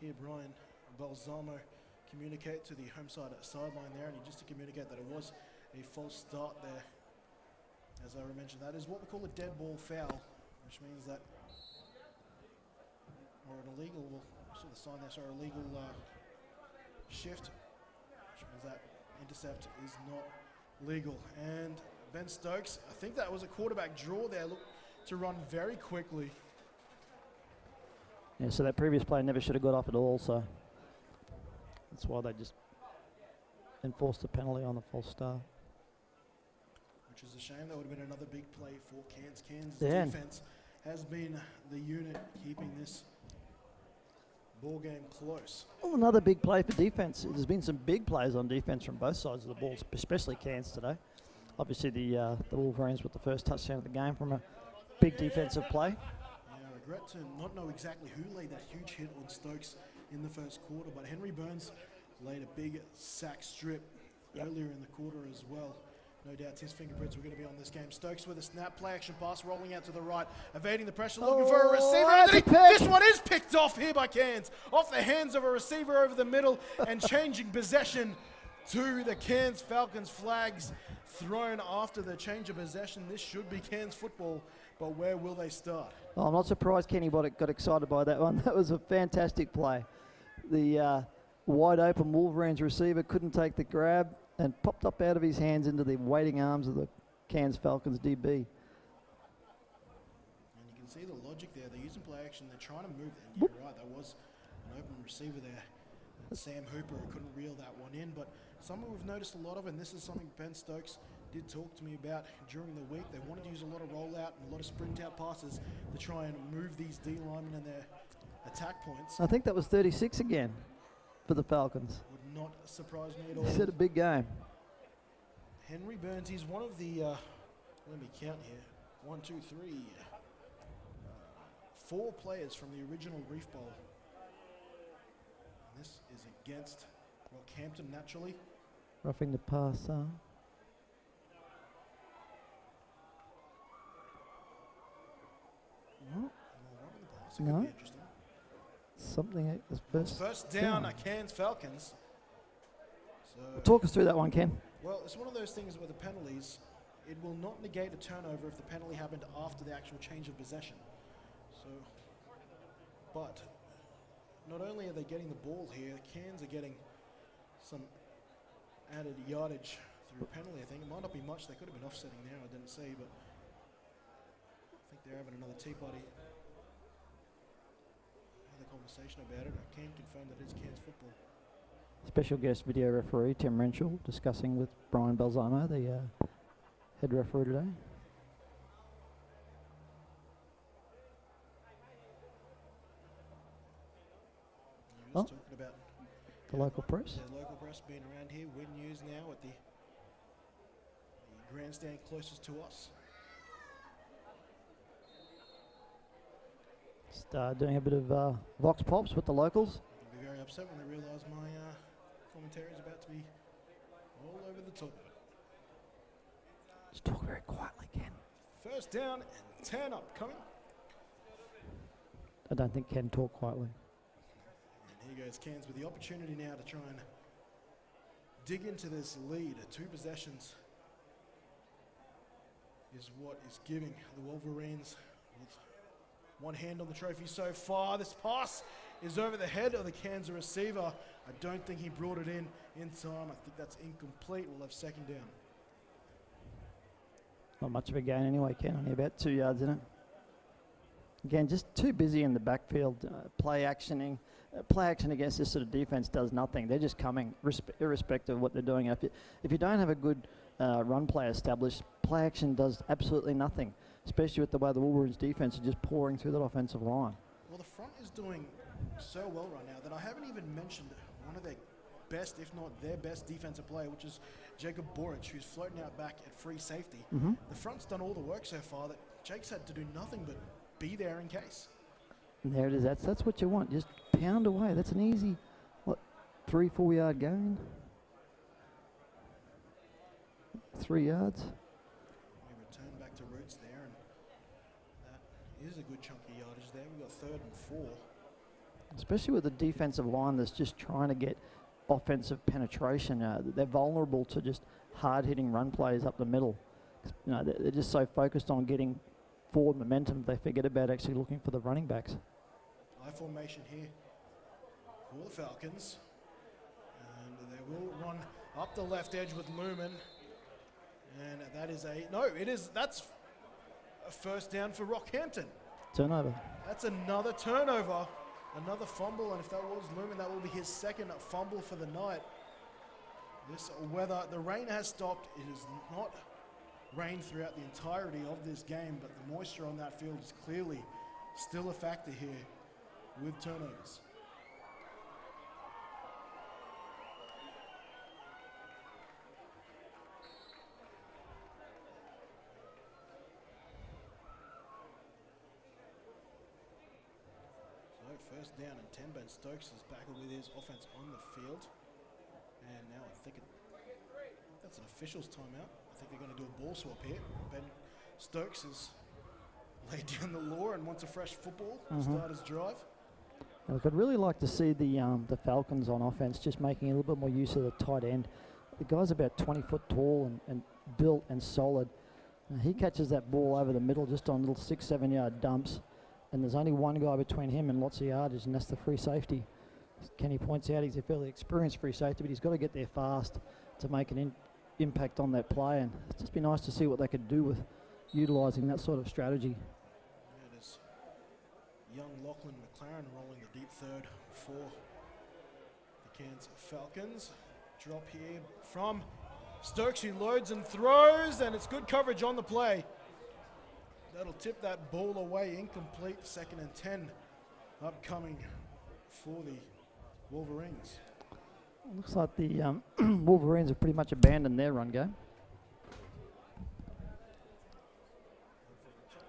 S1: hear Brian Balsamo communicate to the home side sideline there, and just to communicate that it was a false start there. As I mentioned, that is what we call a dead ball foul, which means that, or an illegal, we'll sort of sign there, so illegal shift, which means that intercept is not legal. And Ben Stokes, I think that was a quarterback draw there, looked to run very quickly.
S2: Yeah, so that previous play never should have got off at all, so that's why they just enforced the penalty on the false start.
S1: Which is a shame. That would have been another big play for Cairns. Cairns'
S2: Yeah.
S1: defense has been the unit keeping this ball game close.
S2: Well, another big play for defence. There's been some big plays on defence from both sides of the ball, especially Cairns today. Obviously, the Wolverines with the first touchdown of the game from a big defensive play.
S1: Yeah, I regret to not know exactly who laid that huge hit on Stokes in the first quarter, but Henry Burns laid a big sack strip earlier in the quarter as well. No doubt his fingerprints were going to be on this game. Stokes with a snap, play action pass, rolling out to the right, evading the pressure, looking for a receiver.
S2: that's a pick.
S1: This one is picked off here by Cairns, off the hands of a receiver over the middle, and changing possession to the Cairns Falcons. Flags thrown after the change of possession. This should be Cairns football, but where will they start?
S2: Oh, I'm not surprised Kenny Boddick got excited by that one. That was a fantastic play. The wide open Wolverines receiver couldn't take the grab and popped up out of his hands into the waiting arms of the Cairns Falcons DB.
S1: And you can see the logic there. They're using play action. They're trying to move. And you're right, there was an open receiver there. And Sam Hooper couldn't reel that one in. But something we've noticed a lot of, and this is something Ben Stokes did talk to me about during the week. They wanted to use a lot of rollout and a lot of sprint out passes to try and move these D linemen and their attack points.
S2: I think that was 36 again for the Falcons.
S1: Would not surprise me at all.
S2: It's a big game.
S1: Henry Burns, he's one of the, let me count here, 1, 2, 3, 4 players from the original Reef Bowl. And this is against Rockhampton, naturally.
S2: Roughing the passer.
S1: Roughing the pass, it
S2: No.
S1: could be interesting.
S2: something at the first.
S1: First down, Cairns Falcons. So,
S2: Talk us through that one, Ken.
S1: well, it's one of those things with the penalties. It will not negate a turnover if the penalty happened after the actual change of possession. So, but not only are they getting the ball here, Cairns are getting some added yardage through a penalty. I think it might not be much. They could have been offsetting there. I didn't see, but I think they're having another tea party. Another conversation about it. I can confirm that it's Cairns football.
S2: Special guest video referee Tim Renshaw discussing with Brian Balsamo, the head referee today.
S1: He was talking about
S2: The local press.
S1: the local press being around here. Win News now at the grandstand closest to us.
S2: Just doing a bit of vox pops with the locals.
S1: They'll be very upset when they realise my commentary is about to be all over the top of it.
S2: Just talk very quietly, Ken.
S1: First down and 10 upcoming.
S2: I don't think Ken talk quietly.
S1: And here goes Cairns with the opportunity now to try and dig into this lead. 2 possessions is what is giving the Wolverines with one hand on the trophy so far. This pass is over the head of the Cairns receiver. I don't think he brought it in time. I think that's incomplete. We'll have second down.
S2: Not much of a gain anyway, Ken. Only about 2 yards in it. Again, just too busy in the backfield. Play action against this sort of defense does nothing. They're just coming, irrespective of what they're doing. If you don't have a good run play established, play action does absolutely nothing, especially with the way the Wolverines defense are just pouring through that offensive line.
S1: Well, the front is doing so well right now that I haven't even mentioned one of their best, if not their best defensive player, which is Jacob Boric, who's floating out back at free safety.
S2: Mm-hmm.
S1: The front's done all the work so far that Jake's had to do nothing but be there in case.
S2: And there it is. That's what you want. Just pound away. That's an easy, 3-4 yard gain. 3 yards.
S1: We return back to roots there, and that is a good chunk of yardage there. We've got 3rd and 4.
S2: Especially with the defensive line that's just trying to get offensive penetration. They're vulnerable to just hard-hitting run plays up the middle. They're just so focused on getting forward momentum, they forget about actually looking for the running backs.
S1: High formation here for the Falcons. And they will run up the left edge with Lumen. And that is that's a first down for Rockhampton.
S2: Turnover.
S1: That's another turnover, another fumble, and if that was Lumen, that will be his 2nd fumble for the night. This weather, the rain has stopped. It is not rained throughout the entirety of this game, but the moisture on that field is clearly still a factor here with turnovers. So first down and 10, Ben Stokes is back with his offense on the field. And now I think that's an official's timeout. I think they're going to do a ball swap here. Ben Stokes has laid down the law and wants a fresh football to start his drive.
S2: Look, I'd really like to see the Falcons on offense just making a little bit more use of the tight end. The guy's about 20 foot tall and built and solid. He catches that ball over the middle just on little 6-7 yard dumps, and there's only one guy between him and lots of yardage, and that's the free safety. Kenny points out he's a fairly experienced free safety, but he's got to get there fast to make an impact on that play, and it's just be nice to see what they could do with utilising that sort of strategy.
S1: Yeah, it is young Lachlan McLaren rolling the deep third for the Cairns Falcons. Drop here from Stokes, who loads and throws, and it's good coverage on the play. That'll tip that ball away, incomplete. 2nd and 10 upcoming for the Wolverines.
S2: Looks like the Wolverines have pretty much abandoned their run game.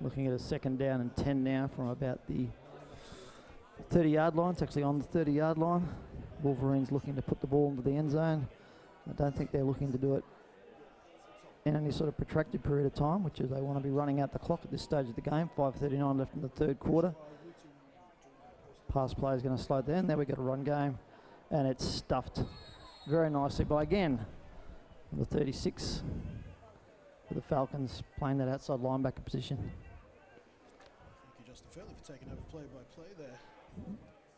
S2: Looking at a 2nd down and 10 now from about the 30 yard line. It's actually on the 30 yard line. Wolverines looking to put the ball into the end zone. I don't think they're looking to do it in any sort of protracted period of time, which is they want to be running out the clock at this stage of the game. 5:39 left in the 3rd quarter. Pass play is going to slow down. There we got a run game, and it's stuffed very nicely by, again, the 36 for the Falcons, playing that outside linebacker position.
S1: Thank you, Justin Fairley, for taking over play-by-play there.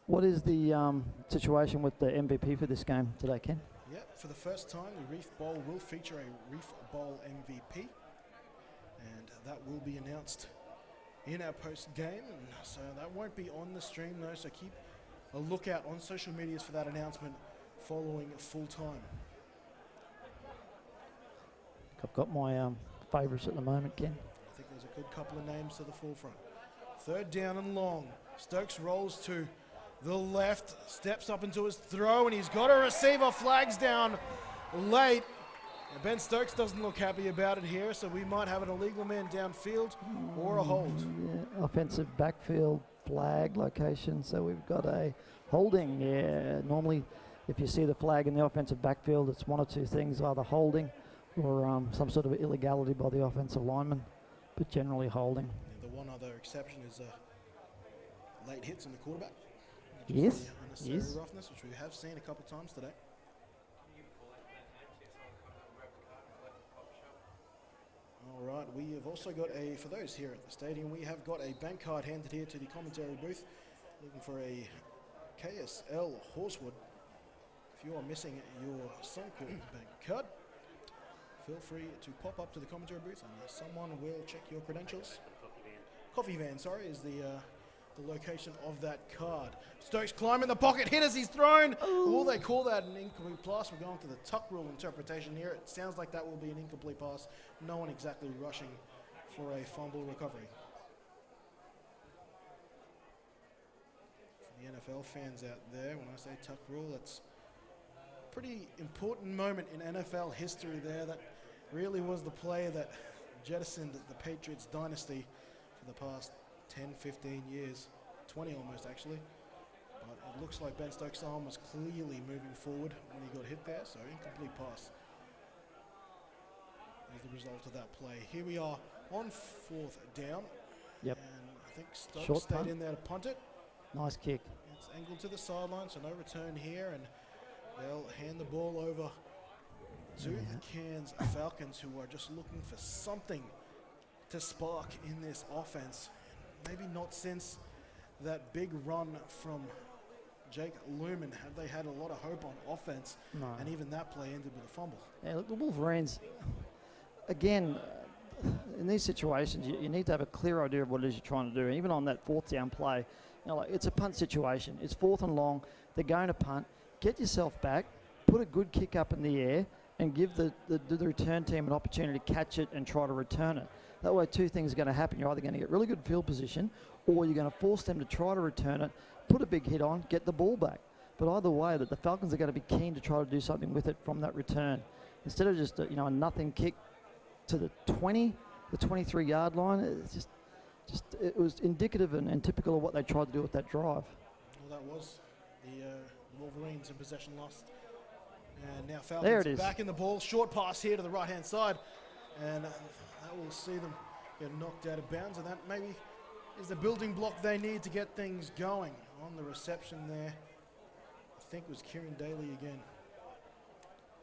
S2: What is the situation with the MVP for this game today, Ken?
S1: Yep, for the first time, the Reef Bowl will feature a Reef Bowl MVP, and that will be announced in our post-game, and so that won't be on the stream though, so keep a lookout on social medias for that announcement following full time.
S2: I've got my favourites at the moment, Ken.
S1: I think there's a good couple of names to the forefront. Third down and long. Stokes rolls to the left, steps up into his throw, and he's got a receiver. Flags down late. And Ben Stokes doesn't look happy about it here, so we might have an illegal man downfield or a hold.
S2: Yeah, offensive backfield flag location, so we've got a holding. Yeah, normally if you see the flag in the offensive backfield, it's one or two things, either holding or some sort of illegality by the offensive lineman, but generally holding.
S1: Yeah, the one other exception is late hits on the quarterback.
S2: Yes,
S1: Unnecessary
S2: yes.
S1: roughness, which we have seen a couple times today. All right, we have also got for those here at the stadium, we have got a bank card handed here to the commentary booth, looking for a KSL Horsewood. If you are missing your Suncorp bank card, feel free to pop up to the commentary booth and someone will check your credentials. Coffee van, sorry, is the location of that card. Stokes climbing the pocket, hit as he's thrown. Will they call that an incomplete pass? We're going to the tuck rule interpretation here. It sounds like that will be an incomplete pass. No one exactly rushing for a fumble recovery. For the NFL fans out there, when I say tuck rule, that's a pretty important moment in NFL history there. That really was the play that jettisoned the Patriots dynasty for the past 10, 15 years, 20 almost actually. But it looks like Ben Stokes' arm was clearly moving forward when he got hit there, so incomplete pass is the result of that play. Here we are on fourth down.
S2: Yep.
S1: And I think Stokes
S2: Short
S1: stayed
S2: punt.
S1: in there to punt it.
S2: Nice kick.
S1: It's angled to the sideline, so no return here, and they'll hand the ball over to the Cairns Falcons, who are just looking for something to spark in this offense. Maybe not since that big run from Jake Lumen have they had a lot of hope on offense,
S2: No.
S1: and even that play ended with a fumble.
S2: Yeah, look, the Wolverines, again, in these situations, you need to have a clear idea of what it is you're trying to do. And even on that fourth down play, you know, like, it's a punt situation. It's fourth and long. They're going to punt. Get yourself back, put a good kick up in the air, and give the return team an opportunity to catch it and try to return it. That way, two things are going to happen. You're either going to get really good field position, or you're going to force them to try to return it, put a big hit on, get the ball back. But either way, that the Falcons are going to be keen to try to do something with it from that return. Instead of just a nothing kick to the 20, the 23-yard line, it's just it was indicative and typical of what they tried to do with that drive.
S1: Well, that was the Wolverines in possession lost. And now Falcons back in the ball. Short pass here to the right-hand side. And that will see them get knocked out of bounds. And that maybe is the building block they need to get things going. On the reception there, I think it was Kieran Daly again.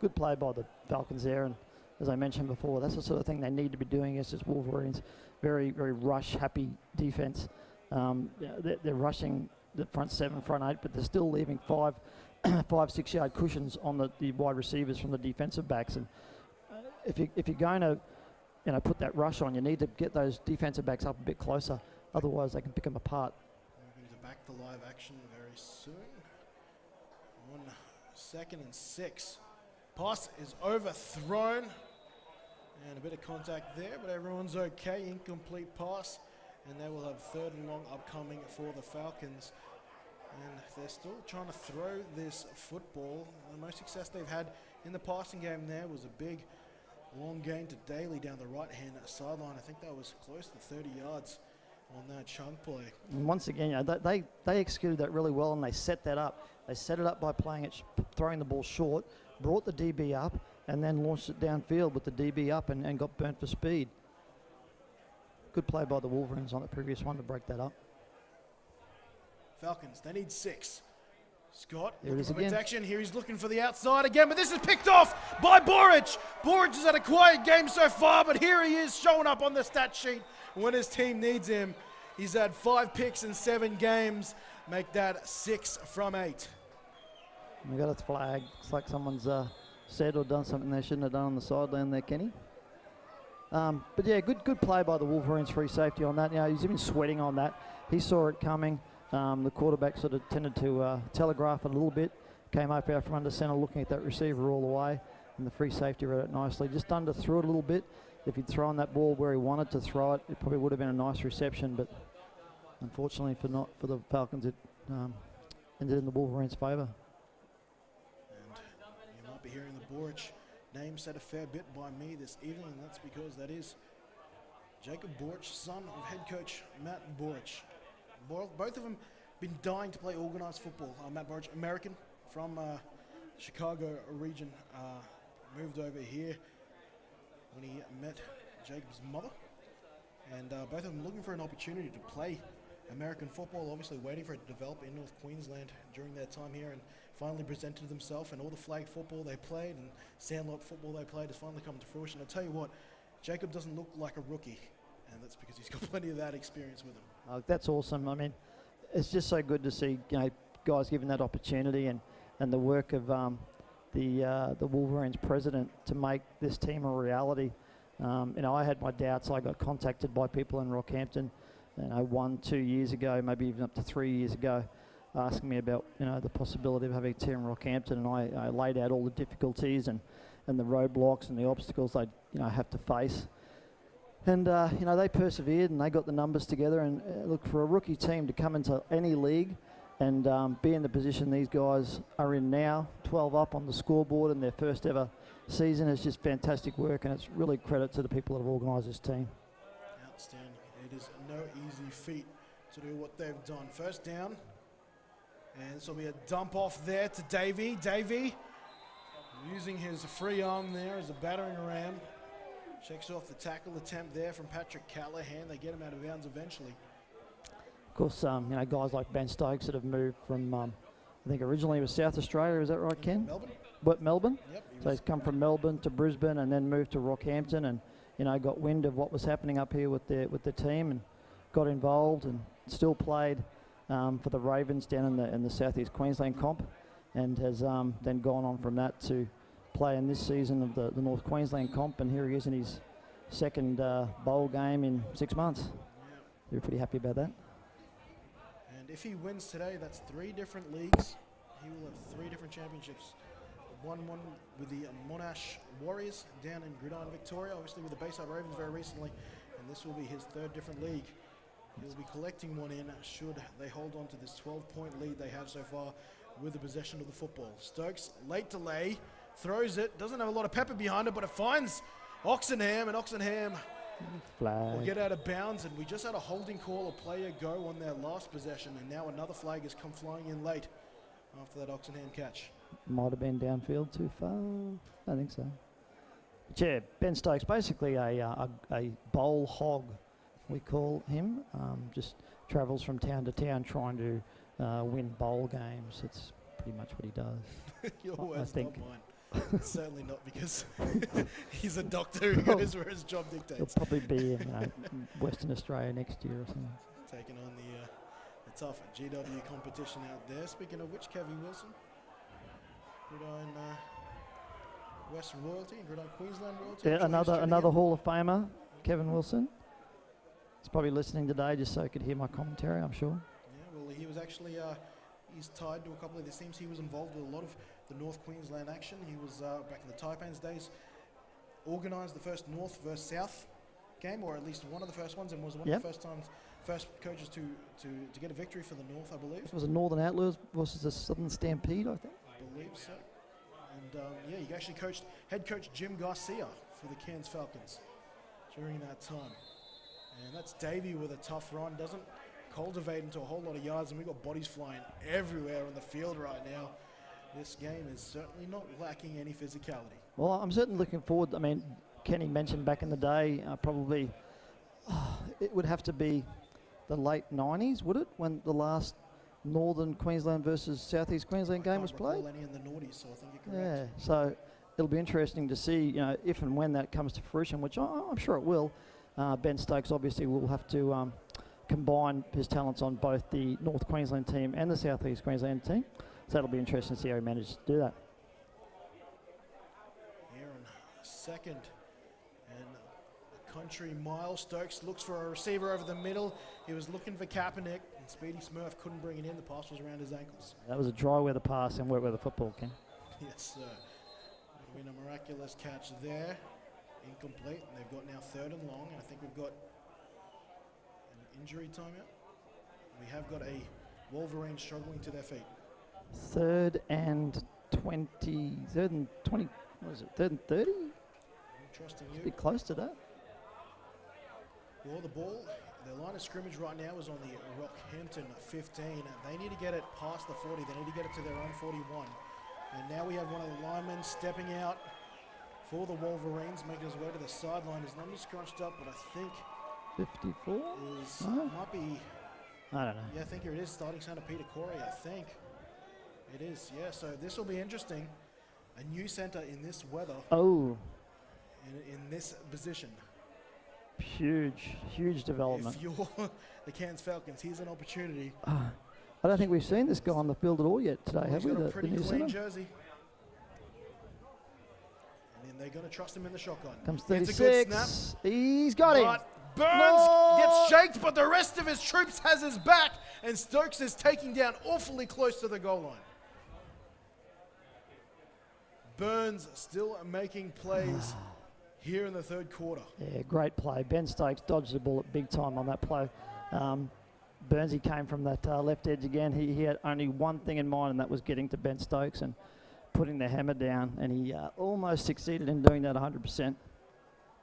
S2: Good play by the Falcons there. And as I mentioned before, that's the sort of thing they need to be doing against this Wolverines. Very, very rush-happy defense. They're rushing the front seven, front eight, but they're still leaving 5-6 yard cushions on the wide receivers from the defensive backs. And if you're going to put that rush on, you need to get those defensive backs up a bit closer. Otherwise, they can pick them apart.
S1: Moving to back to live action very soon. On 2nd and 6. Pass is overthrown. And a bit of contact there, but everyone's okay. Incomplete pass. And they will have 3rd and long upcoming for the Falcons. And they're still trying to throw this football. The most success they've had in the passing game there was a big long gain to Daly down the right-hand sideline. I think that was close to 30 yards on that chunk play.
S2: And once again, they executed that really well, and they set that up. They set it up by playing it, throwing the ball short, brought the DB up, and then launched it downfield with the DB up and got burnt for speed. Good play by the Wolverines on the previous one to break that up.
S1: Falcons, they need 6. Scott,
S2: Here it
S1: looking
S2: is
S1: for
S2: again.
S1: protection. Here he's looking for the outside again, but this is picked off by Boric. Boric has had a quiet game so far, but here he is showing up on the stat sheet when his team needs him. He's had 5 picks in 7 games. Make that 6 from 8.
S2: We got a flag. It's like someone's said or done something they shouldn't have done on the sideline there, Kenny. But yeah, good play by the Wolverines free safety on that. You know, he's even sweating on that. He saw it coming. The quarterback sort of tended to telegraph it a little bit. Came up out from under centre looking at that receiver all the way. And the free safety read it nicely. Just underthrew it a little bit. If he'd thrown that ball where he wanted to throw it, it probably would have been a nice reception. But unfortunately for the Falcons, it ended in the Wolverines' favour.
S1: And you might be hearing the Boric name said a fair bit by me this evening, and that's because that is Jacob Boric, son of head coach Matt Boric. Both of them been dying to play organised football. Matt Boric, American from Chicago region, moved over here when he met Jacob's mother, and both of them looking for an opportunity to play American football, obviously waiting for it to develop in North Queensland during their time here, and finally presented themselves, and all the flag football they played and sandlot football they played has finally come to fruition. I'll tell you what, Jacob doesn't look like a rookie, and that's because he's got plenty of that experience with him.
S2: That's awesome. I mean, it's just so good to see, you know, guys given that opportunity, and the work of the Wolverines president to make this team a reality. You know, I had my doubts. I got contacted by people in Rockhampton, you know, 1-2 years ago, maybe even up to 3 years ago, asking me about, you know, the possibility of having a team in Rockhampton, and I laid out all the difficulties and the roadblocks and the obstacles they'd, you know, have to face. And, you know, they persevered and they got the numbers together. And look, for a rookie team to come into any league and be in the position these guys are in now, 12 up on the scoreboard in their first ever season, is just fantastic work. And it's really credit to the people that have organised this team.
S1: Outstanding. It is no easy feat to do what they've done. First down. And this will be a dump off there to Davey. Davey using his free arm there as a battering ram. Checks off the tackle attempt there from Patrick Callahan. They get him out of bounds eventually.
S2: Of course, you know, guys like Ben Stokes that have moved from, I think originally it was South Australia, is that right, Ken?
S1: Melbourne.
S2: What, Melbourne?
S1: Yep.
S2: So he's come from Melbourne to Brisbane and then moved to Rockhampton, and, you know, got wind of what was happening up here with the team and got involved and still played for the Ravens down in the Southeast Queensland comp, and has then gone on from that to play in this season of the North Queensland comp, and here he is in his second bowl game in 6 months.
S1: Yep.
S2: We're pretty happy about that.
S1: And if he wins today, that's 3 different leagues. He will have 3 different championships. One with the Monash Warriors down in Gridiron, Victoria, obviously with the Bayside Ravens very recently, and this will be his 3rd different league. He'll be collecting one in should they hold on to this 12-point lead they have so far with the possession of the football. Stokes, late delay, throws it, doesn't have a lot of pepper behind it, but it finds Oxenham, and Oxenham will get out of bounds, and we just had a holding call, a player go on their last possession, and now another flag has come flying in late after that Oxenham catch.
S2: Might have been downfield too far. I think so. But yeah, Ben Stokes, basically a bowl hog, we call him. Just travels from town to town trying to win bowl games. It's pretty much what he does.
S1: Your
S2: I
S1: words,
S2: think.
S1: not mine. Certainly not, because he's a doctor who goes where his job
S2: He'll
S1: dictates.
S2: probably be in Western Australia next year or something.
S1: Taking on the tough GW competition out there. Speaking of which, Kevin Wilson, Gridiron Western Royalty and Gridiron Queensland Royalty.
S2: Yeah, another Hall of Famer, Kevin Wilson. He's probably listening today just so he could hear my commentary, I'm sure.
S1: Yeah, well, he was actually he's tied to a couple of these teams. He was involved with a lot of the North Queensland action. He was back in the Taipans days, organised the first North versus South game, or at least one of the first ones, and was one of the first coaches to get a victory for the North, I believe.
S2: It was a Northern Outlaws versus a Southern Stampede, I think.
S1: I believe so. And yeah, he actually coached head coach Jim Garcia for the Cairns Falcons during that time. And that's Davey with a tough run, doesn't cultivate into a whole lot of yards, and we've got bodies flying everywhere on the field right now. This game is certainly not lacking any physicality.
S2: Well, I'm certainly looking forward. I mean, Kenny mentioned back in the day, probably it would have to be the late 90s, would it? When the last Northern Queensland versus Southeast Queensland game was played.
S1: Any in the noughties, so I think you're correct.
S2: Yeah, so it'll be interesting to see, if and when that comes to fruition, which I'm sure it will. Ben Stokes obviously will have to combine his talents on both the North Queensland team and the Southeast Queensland team. So that'll be interesting to see how he manages to do that.
S1: Here on second and a country mile. Stokes looks for a receiver over the middle. He was looking for Kaepernick, and Speedy Smurf couldn't bring it in. The pass was around his ankles.
S2: That was a dry weather pass and wet weather football, Ken.
S1: Yes, sir. Been a miraculous catch there. Incomplete. And they've got now 3rd and long, and I think we've got an injury timeout. We have got a Wolverine struggling to their feet.
S2: 3rd and 20, what is it, 3rd and 30?
S1: I'm trusting
S2: A
S1: you.
S2: bit close to that.
S1: Well, the ball, the line of scrimmage right now is on the Rockhampton 15. They need to get it past the 40. They need to get it to their own 41. And now we have one of the linemen stepping out for the Wolverines, making his way to the sideline. His number's scrunched up, but I think
S2: 54?
S1: might be,
S2: I don't know.
S1: yeah, I think here it is, starting center Peter Corey, I think. It is, yeah, so this will be interesting. A new center in this weather,
S2: Oh,
S1: in this position.
S2: huge development.
S1: If you're the Cairns Falcons, here's an opportunity.
S2: I don't think we've seen this guy on the field at all yet today, have
S1: He's
S2: we?
S1: got a
S2: The
S1: pretty
S2: new
S1: clean
S2: centre?
S1: jersey. And then they're going to trust him in the shotgun.
S2: Comes
S1: It's a good
S2: 36.
S1: snap.
S2: He's got him.
S1: But Burns
S2: No!
S1: gets shaked, but the rest of his troops has his back, and Stokes is taking down awfully close to the goal line. Burns still making plays here in the 3rd quarter.
S2: Yeah, great play. Ben Stokes dodged the bullet big time on that play. Burnsy came from that left edge again. He had only one thing in mind, and that was getting to Ben Stokes and putting the hammer down, and he almost succeeded in doing that 100%,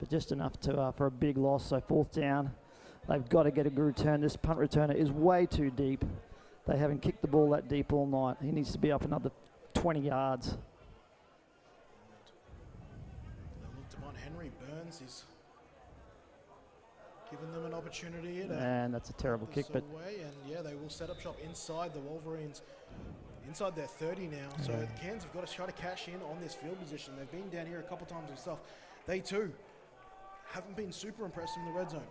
S2: but just enough to for a big loss. So 4th down. They've got to get a good return. This punt returner is way too deep. They haven't kicked the ball that deep all night. He needs to be up another 20 yards.
S1: They looked upon Henry Burns. He's giving them an opportunity here to
S2: And that's a terrible
S1: put
S2: kick,
S1: this
S2: but
S1: away, and yeah, they will set up shop inside the Wolverines, inside their 30 now. So the Cairns have got to try to cash in on this field position. They've been down here a couple times themselves. They too haven't been super impressive in the red zone.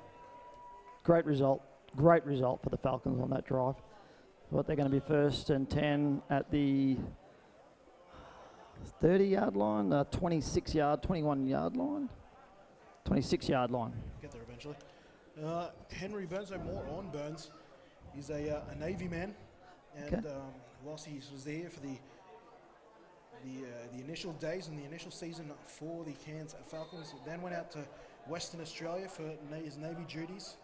S2: great result for the Falcons on that drive. What they're going to be 1st and 10 at the 30-yard line, 21-yard line, 26-yard line.
S1: Get there eventually. Henry Burns, so more on Burns. He's a Navy man, and
S2: Okay.
S1: whilst he was there for the initial days and the initial season for the Cairns Falcons, then went out to Western Australia for his Navy duties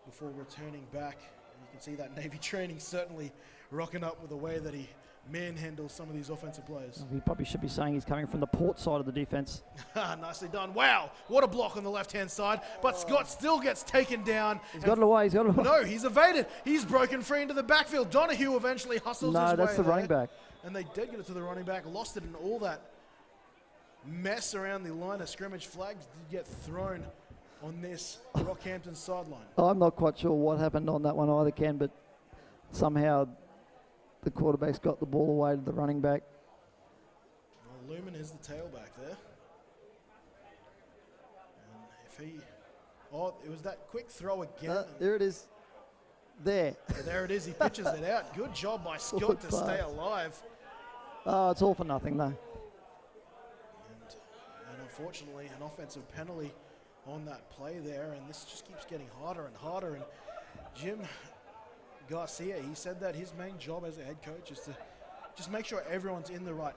S1: before returning back. And you can see that Navy training certainly rocking up with the way that he manhandles some of these offensive players.
S2: He probably should be saying he's coming from the port side of the defense.
S1: Nicely done. Wow, what a block on the left-hand side. But Scott still gets taken down.
S2: He's got it away.
S1: No, he's evaded. He's broken free into the backfield. Donahue eventually hustles his way
S2: No, that's the
S1: there.
S2: running back.
S1: And they did get it to the running back, lost it in all that mess around the line of scrimmage. Flags did get thrown on this Rockhampton sideline.
S2: I'm not quite sure what happened on that one either, Ken, but somehow the quarterback's got the ball away to the running back.
S1: Well, Lumen is the tailback there. And if he... Oh, it was that quick throw again.
S2: There it is. There.
S1: There it is. He pitches it out. Good job by Scott
S2: Good
S1: to stay
S2: pass.
S1: alive.
S2: Oh, it's all for nothing, though.
S1: And unfortunately, an offensive penalty on that play there, and this just keeps getting harder and harder. And Jim Garcia, he said that his main job as a head coach is to just make sure everyone's in the right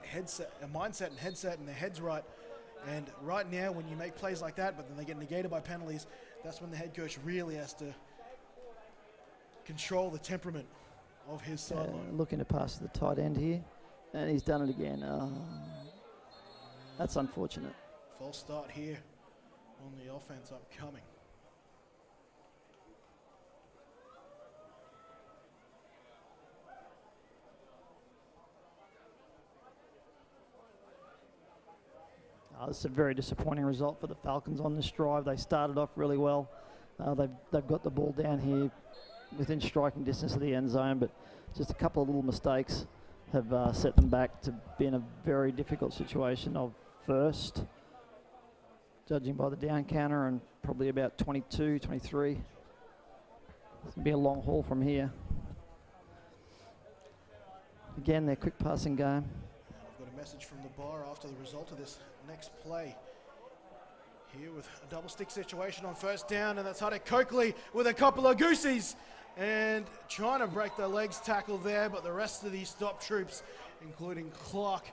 S1: mindset and headset, and their head's right. And right now, when you make plays like that, but then they get negated by penalties, that's when the head coach really has to control the temperament of his sideline.
S2: Looking to pass to the tight end here, and he's done it again. Oh, that's unfortunate.
S1: False start here on the offense upcoming.
S2: This is a very disappointing result for the Falcons on this drive. They started off really well. They've got the ball down here within striking distance of the end zone, but just a couple of little mistakes have set them back to be in a very difficult situation of first, judging by the down counter, and probably about 22, 23. It's going to be a long haul from here. Again, their quick passing game.
S1: I've got a message from the bar after the result of this next play. Here with a double stick situation on first down, and that's Hudek Coakley with a couple of goosies and trying to break the legs tackle there, but the rest of these stop troops, including Clark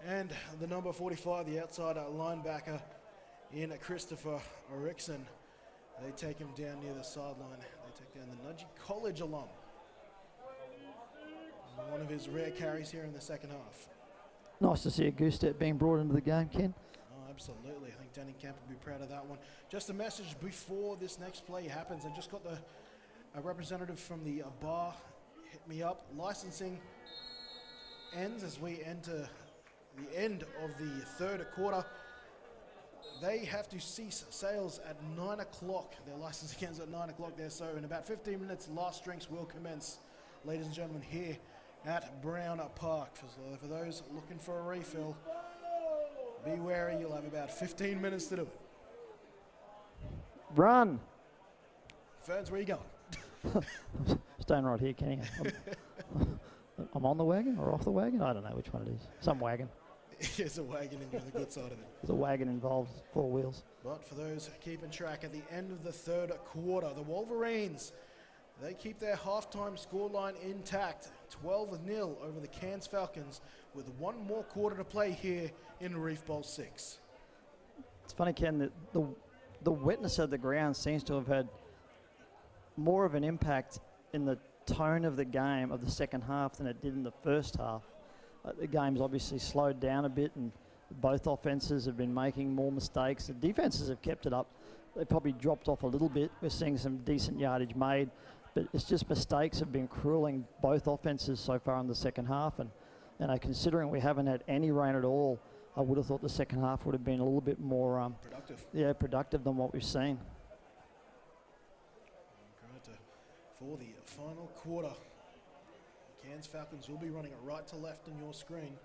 S1: and the number 45, the outside linebacker in Christopher Rickson, they take him down near the sideline. They take down the Nudgee College alum. One of his rare carries here in the second half.
S2: Nice to see a goose step being brought into the game, Ken.
S1: Oh, absolutely. I think Danny Camp will be proud of that one. Just a message before this next play happens. I just got a representative from the bar hit me up. Licensing ends as we enter the end of the third quarter. They have to cease sales at 9 o'clock. Their licensing ends at 9 o'clock there. So in about 15 minutes, last drinks will commence, ladies and gentlemen, here at Brown Park. For those looking for a refill, be wary, you'll have about 15 minutes to do it.
S2: Run!
S1: Ferns, where you going?
S2: Staying right here, Kenny. I'm on the wagon or off the wagon? I don't know which one it is. Some wagon.
S1: There's a wagon and you're on the good side of it.
S2: There's a wagon involved, 4 wheels.
S1: But for those keeping track, at the end of the third quarter, the Wolverines, they keep their halftime scoreline intact, 12-0 over the Cairns Falcons, with one more quarter to play here in Reef Bowl 6.
S2: It's funny, Ken, that the wetness of the ground seems to have had more of an impact in the tone of the game of the second half than it did in the first half. The game's obviously slowed down a bit, and both offenses have been making more mistakes. The defenses have kept it up. They probably dropped off a little bit. We're seeing some decent yardage made, but it's just mistakes have been crueling both offenses so far in the second half. And considering we haven't had any rain at all, I would have thought the second half would have been a little bit more
S1: productive.
S2: Yeah, productive than what we've seen.
S1: For the final quarter, the Cairns Falcons will be running it right to left on your screen. And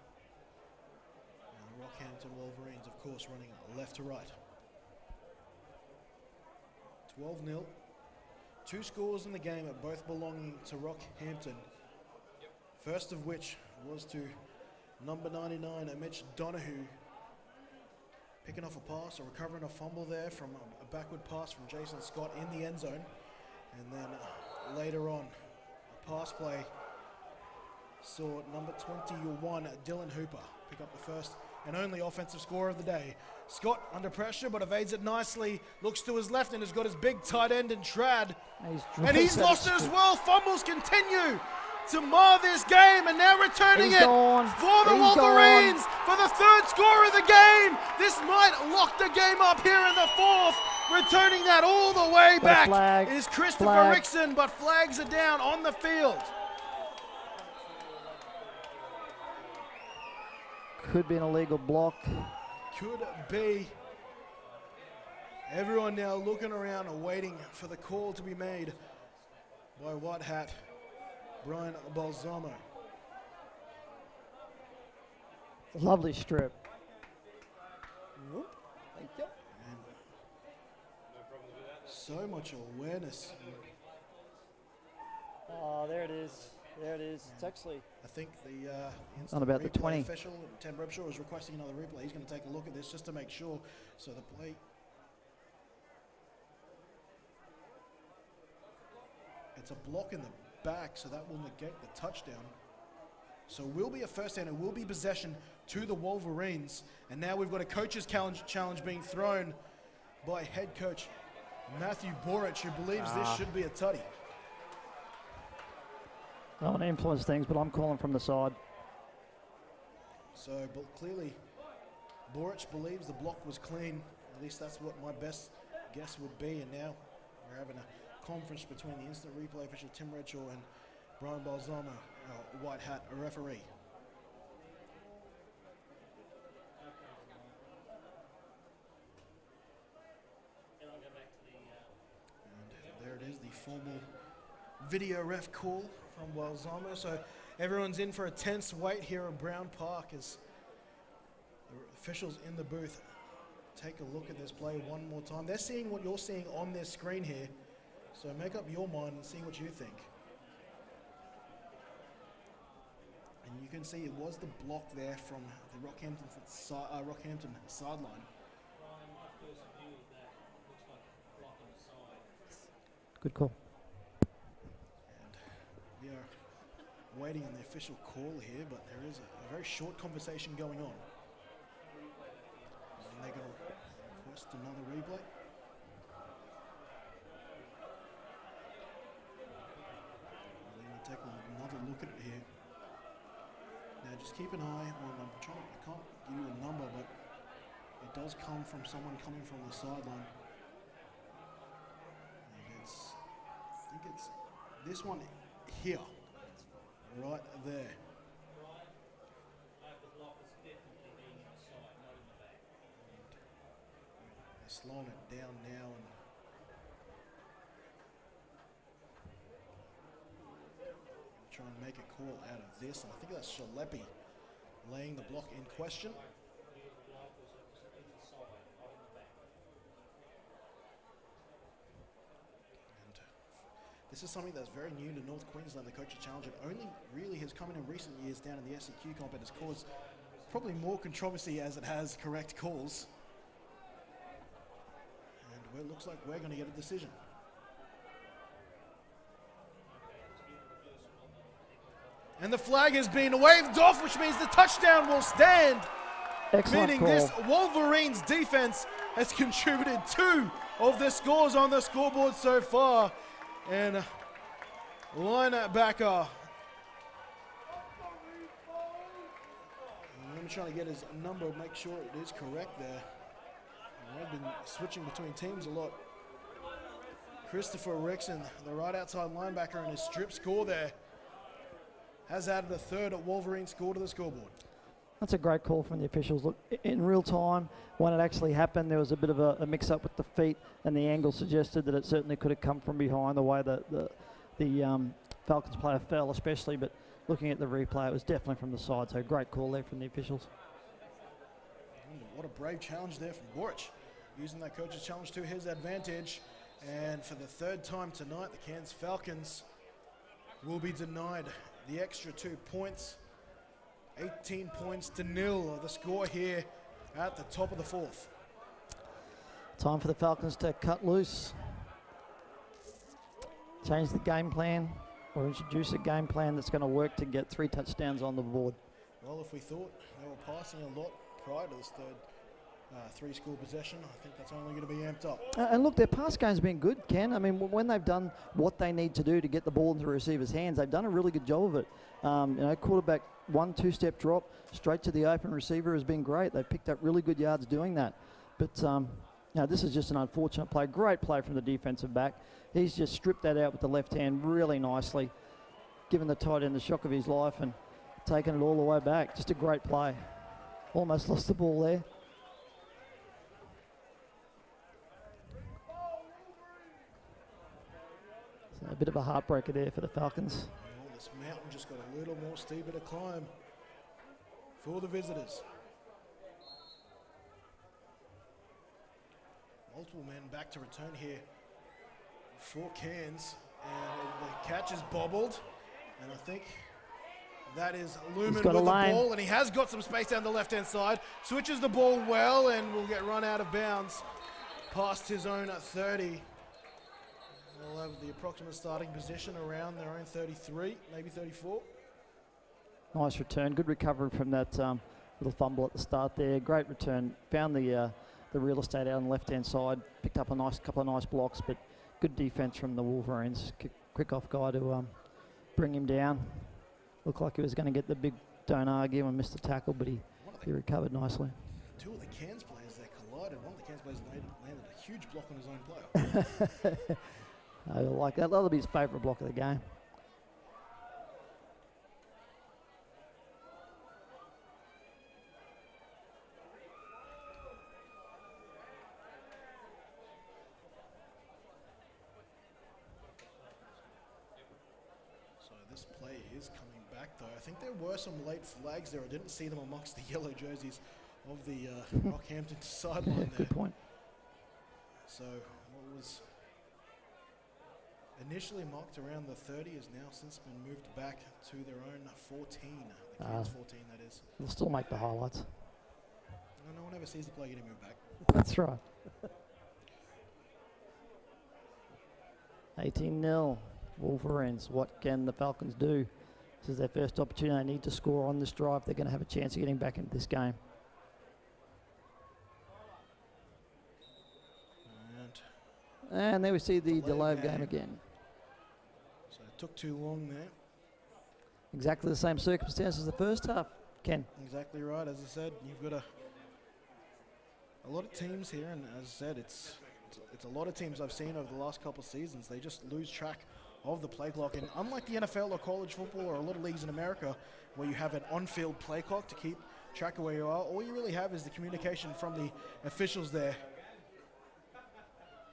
S1: the Rockhampton Wolverines, of course, running it left to right. 12-0. 2 scores in the game, both belonging to Rockhampton. First of which was to number 99, Mitch Donahue, picking off a pass or recovering a fumble there from a backward pass from Jason Scott in the end zone. And then later on, a pass play saw number 21, Dylan Hooper, pick up the first and only offensive score of the day. Scott under pressure, but evades it nicely, looks to his left and has got his big tight end in Trad. And he's lost it as well. Fumbles continue to mar this game, and now returning it for the Wolverines for the third score of the game. This might lock the game up here in the fourth. Returning that all the way back is Christopher Rickson, but flags are down on the field.
S2: Could be an illegal block.
S1: Could be. Everyone now looking around and waiting for the call to be made by White Hat Brian Balsamo.
S2: Lovely strip. Thank you.
S1: And so much awareness.
S2: Oh, there it is. There it is. It's actually,
S1: I think the
S2: on about the 20
S1: official, Ted Rebshaw, is requesting another replay. He's going to take a look at this just to make sure. So the play. It's a block in the back, so that will negate the touchdown. So it will be a first down. It will be possession to the Wolverines. And now we've got a coach's challenge being thrown by head coach Matthew Borich, who believes this should be a tutty.
S2: I don't want to influence things, but I'm calling from the side.
S1: So, but clearly, Borich believes the block was clean. At least that's what my best guess would be. And now we're having a conference between the instant replay official Tim Redshaw and Brian Balsamo, our white hat referee. And there it is, the formal video ref call from Walzamo. So everyone's in for a tense wait here at Brown Park as the officials in the booth take a look at this play one more time. They're seeing what you're seeing on their screen here. So make up your mind and see what you think. And you can see it was the block there from the Rockhampton sideline.
S2: Good call.
S1: And we are waiting on the official call here, but there is a very short conversation going on. And they're going to request another replay. They're going to take another look at it here. Now just keep an eye on, I can't give you a number, but it does come from someone coming from the sideline. And I think it's this one here, right there. They're slowing it down now and try and make a call out of this. And I think that's Shalepi laying the block in question. And this is something that's very new to North Queensland, the Coaches Challenge. It only really has come in recent years down in the SEQ comp. It has caused probably more controversy as it has correct calls. And it looks like we're going to get a decision. And the flag has been waved off, which means the touchdown will stand.
S2: Excellent
S1: Meaning
S2: call.
S1: this Wolverines defense has contributed 2 of the scores on the scoreboard so far. And linebacker. I'm trying to get his number, make sure it is correct there. I've been switching between teams a lot. Christopher Rixon, the right outside linebacker, and his strip score there has added a third at Wolverine score to the scoreboard.
S2: That's a great call from the officials. Look, in real time, when it actually happened, there was a bit of a mix-up with the feet, and the angle suggested that it certainly could have come from behind the way that the Falcons player fell, especially. But looking at the replay, it was definitely from the side. So great call there from the officials.
S1: What a brave challenge there from Borich, using that coach's challenge to his advantage. And for the third time tonight, the Cairns Falcons will be denied the extra 2 points. 18 points to 0, the score here at the top of the 4th.
S2: Time for the Falcons to cut loose, change the game plan, or introduce a game plan that's going to work to get 3 touchdowns on the board.
S1: Well, if we thought they were passing a lot prior to this third 3-score possession, I think that's only going to be amped up.
S2: And look, their pass game's been good, Ken. I mean, when they've done what they need to do to get the ball into the receiver's hands, they've done a really good job of it. Quarterback 1-2-step drop straight to the open receiver has been great. They've picked up really good yards doing that. But this is just an unfortunate play. Great play from the defensive back. He's just stripped that out with the left hand really nicely, given the tight end the shock of his life and taken it all the way back. Just a great play. Almost lost the ball there. So a bit of a heartbreaker there for the Falcons.
S1: Oh, this mountain just got a little more steeper to climb for the visitors. Multiple men back to return here for Cairns, and the catch is bobbled, and I think that is Lumen with the ball, and he has got some space down the left-hand side, switches the ball well, and will get run out of bounds past his own 30. They'll have the approximate starting position around their own 33, maybe 34.
S2: Nice return, good recovery from that little fumble at the start there. Great return, found the real estate out on the left-hand side, picked up a couple of nice blocks, but good defense from the Wolverines. Quick off guy to bring him down. Looked like he was going to get the big don't argue and missed the tackle, but he recovered nicely.
S1: 2 of the Cairns players there collided. One of the Cairns players landed a huge block on his own player.
S2: I like that. That'll be his favourite block of the game.
S1: is coming back, though. I think there were some late flags there. I didn't see them amongst the yellow jerseys of the Rockhampton sideline there.
S2: Good point.
S1: So what was initially marked around the 30 has now since been moved back to their own 14. The Cairns 14, that is.
S2: They'll still make the highlights.
S1: No one ever sees the play getting moved back.
S2: That's right. 18-0. Wolverines. What can the Falcons do? This is their first opportunity. They need to score on this drive. They're going to have a chance of getting back into this game. And there we see the delay of game again.
S1: So it took too long there.
S2: Exactly the same circumstances as the first half, Ken.
S1: Exactly right. As I said, you've got a lot of teams here, and as I said, it's a lot of teams I've seen over the last couple of seasons. They just lose track of the play clock, and unlike the NFL or college football or a lot of leagues in America where you have an on-field play clock to keep track of where you are, all you really have is the communication from the officials there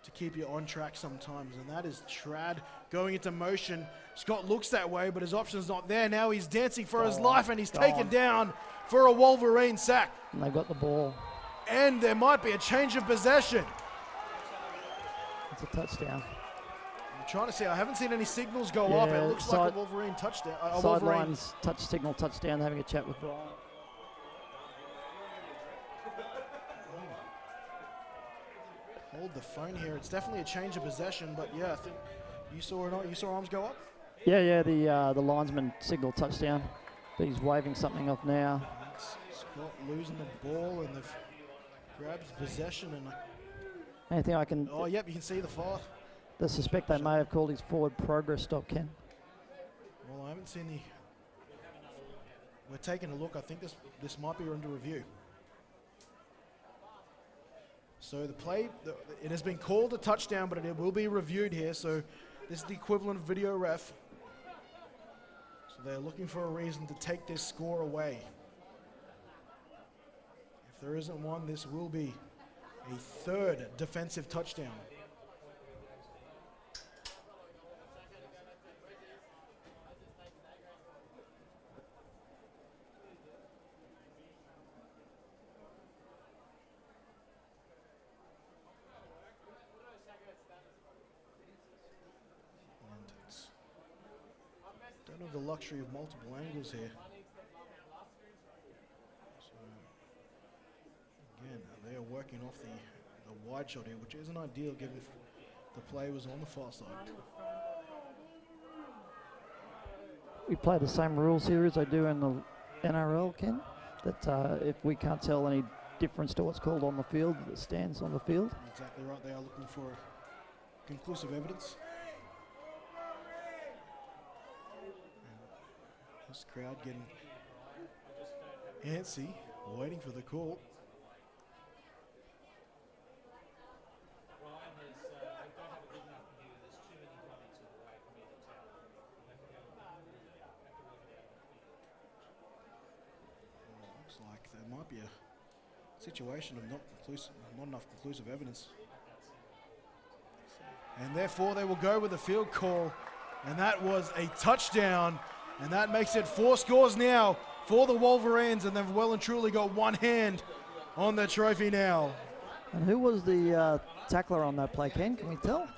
S1: to keep you on track sometimes, and that is Trad going into motion. Scott looks that way, but his option's not there. Now he's dancing for his life, and he's taken down for a Wolverine sack.
S2: And they've got the ball.
S1: And there might be a change of possession.
S2: It's a touchdown.
S1: I'm trying to see. I haven't seen any signals go up. It looks like a Wolverine touchdown.
S2: Sidelines, signal touchdown, having a chat with Brian.
S1: Hold the phone here. It's definitely a change of possession, but yeah, I think you saw it. You saw arms go up.
S2: Yeah. The linesman signaled touchdown, but he's waving something off now.
S1: That's Scott losing the ball, and they've grabbed possession. And
S2: anything I can?
S1: Oh, yep, you can see the far.
S2: The suspect they may have called his forward progress stop, Ken.
S1: Well, I haven't seen the. We're taking a look. I think this might be under review. So the play, it has been called a touchdown, but it will be reviewed here. So this is the equivalent of video ref. So they're looking for a reason to take this score away. If there isn't one, this will be a third defensive touchdown. Don't have the luxury of multiple angles here. So again, they are working off the wide shot here, which isn't ideal given the play was on the far side.
S2: We play the same rules here as I do in the NRL, Ken. That if we can't tell any difference to what's called on the field, that stands on the field.
S1: Exactly right. They are looking for conclusive evidence. This crowd getting antsy, waiting for the call. Looks like there might be a situation of not enough conclusive evidence. And therefore they will go with a field call, and that was a touchdown. And that makes it 4 scores now for the Wolverines, and they've well and truly got one hand on the trophy now.
S2: And who was the tackler on that play, Ken? Can we tell?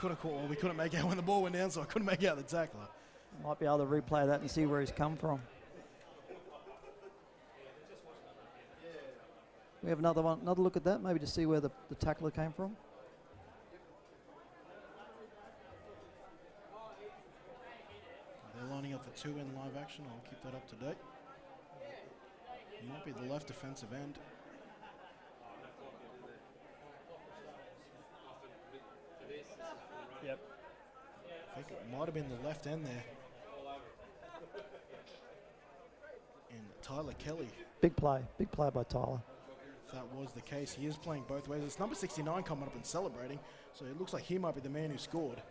S1: We couldn't make out when the ball went down, so I couldn't make out the tackler.
S2: Might be able to replay that and see where he's come from. We have another look at that, maybe to see where the tackler came from.
S1: They're lining up the 2 in live action. I'll keep that up to date. It might be the left defensive end.
S3: Yep.
S1: I think it might have been the left end there. And Tyler Kelly.
S2: Big play by Tyler.
S1: If that was the case, he is playing both ways. It's number 69 coming up and celebrating, so it looks like he might be the man who scored.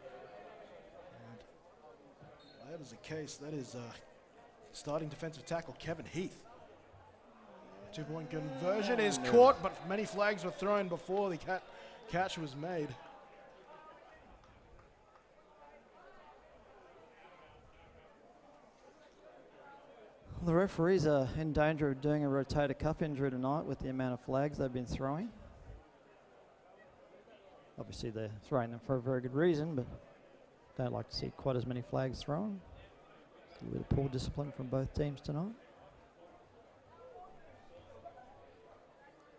S1: And that is the case. That is starting defensive tackle Kevin Heath. 2-point conversion is caught, but many flags were thrown before the catch was made.
S2: The referees are in danger of doing a rotator cuff injury tonight with the amount of flags they've been throwing. Obviously they're throwing them for a very good reason, but don't like to see quite as many flags thrown. A little bit of poor discipline from both teams tonight.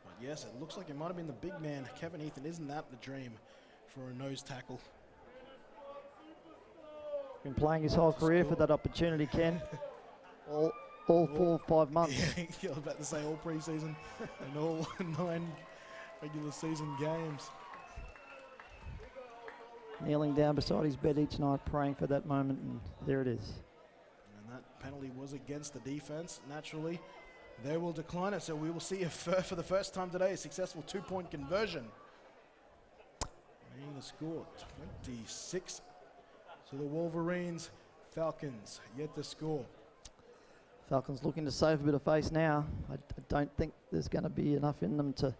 S1: But yes, it looks like it might have been the big man, Kevin Ethan. Isn't that the dream for a nose tackle?
S2: Been playing his whole career for that opportunity, Ken. All 4 or 5 months.
S1: Yeah, I was about to say all preseason and all 9 regular season games.
S2: Kneeling down beside his bed each night, praying for that moment, and there it is.
S1: And that penalty was against the defense. Naturally, they will decline it, so we will see for the first time today a successful 2-point conversion. Making the score 26 to the Wolverines. Falcons yet to score.
S2: Falcons looking to save a bit of face now. I don't think there's going to be enough in them to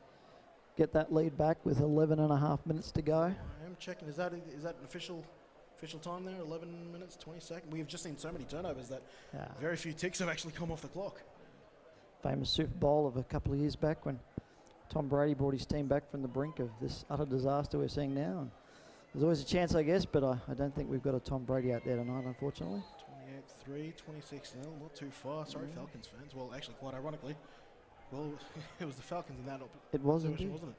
S2: get that lead back with 11 and a half minutes to go.
S1: I am checking. Is that an official time there? 11 minutes, 20 seconds. We've just seen so many turnovers that very few ticks have actually come off the clock.
S2: Famous Super Bowl of a couple of years back when Tom Brady brought his team back from the brink of this utter disaster we're seeing now. And there's always a chance, I guess, but I don't think we've got a Tom Brady out there tonight, unfortunately.
S1: 28-3, 26-0, not too far. Sorry, Falcons fans. Well, actually, quite ironically, it was the Falcons in that
S2: it was
S1: position,
S2: indeed,
S1: wasn't it?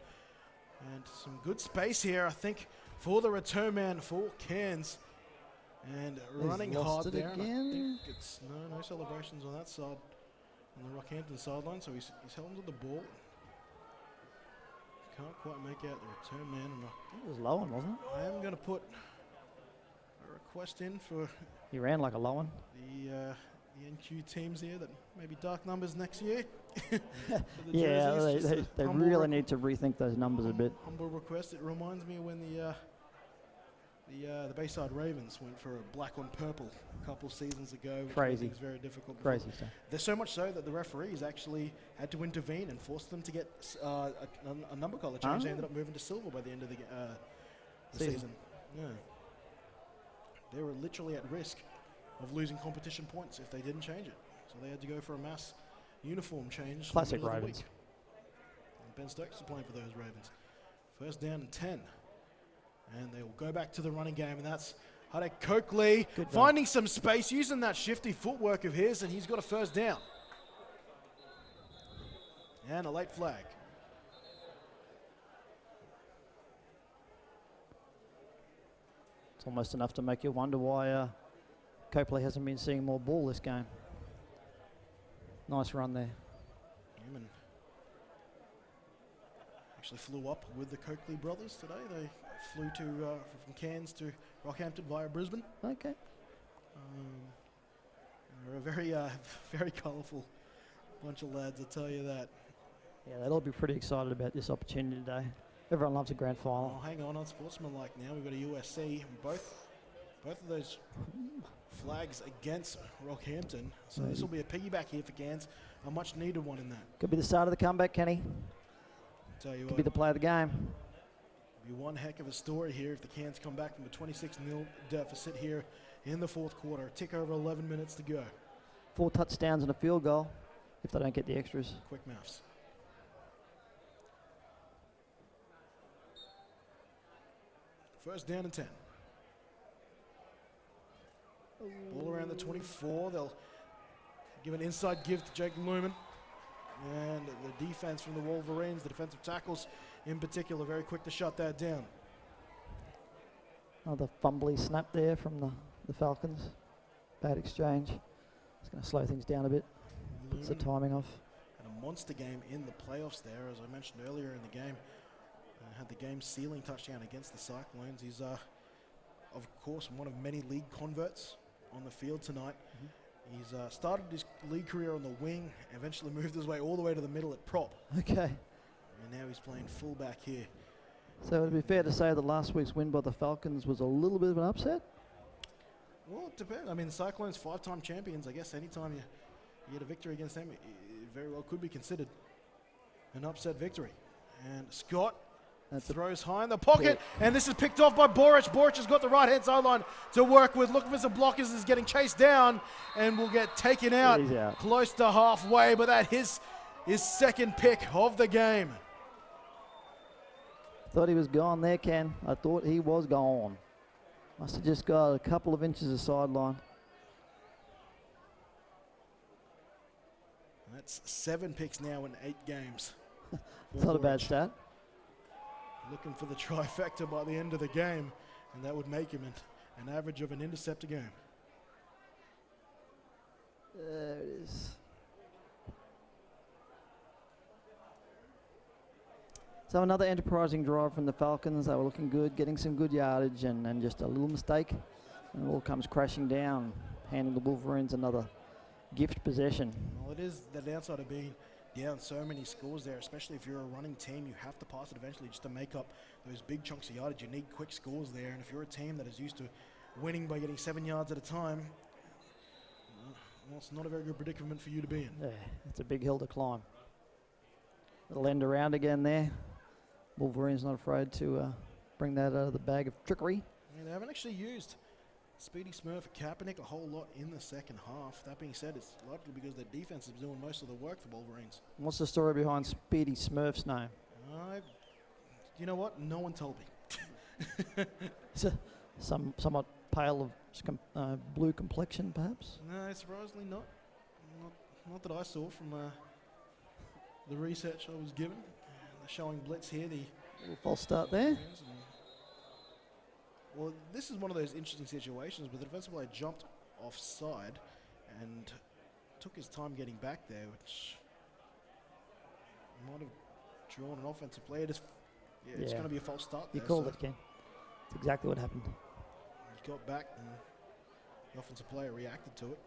S1: And some good space here, I think, for the return man for Cairns. And running hard there. And I think it's no celebrations on that side, on the Rockhampton sideline. So he's held onto the ball. Can't quite make out the return man.
S2: It was low one, wasn't it?
S1: I am going to put a request in for
S2: He ran like a low one.
S1: the NQ teams here that maybe dark numbers next year.
S2: Yeah, they really need to rethink those numbers a bit.
S1: Humble request. It reminds me of when the Bayside Ravens went for a black on purple a couple seasons ago. Which
S2: Crazy.
S1: It was very difficult.
S2: Crazy stuff.
S1: There's so much so that the referees actually had to intervene and force them to get a number color change. They ended up moving to silver by the end of the season. Yeah. They were literally at risk of losing competition points if they didn't change it. So they had to go for a mass uniform change.
S2: Classic Ravens.
S1: And Ben Stokes is playing for those Ravens. First down and 10. And they will go back to the running game, and that's Hadek Coakley finding some space, using that shifty footwork of his, and he's got a first down. And a late flag.
S2: It's almost enough to make you wonder why Copley hasn't been seeing more ball this game. Nice run there.
S1: Newman actually flew up with the Coakley brothers today. They flew from Cairns to Rockhampton via Brisbane.
S2: Okay.
S1: They're a very, very colourful bunch of lads, I'll tell you that.
S2: Yeah, they'll all be pretty excited about this opportunity today. Everyone loves a grand final.
S1: Oh, hang on sportsmanlike now. We've got a USC. Both of those flags against Rockhampton. So this will be a piggyback here for Cairns. A much needed one in that.
S2: Could be the start of the comeback, Kenny.
S1: Tell you
S2: Could
S1: what,
S2: be the play of the game.
S1: be one heck of a story here if the Cairns come back from a 26-0 deficit here in the fourth quarter. A tick over 11 minutes to go.
S2: 4 touchdowns and a field goal if they don't get the extras.
S1: Quick maths. First down and 10. Ball around the 24. They'll give an inside give to Jake Lumen. And the defense from the Wolverines, the defensive tackles in particular, very quick to shut that down.
S2: Another fumbly snap there from the Falcons. Bad exchange. It's going to slow things down a bit. Puts the timing off.
S1: And a monster game in the playoffs there, as I mentioned earlier in the game. Had the game sealing touchdown against the Cyclones. He's, of course, one of many league converts on the field tonight. He's started his league career on the wing, eventually moved his way all the way to the middle at prop.
S2: Okay.
S1: And now he's playing fullback here.
S2: So it would be fair to say that last week's win by the Falcons was a little bit of an upset?
S1: Well, it depends. I mean, the Cyclones 5-time champions. I guess anytime you get a victory against them, it very well could be considered an upset victory. And Scott Throws high in the pocket, and this is picked off by Boric. Boric has got the right-hand sideline to work with. Looking for some blockers, is getting chased down, and will get taken out,
S2: He's out.
S1: close to halfway, but that is his second pick of the game.
S2: Thought he was gone there, Ken. I thought he was gone. Must have just got a couple of inches of sideline.
S1: That's 7 picks now in 8 games.
S2: It's not a bad stat.
S1: Looking for the trifecta by the end of the game, and that would make him an average of an intercept a game.
S2: There it is. So another enterprising drive from the Falcons. They were looking good, getting some good yardage, and just a little mistake, and it all comes crashing down, handing the Wolverines another gift possession.
S1: Well, it is the downside of being down so many scores there, especially if you're a running team. You have to pass it eventually just to make up those big chunks of yardage. You need quick scores there, and if you're a team that is used to winning by getting 7 yards at a time, well, it's not a very good predicament for you to be in.
S2: Yeah, it's a big hill to climb. Little end around again there. Wolverines not afraid to bring that out of the bag of trickery.
S1: Yeah, they haven't actually used Speedy Smurf Kaepernick a whole lot in the second half. That being said, it's likely because their defense is doing most of the work for Wolverines.
S2: What's the story behind Speedy Smurf's name?
S1: You know what? No one told me.
S2: Somewhat pale of blue complexion, perhaps?
S1: No, surprisingly not. Not that I saw from the research I was given. They're showing blitz here. The
S2: Little false start there.
S1: Well, this is one of those interesting situations where the defensive player jumped offside and took his time getting back there, which might have drawn an offensive player. It's going to be a false start
S2: You
S1: there.
S2: called it, Ken. That's exactly what happened.
S1: He got back and the offensive player reacted to it.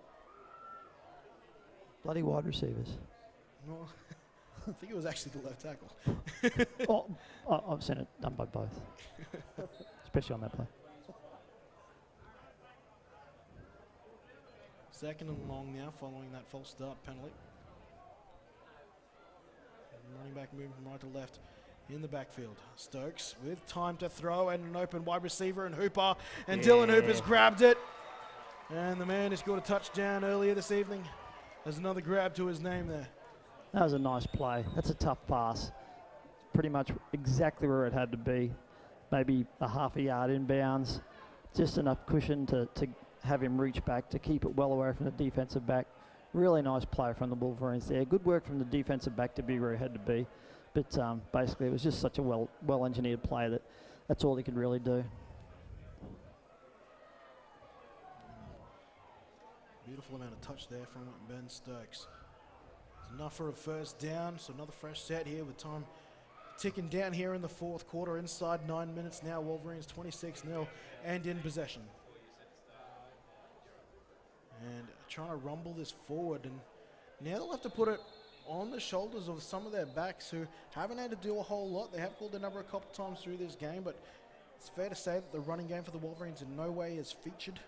S2: Bloody wide receivers.
S1: Well, I think it was actually the left tackle.
S2: I've seen it done by both, especially on that play.
S1: Second and long now following that false start penalty. And running back moving from right to left in the backfield. Stokes with time to throw and an open wide receiver and Hooper. And Dylan Hooper's grabbed it. And the man who scored a touchdown earlier this evening has another grab to his name there.
S2: That was a nice play. That's a tough pass. Pretty much exactly where it had to be. Maybe a half a yard inbounds. Just enough cushion to have him reach back to keep it well away from the defensive back. Really nice play from the Wolverines there. Good work from the defensive back to be where he had to be. But basically it was just such a well engineered play that that's all he could really do.
S1: Beautiful amount of touch there from Ben Stokes. It's enough for a first down, so another fresh set here with time ticking down here in the fourth quarter. Inside 9 minutes now, Wolverines 26-0 and in possession. And trying to rumble this forward, and now they'll have to put it on the shoulders of some of their backs who haven't had to do a whole lot. They have called their number a couple times through this game, but it's fair to say that the running game for the Wolverines in no way is featured.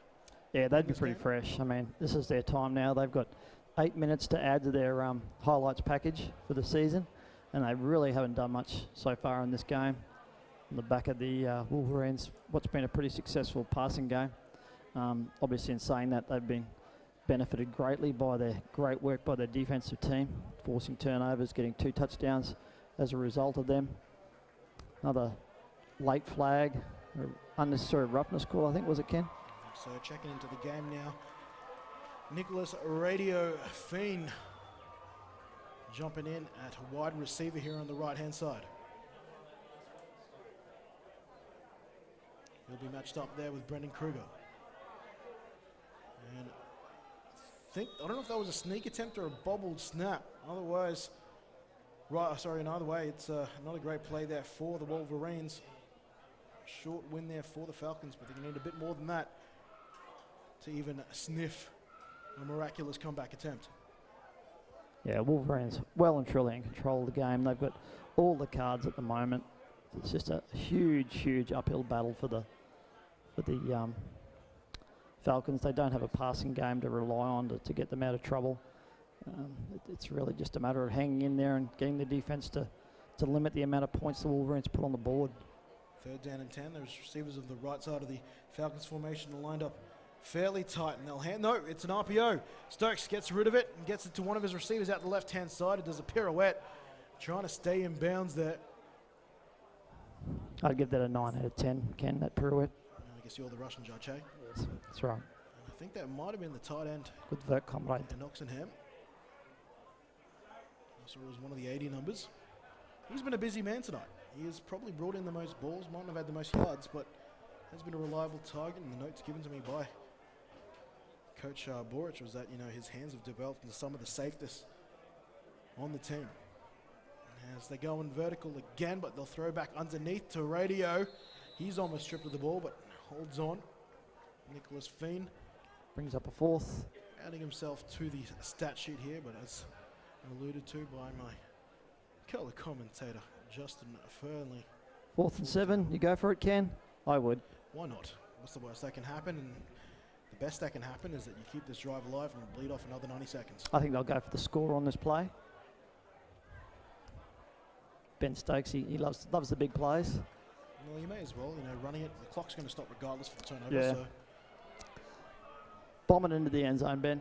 S2: Yeah, they'd be pretty fresh. I mean, this is their time now. They've got 8 minutes to add to their highlights package for the season, and they really haven't done much so far in this game. On the back of the Wolverines, what's been a pretty successful passing game. Obviously, in saying that, they've been benefited greatly by their great work by their defensive team, forcing turnovers, getting 2 touchdowns as a result of them. Another late flag, or unnecessary roughness call, I think, was it, Ken?
S1: So checking into the game now. Nicholas Radio Fiend jumping in at wide receiver here on the right-hand side. He'll be matched up there with Brendan Kruger. And I don't know if that was a sneak attempt or a bobbled snap. Otherwise, in either way, it's not a great play there for the Wolverines. Short win there for the Falcons, but they're going to need a bit more than that to even sniff a miraculous comeback attempt.
S2: Yeah, Wolverines well and truly in control of the game. They've got all the cards at the moment. It's just a huge uphill battle for the Falcons. They don't have a passing game to rely on to get them out of trouble. It's really just a matter of hanging in there and getting the defense to to limit the amount of points the Wolverines put on the board.
S1: 3rd down and 10. Those receivers of the right side of the Falcons formation are lined up fairly tight, and they'll hand. No, it's an RPO. Stokes gets rid of it and gets it to one of his receivers out the left-hand side. It does a pirouette, trying to stay in bounds there.
S2: I'd give that a 9 out of 10, Ken, that pirouette.
S1: I guess you're the Russian judge, hey?
S2: Yes, that's right.
S1: And I think that might have been the tight end,
S2: Good work, comrade.
S1: Oxenham. So it was one of the 80 numbers. He's been a busy man tonight. He has probably brought in the most balls, might not have had the most yards, but has been a reliable target. And the notes given to me by Coach Boric was that, you know, his hands have developed into some of the safest on the team. As they go in vertical again, but they'll throw back underneath to Radio. He's almost stripped of the ball, but holds on. Nicholas Feen
S2: Brings up a 4th.
S1: adding himself to the stat sheet here, but as alluded to by my colour commentator, Justin Fernley.
S2: 4th and 7, you go for it, Ken? I would.
S1: Why not? What's the worst that can happen? And the best that can happen is that you keep this drive alive and bleed off another 90 seconds.
S2: I think they'll go for the score on this play. Ben Stokes, he loves the big plays.
S1: Well, you may as well, you know, running it. The clock's going to stop regardless for the turnover.
S2: Yeah.
S1: So
S2: Bomb it into the end zone, Ben.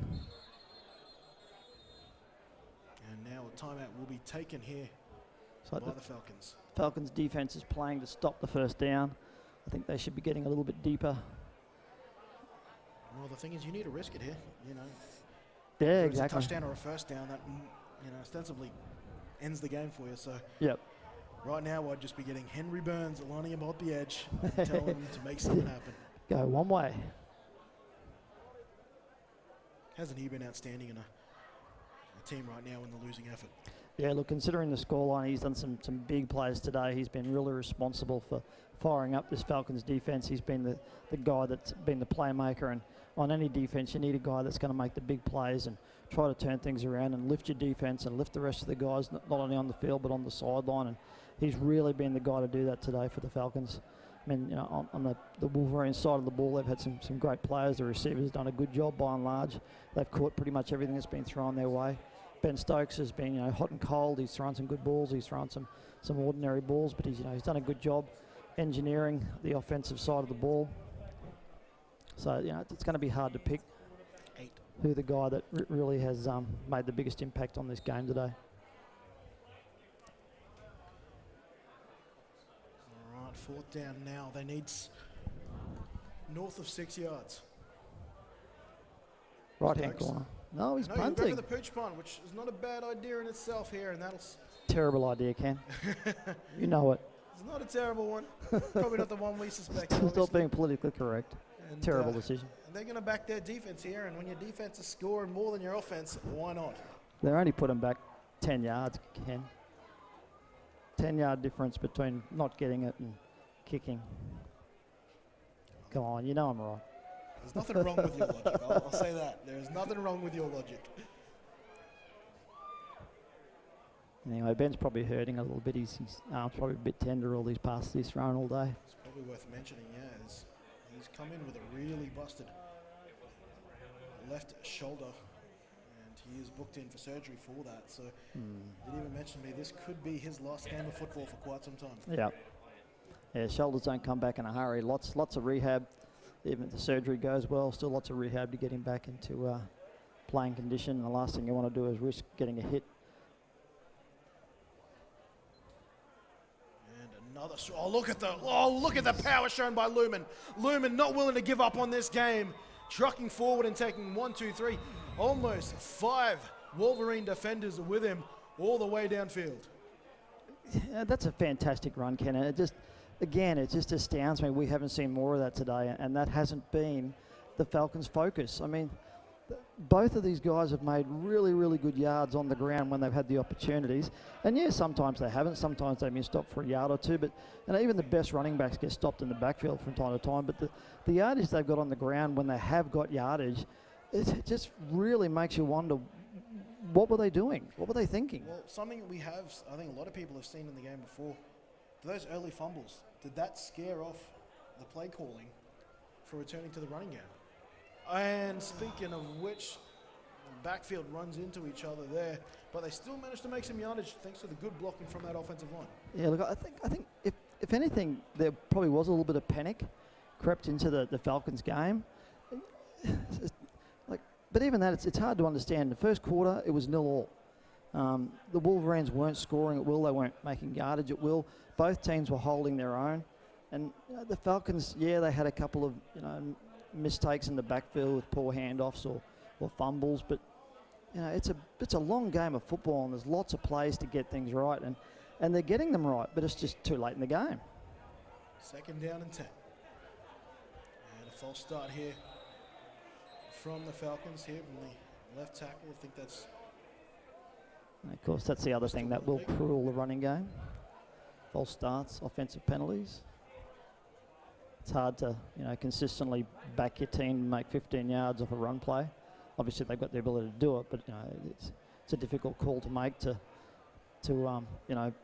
S1: and now a timeout will be taken here
S2: So
S1: by
S2: the
S1: the Falcons.
S2: Falcons defense is playing to stop the first down. I think they should be getting a little bit deeper.
S1: Well, the thing is, you need to risk it here. You know,
S2: Yeah,
S1: whether it's
S2: exactly.
S1: a touchdown or a first down, that you know ostensibly ends the game for you. So
S2: Yep.
S1: right now, I'd just be getting Henry Burns lining him up the edge, and telling him to make something happen.
S2: Go one way.
S1: Hasn't he been outstanding in a team right now in the losing effort?
S2: Yeah, look, considering the scoreline, he's done some big plays today. He's been really responsible for firing up this Falcons defense. He's been the guy that's been the playmaker, and on any defense, you need a guy that's going to make the big plays and try to turn things around and lift your defense and lift the rest of the guys, not only on the field but on the sideline. And he's really been the guy to do that today for the Falcons. I mean, you know, on the Wolverines side of the ball, they've had some great players. The receivers done a good job by and large. They've caught pretty much everything that's been thrown their way. Ben Stokes has been, you know, hot and cold. He's thrown some good balls. He's thrown some ordinary balls, but he's done a good job engineering the offensive side of the ball. So, you know, it's going to be hard to pick
S1: 8.
S2: who the guy that really has made the biggest impact on this game today.
S1: All right, 4th down now. They need north of 6 yards.
S2: Right-hand
S1: Stokes.
S2: corner. No, he's
S1: No, you'll go
S2: punting.
S1: for the pooch punt, which is not a bad idea in itself here, and that'll.
S2: Terrible idea, Ken. You know it.
S1: It's not a terrible one. Probably not the one we suspect.
S2: Stop
S1: obviously.
S2: being politically correct.
S1: And,
S2: Terrible decision.
S1: And they're going to back their defense here, and when your defense is scoring more than your offense, why not?
S2: They're only put him back 10 yards, Ken. 10-yard difference between not getting it and kicking. Come on, you know I'm right.
S1: There's nothing wrong with your logic. I'll say that. There's nothing wrong with your logic.
S2: Anyway, Ben's probably hurting a little bit. His arm's probably a bit tender, all these passes he's thrown all day.
S1: It's probably worth mentioning, yeah. He's come in with a really busted left shoulder, and he is booked in for surgery for that. So didn't even mention to me this could be his last game of football for quite some time.
S2: Yeah. Yeah, shoulders don't come back in a hurry. Lots of rehab. Even if the surgery goes well, still lots of rehab to get him back into playing condition. And the last thing you want to do is risk getting a hit.
S1: And another. Look at the power shown by Lumen. Lumen not willing to give up on this game, trucking forward and taking 1, 2, 3, almost 5 Wolverine defenders with him all the way downfield.
S2: Yeah, that's a fantastic run, Ken. And it just astounds me we haven't seen more of that today, and that hasn't been the Falcons' focus. I mean, both of these guys have made really, really good yards on the ground when they've had the opportunities. And yeah, sometimes they haven't. Sometimes they've been stopped for a yard or two. But even the best running backs get stopped in the backfield from time to time. But the yardage they've got on the ground when they have got yardage, it just really makes you wonder, what were they doing? What were they thinking?
S1: Well, something that we have, I think a lot of people have seen in the game before, those early fumbles, did that scare off the play calling for returning to the running game? And speaking of which, backfield runs into each other there, but they still managed to make some yardage thanks to the good blocking from that offensive line.
S2: Yeah, look, I think if anything, there probably was a little bit of panic crept into the Falcons game. But even that, it's hard to understand. The first quarter, it was 0-0. The Wolverines weren't scoring at will. They weren't making yardage at will. Both teams were holding their own. And the Falcons, yeah, they had a couple of mistakes in the backfield with poor handoffs or fumbles. But it's a long game of football, and there's lots of plays to get things right. And they're getting them right, but it's just too late in the game.
S1: 2nd down and 10. And a false start here from the Falcons here from the left tackle. I think that's...
S2: And of course, that's the other thing that will cruel the running game. False starts, offensive penalties. It's hard to, consistently back your team and make 15 yards off a run play. Obviously, they've got the ability to do it, but it's a difficult call to make to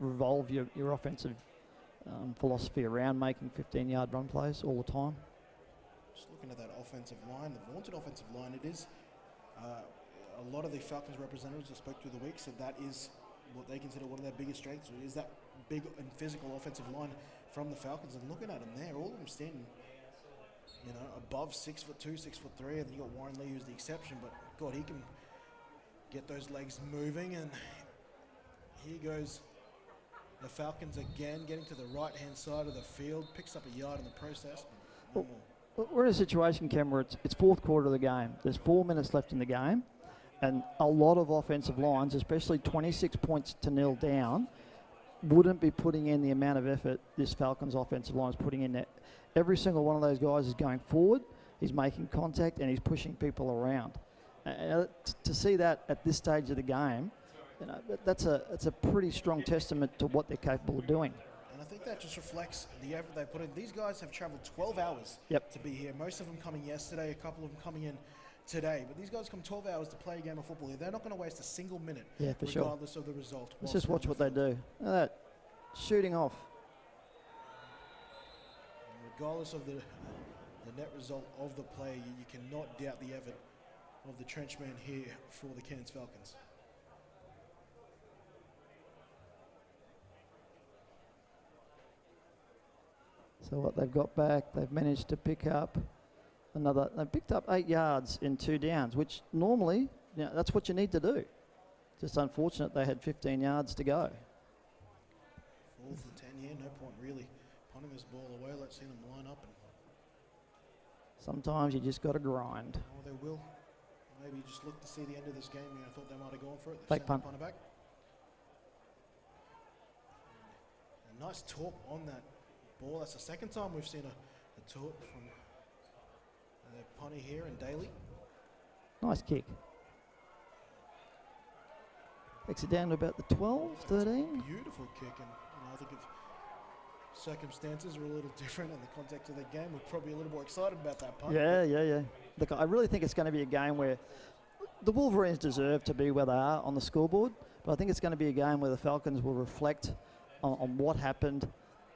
S2: revolve your offensive philosophy around making 15-yard run plays all the time.
S1: Just looking at that offensive line, the vaunted offensive line, it is a lot of the Falcons representatives I spoke to the week said that is what they consider one of their biggest strengths, is that big and physical offensive line from the Falcons. And looking at them there, all of them standing, above 6'2", 6'3", and you got Warren Lee, who's the exception, but God, he can get those legs moving. And here goes the Falcons again, getting to the right-hand side of the field, picks up a yard in the process. But
S2: we're in a situation, Cam, where it's fourth quarter of the game. There's 4 minutes left in the game, and a lot of offensive lines, especially 26 points to 0 down, wouldn't be putting in the amount of effort this Falcons offensive line is putting in there. Every single one of those guys is going forward, he's making contact, and he's pushing people around. To see that at this stage of the game, that's a pretty strong testament to what they're capable of doing.
S1: And I think that just reflects the effort they put in. These guys have traveled 12 hours to be here. Most of them coming yesterday, a couple of them coming in today. But these guys come 12 hours to play a game of football here. They're not going to waste a single minute, regardless of the result.
S2: Let's just watch what they do. Look at that, shooting off.
S1: And regardless of the net result of the play, you cannot doubt the effort of the trenchman here for the Cairns Falcons.
S2: So what they've got back, they've managed to pick up they've picked up 8 yards in 2 downs, which normally, that's what you need to do. Just unfortunate they had 15 yards to go.
S1: 4th and 10 here, no point really punting this ball away. Let's see them line up.
S2: Sometimes you just got to grind.
S1: Oh, they will. Maybe just look to see the end of this game. I thought they might have gone for it.
S2: Fake punt.
S1: Punter back. A nice torp on that ball. That's the second time we've seen a torp from the punter here in Daly.
S2: Nice kick. Takes it down to about the 12, 13.
S1: Beautiful kick. And I think if circumstances were a little different in the context of the game, we're probably a little more excited about that punt.
S2: Yeah. Look, I really think it's going to be a game where the Wolverines deserve to be where they are on the scoreboard, but I think it's going to be a game where the Falcons will reflect on what happened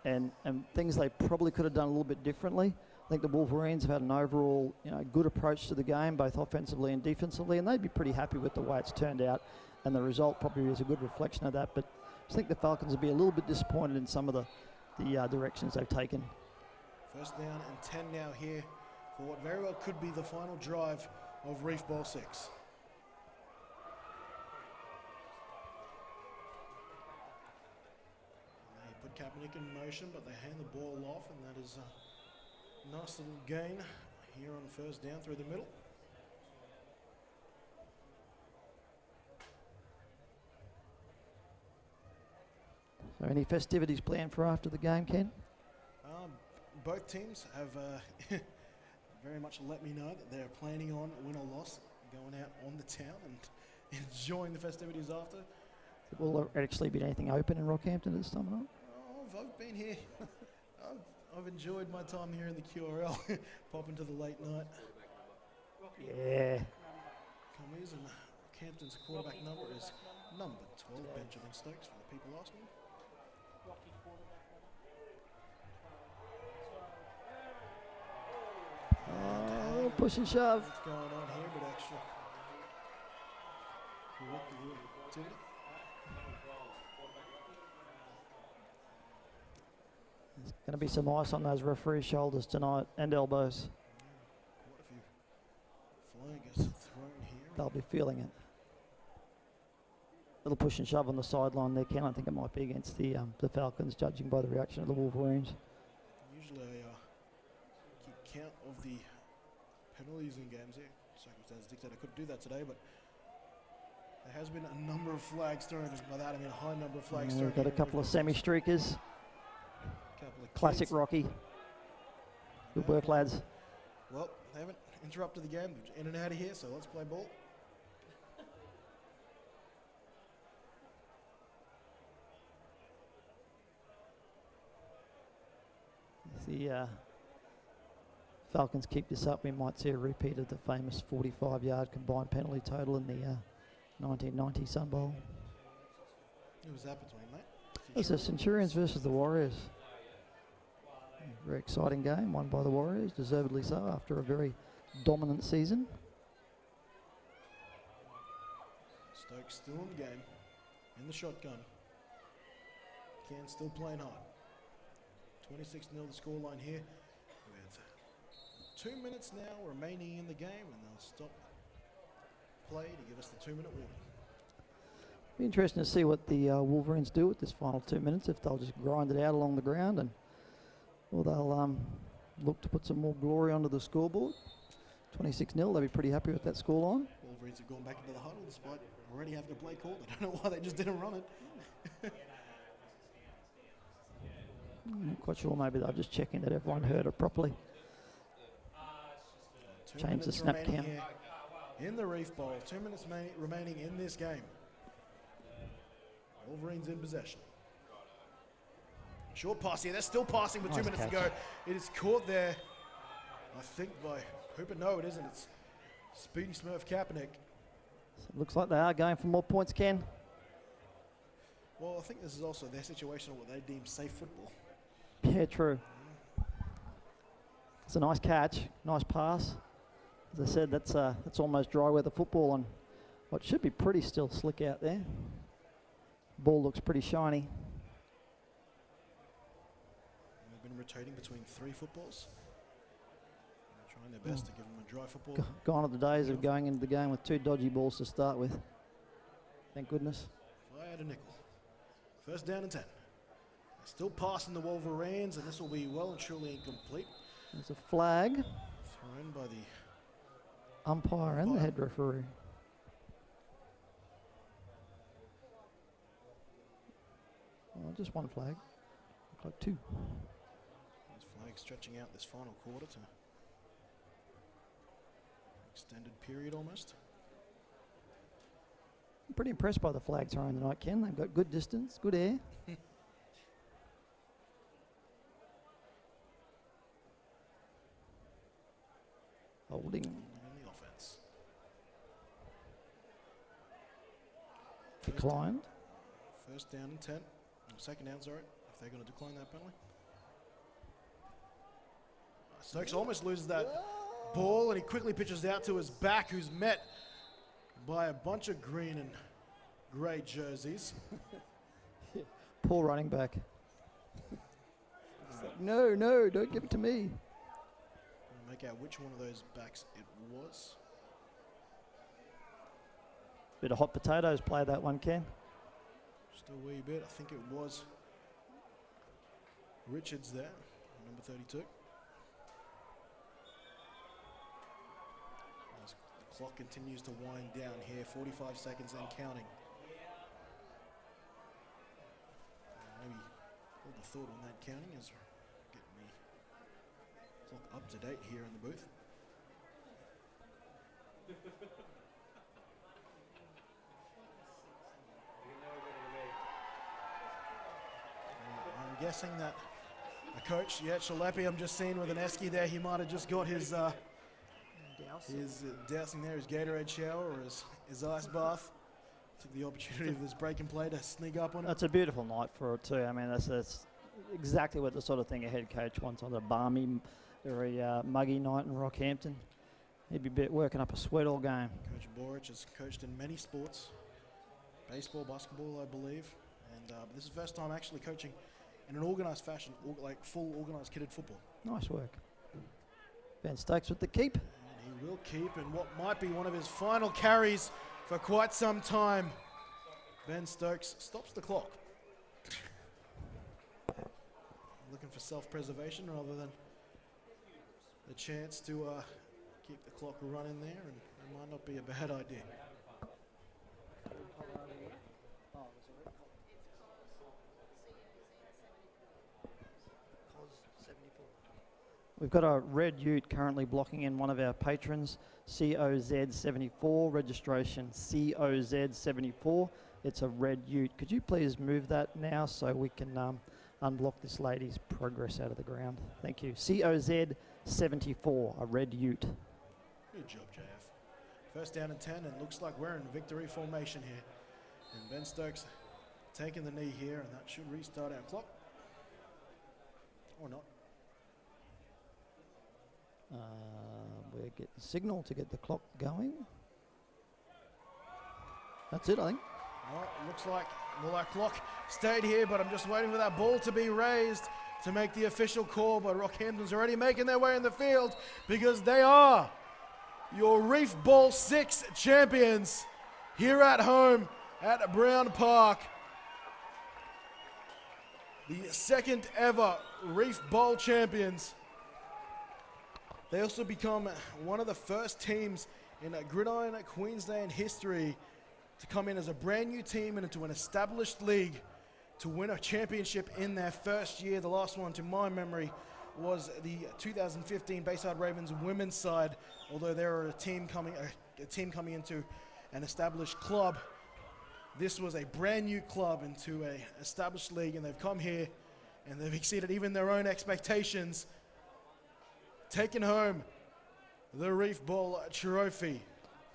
S2: and things they probably could have done a little bit differently. I think the Wolverines have had an overall good approach to the game, both offensively and defensively, and they'd be pretty happy with the way it's turned out, and the result probably is a good reflection of that. But I think the Falcons will be a little bit disappointed in some of the directions they've taken.
S1: 1st down and 10 now here for what very well could be the final drive of Reef Ball 6. They put Kaepernick in motion, but they hand the ball off, and that is a nice little gain here on the 1st down through the middle.
S2: So any festivities planned for after the game, Ken?
S1: Both teams have very much let me know that they're planning on win or loss, going out on the town and enjoying the festivities after.
S2: Will there actually be anything open in Rockhampton this time or not?
S1: Oh, I've been here. I've enjoyed my time here in the QRL, popping to the late night.
S2: Yeah.
S1: Commies, and Campton's quarterback number is number 12, Benjamin Stokes, for the people asking.
S2: Push and shove.
S1: What's going on here, but what the rule activity?
S2: There's going to be some ice on those referees' shoulders tonight and elbows.
S1: Quite a few flaggers thrown here.
S2: They'll be feeling it. Little push and shove on the sideline there, Ken. I think it might be against the Falcons, judging by the reaction of the Wolverines.
S1: Usually I keep count of the penalties in games here. Circumstances dictate I couldn't do that today, but there has been a number of flags thrown. Just by that I mean a high number of flags thrown.
S2: We've got a
S1: here.
S2: couple of semi-streakers.
S1: Couple of
S2: Classic
S1: kids.
S2: Rocky. Good work, lads.
S1: Well, they haven't interrupted the game. They're in and out of here, so let's play ball.
S2: If the Falcons keep this up, we might see a repeat of the famous 45-yard combined penalty total in the 1990 Sun Bowl.
S1: Who was that between, mate?
S2: It's the Centurions versus the Warriors. Very exciting game, won by the Warriors, deservedly so, after a very dominant season.
S1: Stokes still in the game, in the shotgun. Cairns still playing hard. 26-0 the scoreline here, with 2 minutes now remaining in the game, and they'll stop play to give us the 2-minute warning.
S2: Be interesting to see what the Wolverines do with this final 2 minutes, if they'll just grind it out along the ground, and or they'll look to put some more glory onto the scoreboard. 26-0, they'll be pretty happy with that scoreline.
S1: Wolverines have gone back into the huddle despite already having a play called. I don't know why they just didn't run it.
S2: I'm not quite sure, maybe they're just checking that everyone heard it properly.
S1: 2
S2: Change the
S1: minutes
S2: snap
S1: remaining
S2: count.
S1: here in the Reef Bowl. 2 minutes remaining in this game. Wolverines in possession. Short pass here. They're still passing with 2
S2: Nice
S1: minutes to
S2: catch.
S1: go. It is caught there, I think, by Hooper. No, it isn't. It's Speedy Smurf Kaepernick.
S2: So it looks like they are going for more points, Ken.
S1: Well, I think this is also their situation, what they deem safe football.
S2: Yeah, true. It's a nice catch, nice pass. As I said, that's almost dry weather football on what should be pretty still slick out there. Ball looks pretty shiny.
S1: They've been rotating between 3 footballs. They're trying their best to give them a dry football.
S2: Gone are the days of going into the game with 2 dodgy balls to start with. Thank goodness.
S1: If I had a nickel. First down and 10. They're still passing the Wolverines, and this will be well and truly incomplete.
S2: There's a flag,
S1: Thrown by the
S2: umpire and the head referee. Oh, just one flag. Looks like 2.
S1: This flag stretching out this final quarter to extended period almost.
S2: I'm pretty impressed by the flag throwing tonight, Ken. They've got good distance, good air. Holding.
S1: In the offense.
S2: Declined.
S1: First down and 10. Oh, second down, sorry. If they're going to decline that penalty. Stokes almost loses that ball, and he quickly pitches out to his back, who's met by a bunch of green and grey jerseys.
S2: Poor running back. It's like, no, don't give it to me.
S1: Make out which one of those backs it was.
S2: Bit of hot potatoes play that one, Ken.
S1: Just a wee bit. I think it was Richards there, number 32. As the clock continues to wind down here, 45 seconds and counting. Maybe hold the thought on that counting as we're getting the clock up to date here in the booth. I'm guessing that a coach, Shalepi, I'm just seeing with an esky there, he might have just got his dousing there, his Gatorade shower or his ice bath. Took the opportunity of this break and play to sneak up on him.
S2: That's a beautiful night for it too. I mean, that's exactly what the sort of thing a head coach wants on a balmy, very muggy night in Rockhampton. He'd be working up a sweat all game.
S1: Coach Boric has coached in many sports, baseball, basketball, I believe. And this is the first time actually coaching in an organised fashion, like full organised kitted football.
S2: Nice work. Ben Stokes with the keep.
S1: And he will keep in what might be one of his final carries for quite some time. Ben Stokes stops the clock. Looking for self-preservation rather than the chance to keep the clock running there, and it might not be a bad idea.
S2: We've got a red ute currently blocking in one of our patrons, COZ74, registration COZ74. It's a red ute. Could you please move that now so we can unblock this lady's progress out of the ground? Thank you. COZ74, a red ute.
S1: Good job, JF. First down and 10, and looks like we're in victory formation here. And Ben Stokes taking the knee here, and that should restart our clock. Or not.
S2: We're getting signal to get the clock going. That's it, I think.
S1: Well, it looks like, well, our clock stayed here, but I'm just waiting for that ball to be raised to make the official call. But Rockhampton's already making their way in the field because they are your Reef Bowl 6 champions here at home at Brown Park. The second ever Reef Bowl champions. They also become one of the first teams in Gridiron Queensland history to come in as a brand new team and into an established league to win a championship in their first year. The last one, to my memory, was the 2015 Bayside Ravens women's side, although they were a team coming into an established club. This was a brand new club into an established league, and they've come here and they've exceeded even their own expectations, taking home the Reef Bowl trophy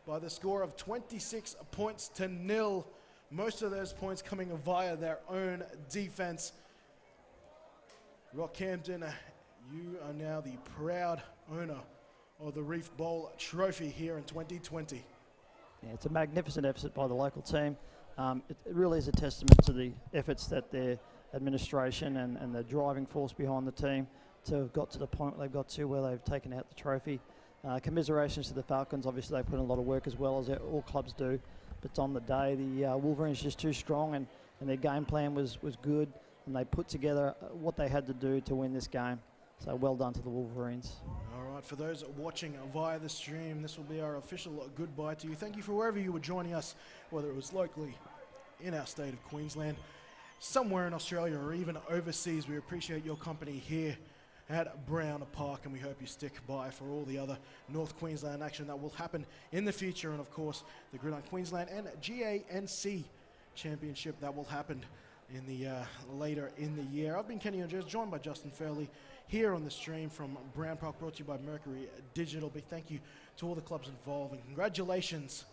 S1: by the score of 26 points to 0. Most of those points coming via their own defense. Rockhampton, you are now the proud owner of the Reef Bowl trophy here in 2020.
S2: Yeah, it's a magnificent effort by the local team. It really is a testament to the efforts that their administration and the driving force behind the team to have got to the point they've got to where they've taken out the trophy. Commiserations to the Falcons. Obviously, they put in a lot of work as well as all clubs do. But on the day, the Wolverines just too strong, and their game plan was good, and they put together what they had to do to win this game. So well done to the Wolverines.
S1: All right, for those watching via the stream, this will be our official goodbye to you. Thank you for wherever you were joining us, whether it was locally in our state of Queensland, somewhere in Australia, or even overseas. We appreciate your company here at Brown Park, and we hope you stick by for all the other North Queensland action that will happen in the future, and of course the Gridiron Queensland and GANC Championship that will happen in the later in the year. I've been Kenny Andres, joined by Justin Fairley here on the stream from Brown Park, brought to you by Mercury Digital. Big thank you to all the clubs involved, and congratulations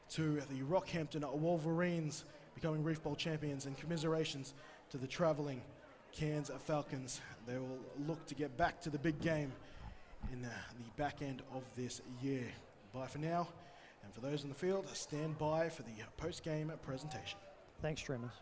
S1: to the Rockhampton Wolverines becoming Reef Bowl champions, and commiserations to the travelling Cairns Falcons. They will look to get back to the big game in the back end of this year. Bye for now, and for those in the field, stand by for the post-game presentation.
S2: Thanks, streamers.